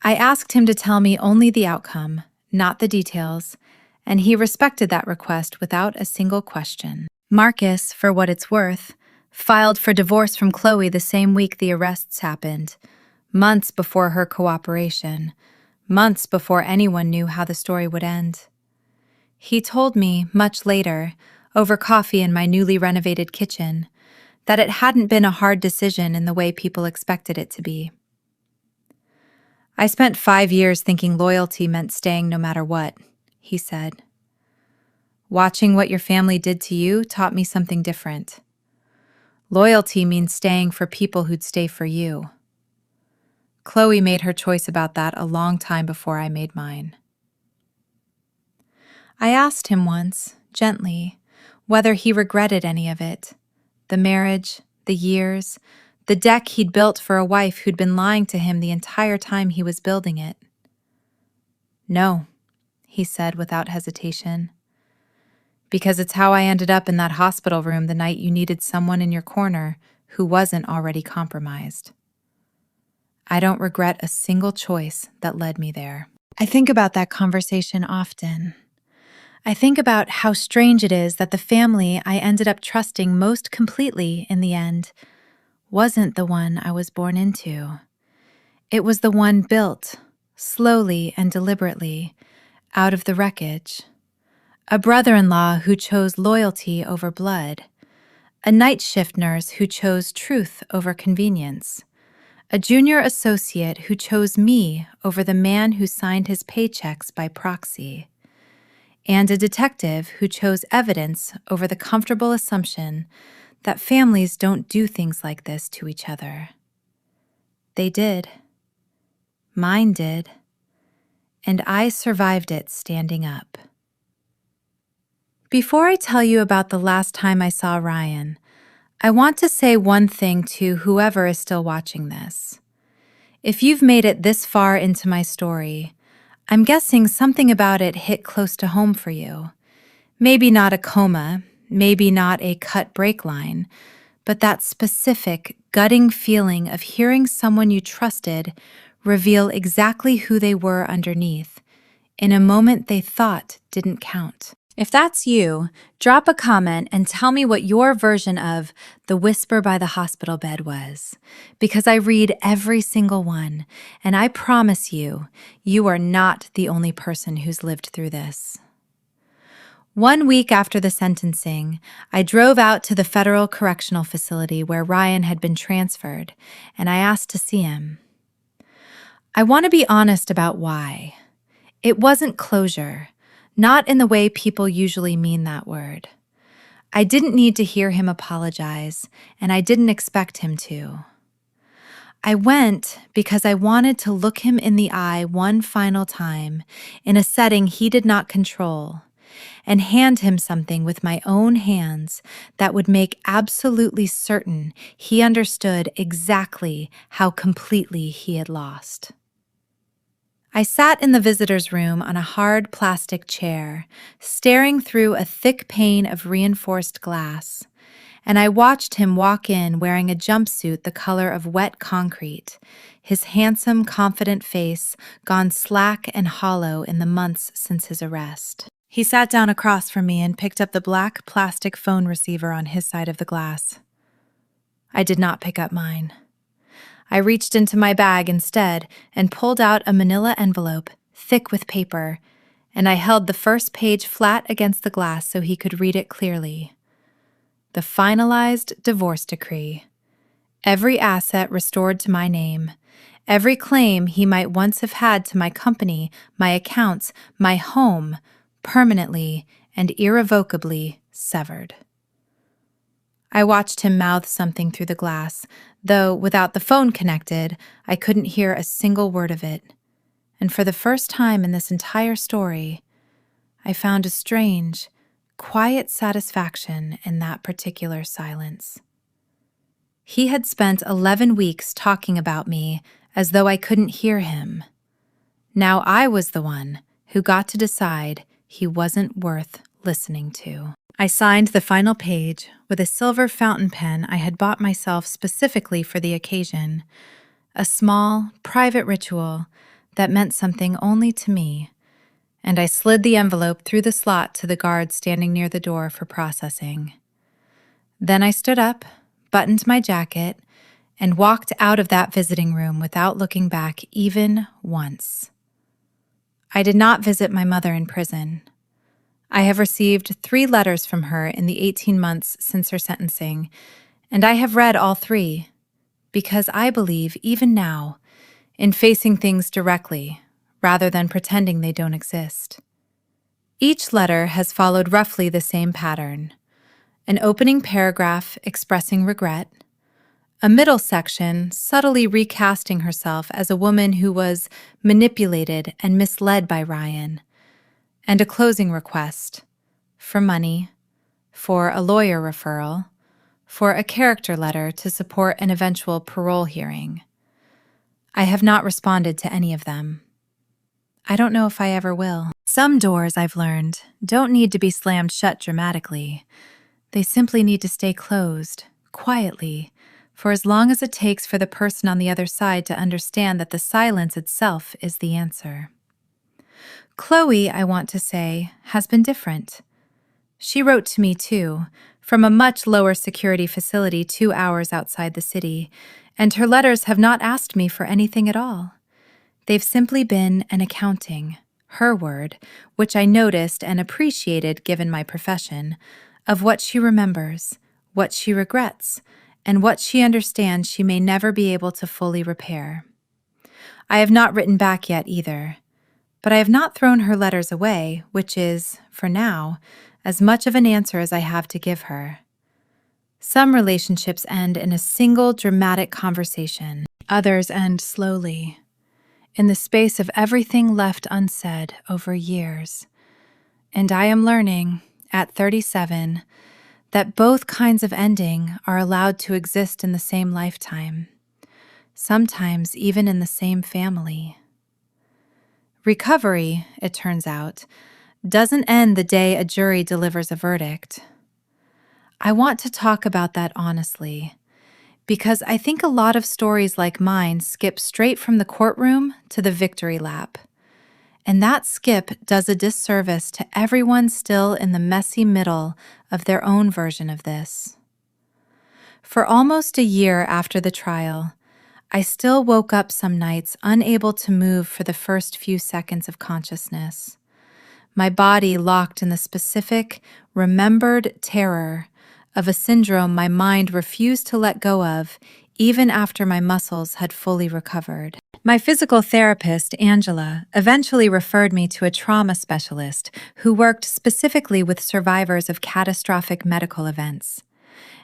I asked him to tell me only the outcome, not the details, and he respected that request without a single question. Marcus, for what it's worth, filed for divorce from Chloe the same week the arrests happened, months before her cooperation, months before anyone knew how the story would end. He told me, much later, over coffee in my newly renovated kitchen, that it hadn't been a hard decision in the way people expected it to be. "I spent 5 years thinking loyalty meant staying no matter what," he said. "Watching what your family did to you taught me something different. Loyalty means staying for people who'd stay for you. Chloe made her choice about that a long time before I made mine." I asked him once, gently, whether he regretted any of it, the marriage, the years, the deck he'd built for a wife who'd been lying to him the entire time he was building it. "No," he said without hesitation, "because it's how I ended up in that hospital room the night you needed someone in your corner who wasn't already compromised. I don't regret a single choice that led me there." I think about that conversation often. I think about how strange it is that the family I ended up trusting most completely in the end wasn't the one I was born into. It was the one built, slowly and deliberately, out of the wreckage. a brother-in-law who chose loyalty over blood, a night shift nurse who chose truth over convenience, a junior associate who chose me over the man who signed his paychecks by proxy, and a detective who chose evidence over the comfortable assumption that families don't do things like this to each other. They did. Mine did. And I survived it standing up. Before I tell you about the last time I saw Ryan, I want to say one thing to whoever is still watching this. If you've made it this far into my story, I'm guessing something about it hit close to home for you. Maybe not a coma, maybe not a cut break line, but that specific, gutting feeling of hearing someone you trusted reveal exactly who they were underneath, in a moment they thought didn't count. If that's you, drop a comment and tell me what your version of the whisper by the hospital bed was, because I read every single one, and I promise you, you are not the only person who's lived through this. 1 week after the sentencing, I drove out to the federal correctional facility where Ryan had been transferred, and I asked to see him. I want to be honest about why. It wasn't closure, not in the way people usually mean that word. I didn't need to hear him apologize, and I didn't expect him to. I went because I wanted to look him in the eye one final time in a setting he did not control, and hand him something with my own hands that would make absolutely certain he understood exactly how completely he had lost. I sat in the visitor's room on a hard plastic chair, staring through a thick pane of reinforced glass, and I watched him walk in wearing a jumpsuit the color of wet concrete, his handsome, confident face gone slack and hollow in the months since his arrest. He sat down across from me and picked up the black plastic phone receiver on his side of the glass. I did not pick up mine. I reached into my bag instead and pulled out a manila envelope, thick with paper, and I held the first page flat against the glass so he could read it clearly. The finalized divorce decree. Every asset restored to my name. Every claim he might once have had to my company, my accounts, my home, permanently and irrevocably severed. I watched him mouth something through the glass, though without the phone connected, I couldn't hear a single word of it. And for the first time in this entire story, I found a strange, quiet satisfaction in that particular silence. He had spent 11 weeks talking about me as though I couldn't hear him. Now I was the one who got to decide he wasn't worth listening to. I signed the final page with a silver fountain pen I had bought myself specifically for the occasion, a small, private ritual that meant something only to me, and I slid the envelope through the slot to the guard standing near the door for processing. Then I stood up, buttoned my jacket, and walked out of that visiting room without looking back even once. I did not visit my mother in prison. I have received 3 letters from her in the 18 months since her sentencing, and I have read all 3, because I believe, even now, in facing things directly, rather than pretending they don't exist. Each letter has followed roughly the same pattern: an opening paragraph expressing regret, a middle section subtly recasting herself as a woman who was manipulated and misled by Ryan, and a closing request for money, for a lawyer referral, for a character letter to support an eventual parole hearing. I have not responded to any of them. I don't know if I ever will. Some doors, I've learned, don't need to be slammed shut dramatically. They simply need to stay closed, quietly, for as long as it takes for the person on the other side to understand that the silence itself is the answer. Chloe, I want to say, has been different. She wrote to me, too, from a much lower security facility 2 hours outside the city, and her letters have not asked me for anything at all. They've simply been an accounting, her word, which I noticed and appreciated given my profession, of what she remembers, what she regrets, and what she understands she may never be able to fully repair. I have not written back yet either, but I have not thrown her letters away, which is, for now, as much of an answer as I have to give her. Some relationships end in a single dramatic conversation. Others end slowly, in the space of everything left unsaid over years. And I am learning, at 37, that both kinds of ending are allowed to exist in the same lifetime, sometimes even in the same family. Recovery, it turns out, doesn't end the day a jury delivers a verdict. I want to talk about that honestly, because I think a lot of stories like mine skip straight from the courtroom to the victory lap. And that skip does a disservice to everyone still in the messy middle of their own version of this. For almost a year after the trial, I still woke up some nights unable to move for the first few seconds of consciousness. My body locked in the specific, remembered terror of a syndrome my mind refused to let go of even after my muscles had fully recovered. My physical therapist, Angela, eventually referred me to a trauma specialist who worked specifically with survivors of catastrophic medical events.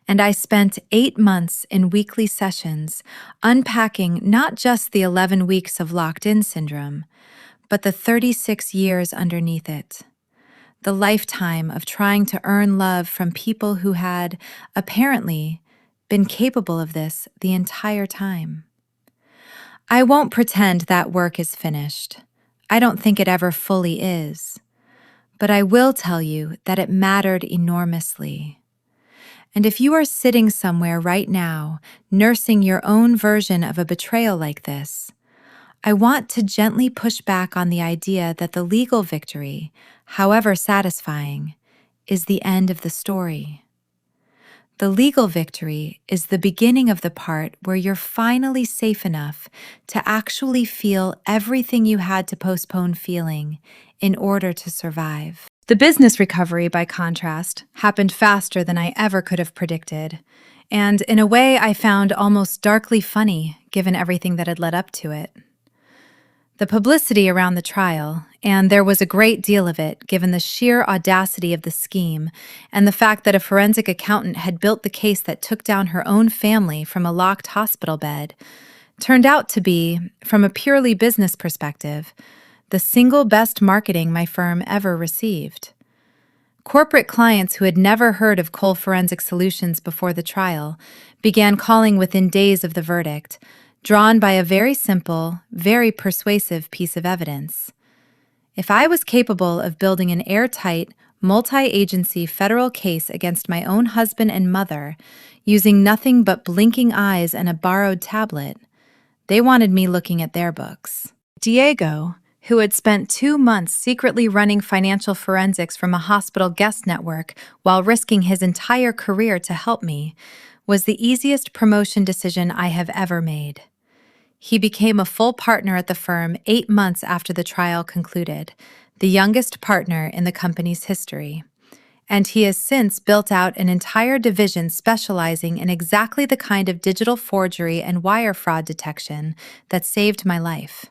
And I spent 8 months in weekly sessions unpacking not just the 11 weeks of locked-in syndrome, but the 36 years underneath it. The lifetime of trying to earn love from people who had, apparently, been capable of this the entire time. I won't pretend that work is finished. I don't think it ever fully is. But I will tell you that it mattered enormously. And if you are sitting somewhere right now, nursing your own version of a betrayal like this, I want to gently push back on the idea that the legal victory, however satisfying, is the end of the story. The legal victory is the beginning of the part where you're finally safe enough to actually feel everything you had to postpone feeling in order to survive. The business recovery, by contrast, happened faster than I ever could have predicted, and in a way I found almost darkly funny given everything that had led up to it. The publicity around the trial, and there was a great deal of it given the sheer audacity of the scheme and the fact that a forensic accountant had built the case that took down her own family from a locked hospital bed, turned out to be, from a purely business perspective, the single best marketing my firm ever received. Corporate clients who had never heard of Cole Forensic Solutions before the trial began calling within days of the verdict, drawn by a very simple, very persuasive piece of evidence. If I was capable of building an airtight, multi-agency federal case against my own husband and mother using nothing but blinking eyes and a borrowed tablet, they wanted me looking at their books. Diego, who had spent 2 months secretly running financial forensics from a hospital guest network while risking his entire career to help me, was the easiest promotion decision I have ever made. He became a full partner at the firm 8 months after the trial concluded, the youngest partner in the company's history. And he has since built out an entire division specializing in exactly the kind of digital forgery and wire fraud detection that saved my life.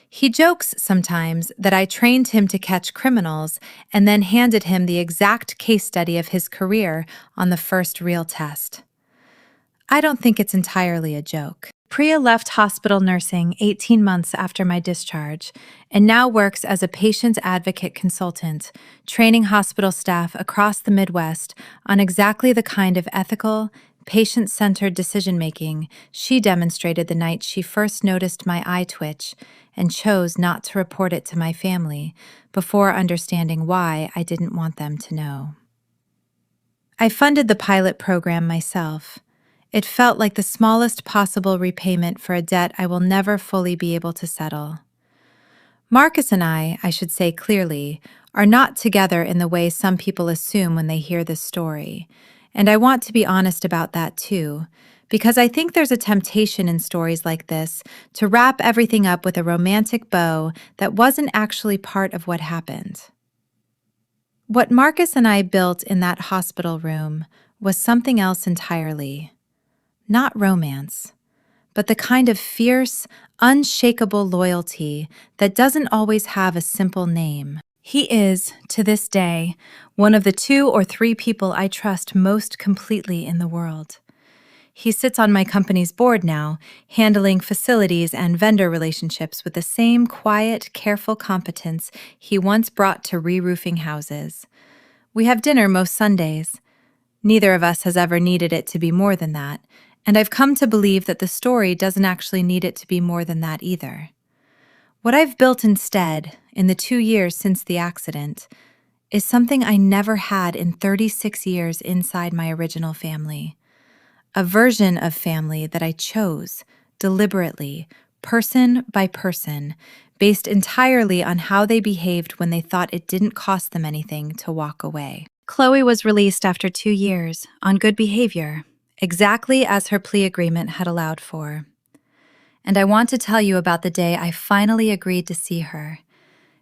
He jokes sometimes that I trained him to catch criminals and then handed him the exact case study of his career on the first real test. I don't think it's entirely a joke. Priya left hospital nursing 18 months after my discharge and now works as a patient advocate consultant, training hospital staff across the Midwest on exactly the kind of ethical, patient-centered decision-making she demonstrated the night she first noticed my eye twitch and chose not to report it to my family before understanding why I didn't want them to know. I funded the pilot program myself. It felt like the smallest possible repayment for a debt I will never fully be able to settle. Marcus and I should say clearly, are not together in the way some people assume when they hear this story, and I want to be honest about that too, because I think there's a temptation in stories like this to wrap everything up with a romantic bow that wasn't actually part of what happened. What Marcus and I built in that hospital room was something else entirely. Not romance, but the kind of fierce, unshakable loyalty that doesn't always have a simple name. He is, to this day, one of the 2 or 3 people I trust most completely in the world. He sits on my company's board now, handling facilities and vendor relationships with the same quiet, careful competence he once brought to re-roofing houses. We have dinner most Sundays. Neither of us has ever needed it to be more than that, and I've come to believe that the story doesn't actually need it to be more than that either. What I've built instead, in the 2 years since the accident, is something I never had in 36 years inside my original family. A version of family that I chose, deliberately, person by person, based entirely on how they behaved when they thought it didn't cost them anything to walk away. Chloe was released after 2 years, on good behavior, exactly as her plea agreement had allowed for. And I want to tell you about the day I finally agreed to see her,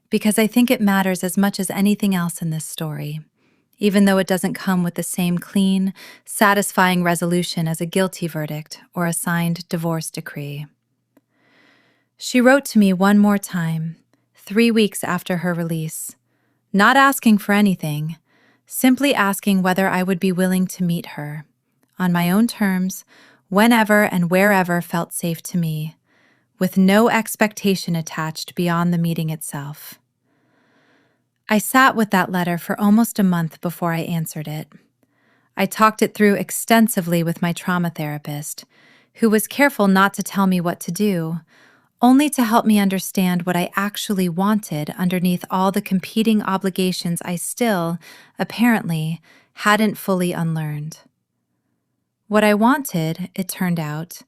because I think it matters as much as anything else in this story, even though it doesn't come with the same clean, satisfying resolution as a guilty verdict or a signed divorce decree. She wrote to me one more time, 3 weeks after her release, not asking for anything, simply asking whether I would be willing to meet her, on my own terms, whenever and wherever felt safe to me, with no expectation attached beyond the meeting itself. I sat with that letter for almost a month before I answered it. I talked it through extensively with my trauma therapist, who was careful not to tell me what to do, only to help me understand what I actually wanted underneath all the competing obligations I still, apparently, hadn't fully unlearned. What I wanted, it turned out,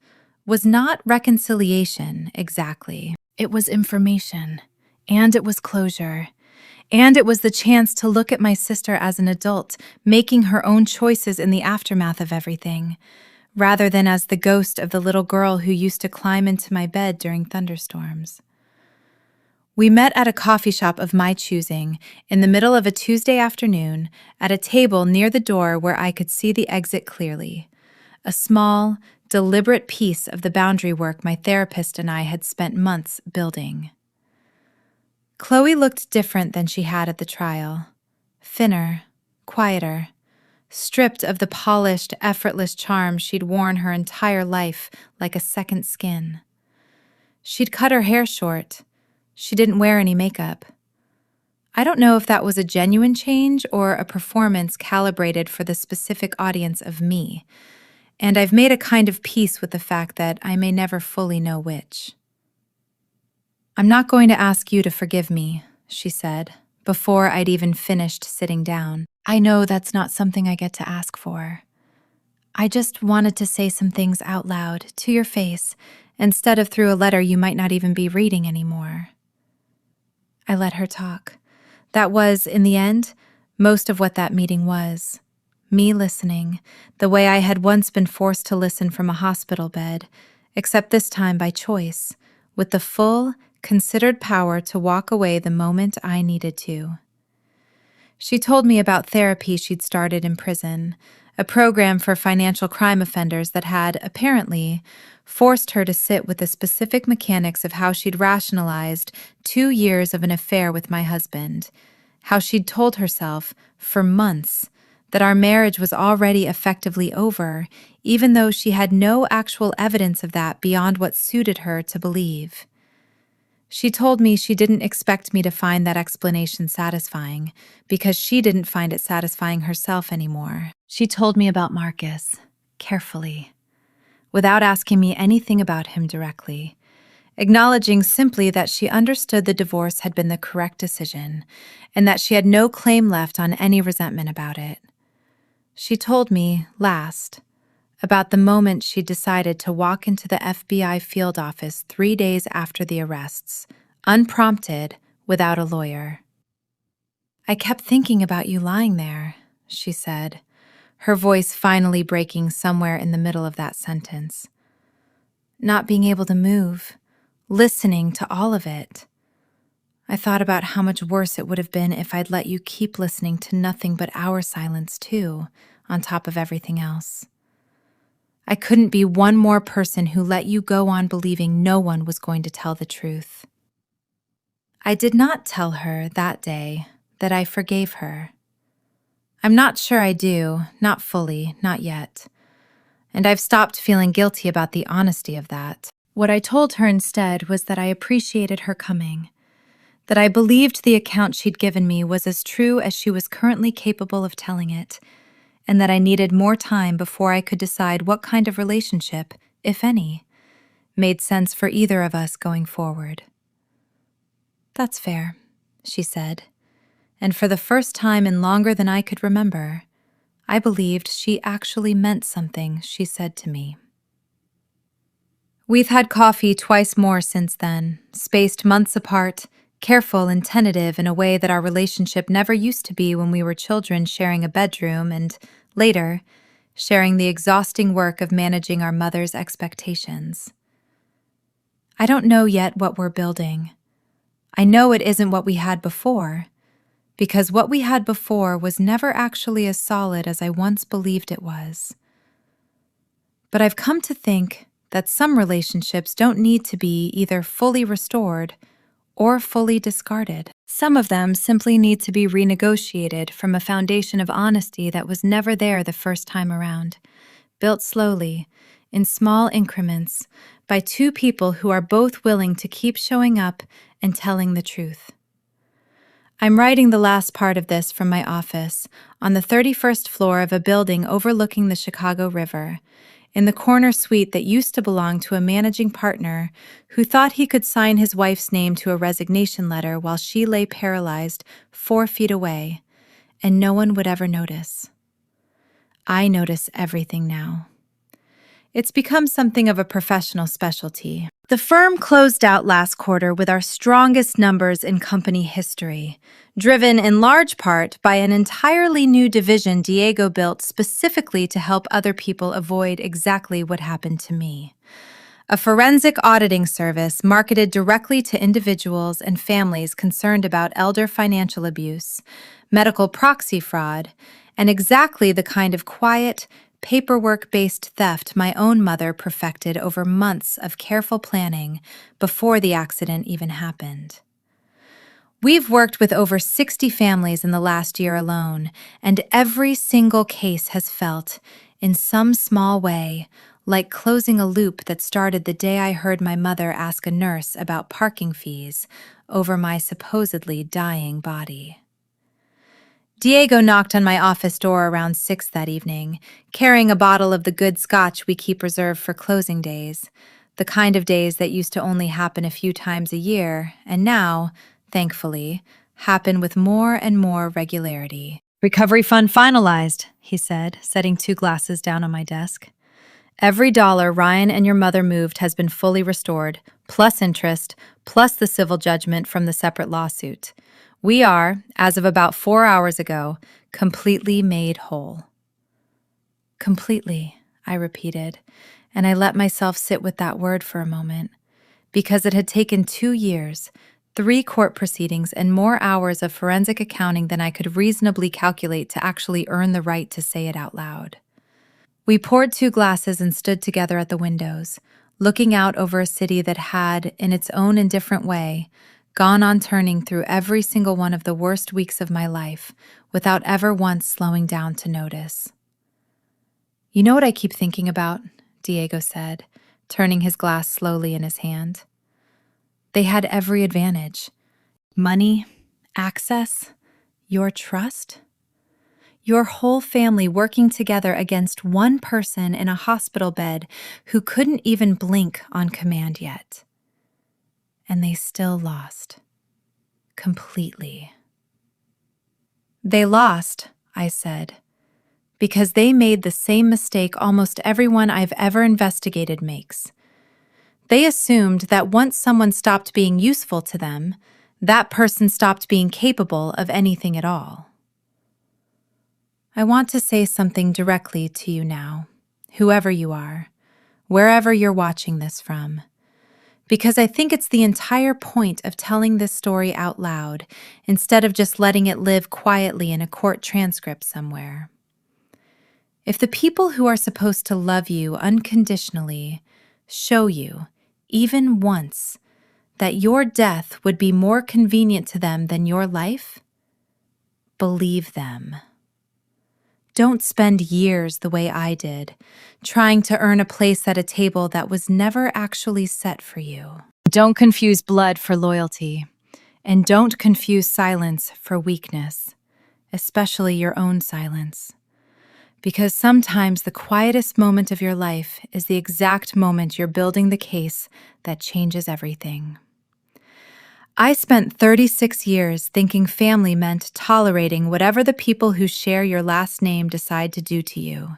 was not reconciliation exactly. It was information, and it was closure. And it was the chance to look at my sister as an adult, making her own choices in the aftermath of everything, rather than as the ghost of the little girl who used to climb into my bed during thunderstorms. We met at a coffee shop of my choosing, in the middle of a Tuesday afternoon, at a table near the door where I could see the exit clearly. A small, deliberate piece of the boundary work my therapist and I had spent months building. Chloe looked different than she had at the trial. Thinner, quieter, stripped of the polished, effortless charm she'd worn her entire life like a second skin. She'd cut her hair short. She didn't wear any makeup. I don't know if that was a genuine change or a performance calibrated for the specific audience of me, and I've made a kind of peace with the fact that I may never fully know which. "I'm not going to ask you to forgive me," she said, before I'd even finished sitting down. "I know that's not something I get to ask for. I just wanted to say some things out loud, to your face, instead of through a letter you might not even be reading anymore." I let her talk. That was, in the end, most of what that meeting was. Me listening, the way I had once been forced to listen from a hospital bed, except this time by choice, with the full, considered power to walk away the moment I needed to. She told me about therapy she'd started in prison, a program for financial crime offenders that had, apparently, forced her to sit with the specific mechanics of how she'd rationalized 2 years of an affair with my husband, how she'd told herself, for months, that our marriage was already effectively over, even though she had no actual evidence of that beyond what suited her to believe. She told me she didn't expect me to find that explanation satisfying, because she didn't find it satisfying herself anymore. She told me about Marcus, carefully, without asking me anything about him directly, acknowledging simply that she understood the divorce had been the correct decision, and that she had no claim left on any resentment about it. She told me, last, about the moment she decided to walk into the FBI field office 3 days after the arrests, unprompted, without a lawyer. "I kept thinking about you lying there," she said, her voice finally breaking somewhere in the middle of that sentence. Not being able to move, listening to all of it. I thought about how much worse it would have been if I'd let you keep listening to nothing but our silence too, on top of everything else. I couldn't be one more person who let you go on believing no one was going to tell the truth. I did not tell her that day that I forgave her. I'm not sure I do, not fully, not yet. And I've stopped feeling guilty about the honesty of that. What I told her instead was that I appreciated her coming, that I believed the account she'd given me was as true as she was currently capable of telling it, and that I needed more time before I could decide what kind of relationship, if any, made sense for either of us going forward. That's fair, she said, and for the first time in longer than I could remember, I believed she actually meant something she said to me. We've had coffee twice more since then, spaced months apart, careful and tentative in a way that our relationship never used to be when we were children sharing a bedroom and, later, sharing the exhausting work of managing our mother's expectations. I don't know yet what we're building. I know it isn't what we had before, because what we had before was never actually as solid as I once believed it was. But I've come to think that some relationships don't need to be either fully restored or fully discarded. Some of them simply need to be renegotiated from a foundation of honesty that was never there the first time around, built slowly, in small increments, by two people who are both willing to keep showing up and telling the truth. I'm writing the last part of this from my office, on the 31st floor of a building overlooking the Chicago River, in the corner suite that used to belong to a managing partner who thought he could sign his wife's name to a resignation letter while she lay paralyzed 4 feet away, and no one would ever notice. I notice everything now. It's become something of a professional specialty. The firm closed out last quarter with our strongest numbers in company history, driven in large part by an entirely new division Diego built specifically to help other people avoid exactly what happened to me. A forensic auditing service marketed directly to individuals and families concerned about elder financial abuse, medical proxy fraud, and exactly the kind of quiet, paperwork-based theft my own mother perfected over months of careful planning before the accident even happened. We've worked with over 60 families in the last year alone, and every single case has felt, in some small way, like closing a loop that started the day I heard my mother ask a nurse about parking fees over my supposedly dying body. Diego knocked on my office door around 6 that evening, carrying a bottle of the good scotch we keep reserved for closing days, the kind of days that used to only happen a few times a year, and now, thankfully, happen with more and more regularity. "Recovery fund finalized," he said, setting 2 glasses down on my desk. "Every dollar Ryan and your mother moved has been fully restored, plus interest, plus the civil judgment from the separate lawsuit. We are, as of about 4 hours ago, completely made whole." Completely, I repeated, and I let myself sit with that word for a moment, because it had taken 2 years, 3 court proceedings, and more hours of forensic accounting than I could reasonably calculate to actually earn the right to say it out loud. We poured 2 glasses and stood together at the windows, looking out over a city that had, in its own indifferent way, gone on turning through every single one of the worst weeks of my life without ever once slowing down to notice. "You know what I keep thinking about?" Diego said, turning his glass slowly in his hand. "They had every advantage. Money, access, your trust. Your whole family working together against one person in a hospital bed who couldn't even blink on command yet. And they still lost. Completely." "They lost," I said, "because they made the same mistake almost everyone I've ever investigated makes. They assumed that once someone stopped being useful to them, that person stopped being capable of anything at all." I want to say something directly to you now, whoever you are, wherever you're watching this from, because I think it's the entire point of telling this story out loud instead of just letting it live quietly in a court transcript somewhere. If the people who are supposed to love you unconditionally show you, even once, that your death would be more convenient to them than your life, believe them. Don't spend years the way I did, trying to earn a place at a table that was never actually set for you. Don't confuse blood for loyalty, and don't confuse silence for weakness, especially your own silence. Because sometimes the quietest moment of your life is the exact moment you're building the case that changes everything. I spent 36 years thinking family meant tolerating whatever the people who share your last name decide to do to you.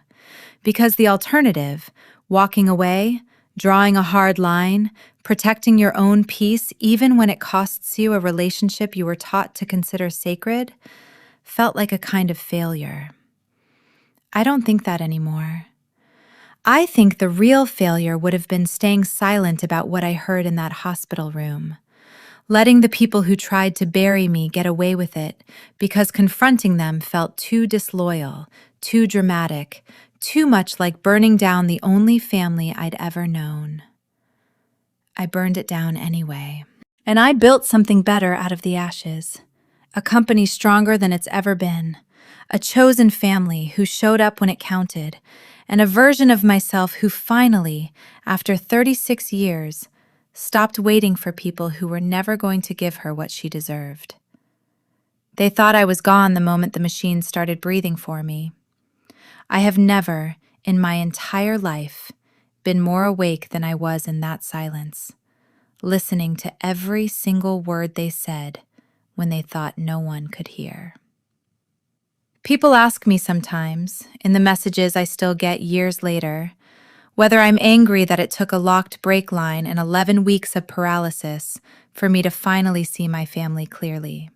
Because the alternative, walking away, drawing a hard line, protecting your own peace even when it costs you a relationship you were taught to consider sacred, felt like a kind of failure. I don't think that anymore. I think the real failure would have been staying silent about what I heard in that hospital room. Letting the people who tried to bury me get away with it because confronting them felt too disloyal, too dramatic, too much like burning down the only family I'd ever known. I burned it down anyway. And I built something better out of the ashes. A company stronger than it's ever been. A chosen family who showed up when it counted. And a version of myself who finally, after 36 years, stopped waiting for people who were never going to give her what she deserved. They thought I was gone the moment the machine started breathing for me. I have never, in my entire life, been more awake than I was in that silence, listening to every single word they said when they thought no one could hear. People ask me sometimes, in the messages I still get years later, whether I'm angry that it took a locked brake line and 11 weeks of paralysis for me to finally see my family clearly.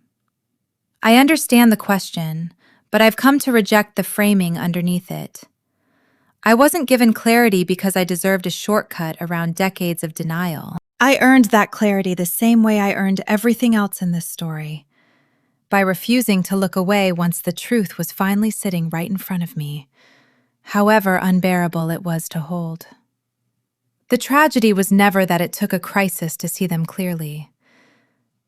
I understand the question, but I've come to reject the framing underneath it. I wasn't given clarity because I deserved a shortcut around decades of denial. I earned that clarity the same way I earned everything else in this story, by refusing to look away once the truth was finally sitting right in front of me, however unbearable it was to hold. The tragedy was never that it took a crisis to see them clearly.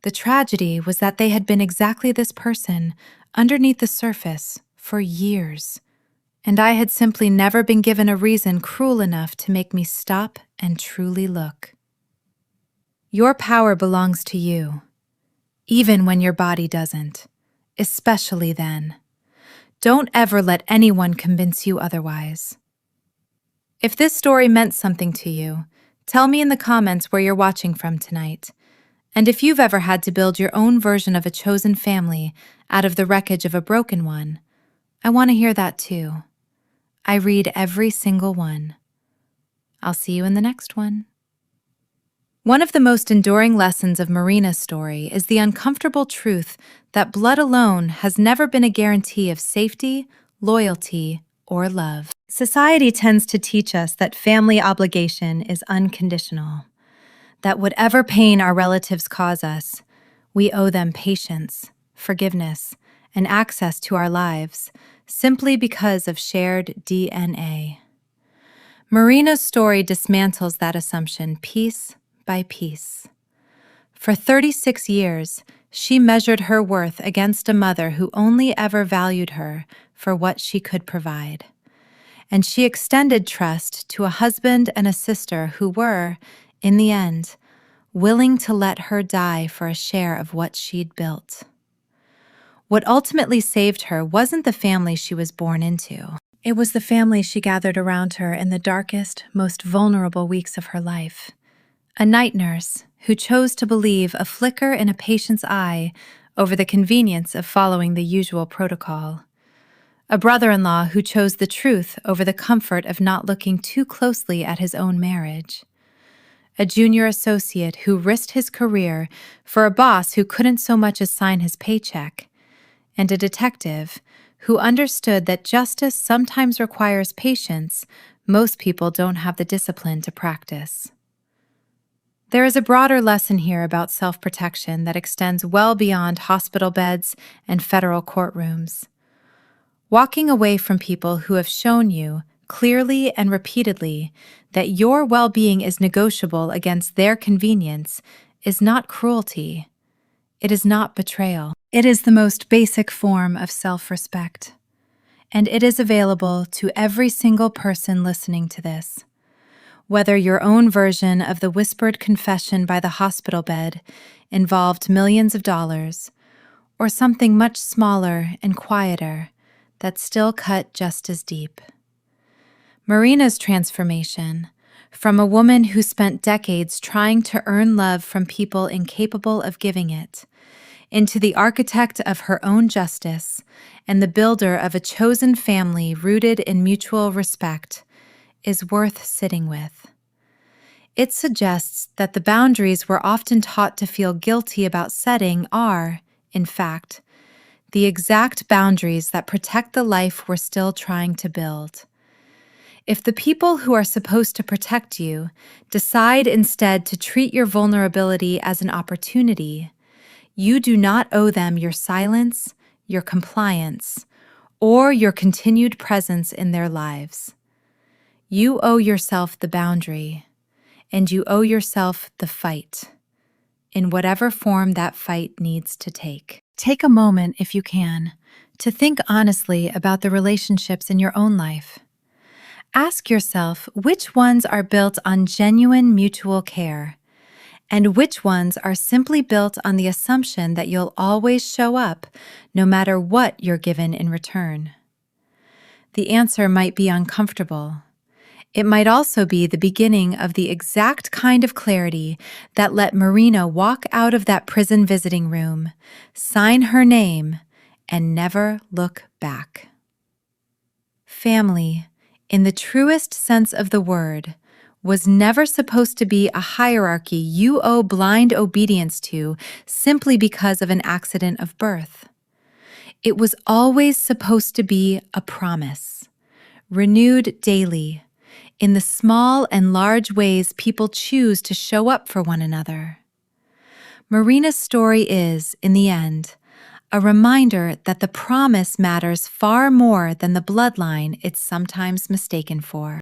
The tragedy was that they had been exactly this person underneath the surface for years, and I had simply never been given a reason cruel enough to make me stop and truly look. Your power belongs to you, even when your body doesn't, especially then. Don't ever let anyone convince you otherwise. If this story meant something to you, tell me in the comments where you're watching from tonight. And if you've ever had to build your own version of a chosen family out of the wreckage of a broken one, I want to hear that too. I read every single one. I'll see you in the next one. One of the most enduring lessons of Marina's story is the uncomfortable truth that blood alone has never been a guarantee of safety, loyalty, or love. Society tends to teach us that family obligation is unconditional, that whatever pain our relatives cause us, we owe them patience, forgiveness, and access to our lives simply because of shared DNA. Marina's story dismantles that assumption piece by piece. For 36 years, she measured her worth against a mother who only ever valued her for what she could provide. And she extended trust to a husband and a sister who were, in the end, willing to let her die for a share of what she'd built. What ultimately saved her wasn't the family she was born into. It was the family she gathered around her in the darkest, most vulnerable weeks of her life. A night nurse who chose to believe a flicker in a patient's eye over the convenience of following the usual protocol. A brother-in-law who chose the truth over the comfort of not looking too closely at his own marriage. A junior associate who risked his career for a boss who couldn't so much as sign his paycheck. And a detective who understood that justice sometimes requires patience most people don't have the discipline to practice. There is a broader lesson here about self-protection that extends well beyond hospital beds and federal courtrooms. Walking away from people who have shown you, clearly and repeatedly, that your well-being is negotiable against their convenience is not cruelty. It is not betrayal. It is the most basic form of self-respect. And it is available to every single person listening to this. Whether your own version of the whispered confession by the hospital bed involved millions of dollars, or something much smaller and quieter that still cut just as deep. Marina's transformation, from a woman who spent decades trying to earn love from people incapable of giving it, into the architect of her own justice and the builder of a chosen family rooted in mutual respect, is worth sitting with. It suggests that the boundaries we're often taught to feel guilty about setting are, in fact, the exact boundaries that protect the life we're still trying to build. If the people who are supposed to protect you decide instead to treat your vulnerability as an opportunity, you do not owe them your silence, your compliance, or your continued presence in their lives. You owe yourself the boundary, and you owe yourself the fight, in whatever form that fight needs to take. Take a moment, if you can, to think honestly about the relationships in your own life. Ask yourself which ones are built on genuine mutual care, and which ones are simply built on the assumption that you'll always show up no matter what you're given in return. The answer might be uncomfortable. It might also be the beginning of the exact kind of clarity that let Marina walk out of that prison visiting room, sign her name, and never look back. Family, in the truest sense of the word, was never supposed to be a hierarchy you owe blind obedience to simply because of an accident of birth. It was always supposed to be a promise, renewed daily, in the small and large ways people choose to show up for one another. Marina's story is, in the end, a reminder that the promise matters far more than the bloodline it's sometimes mistaken for.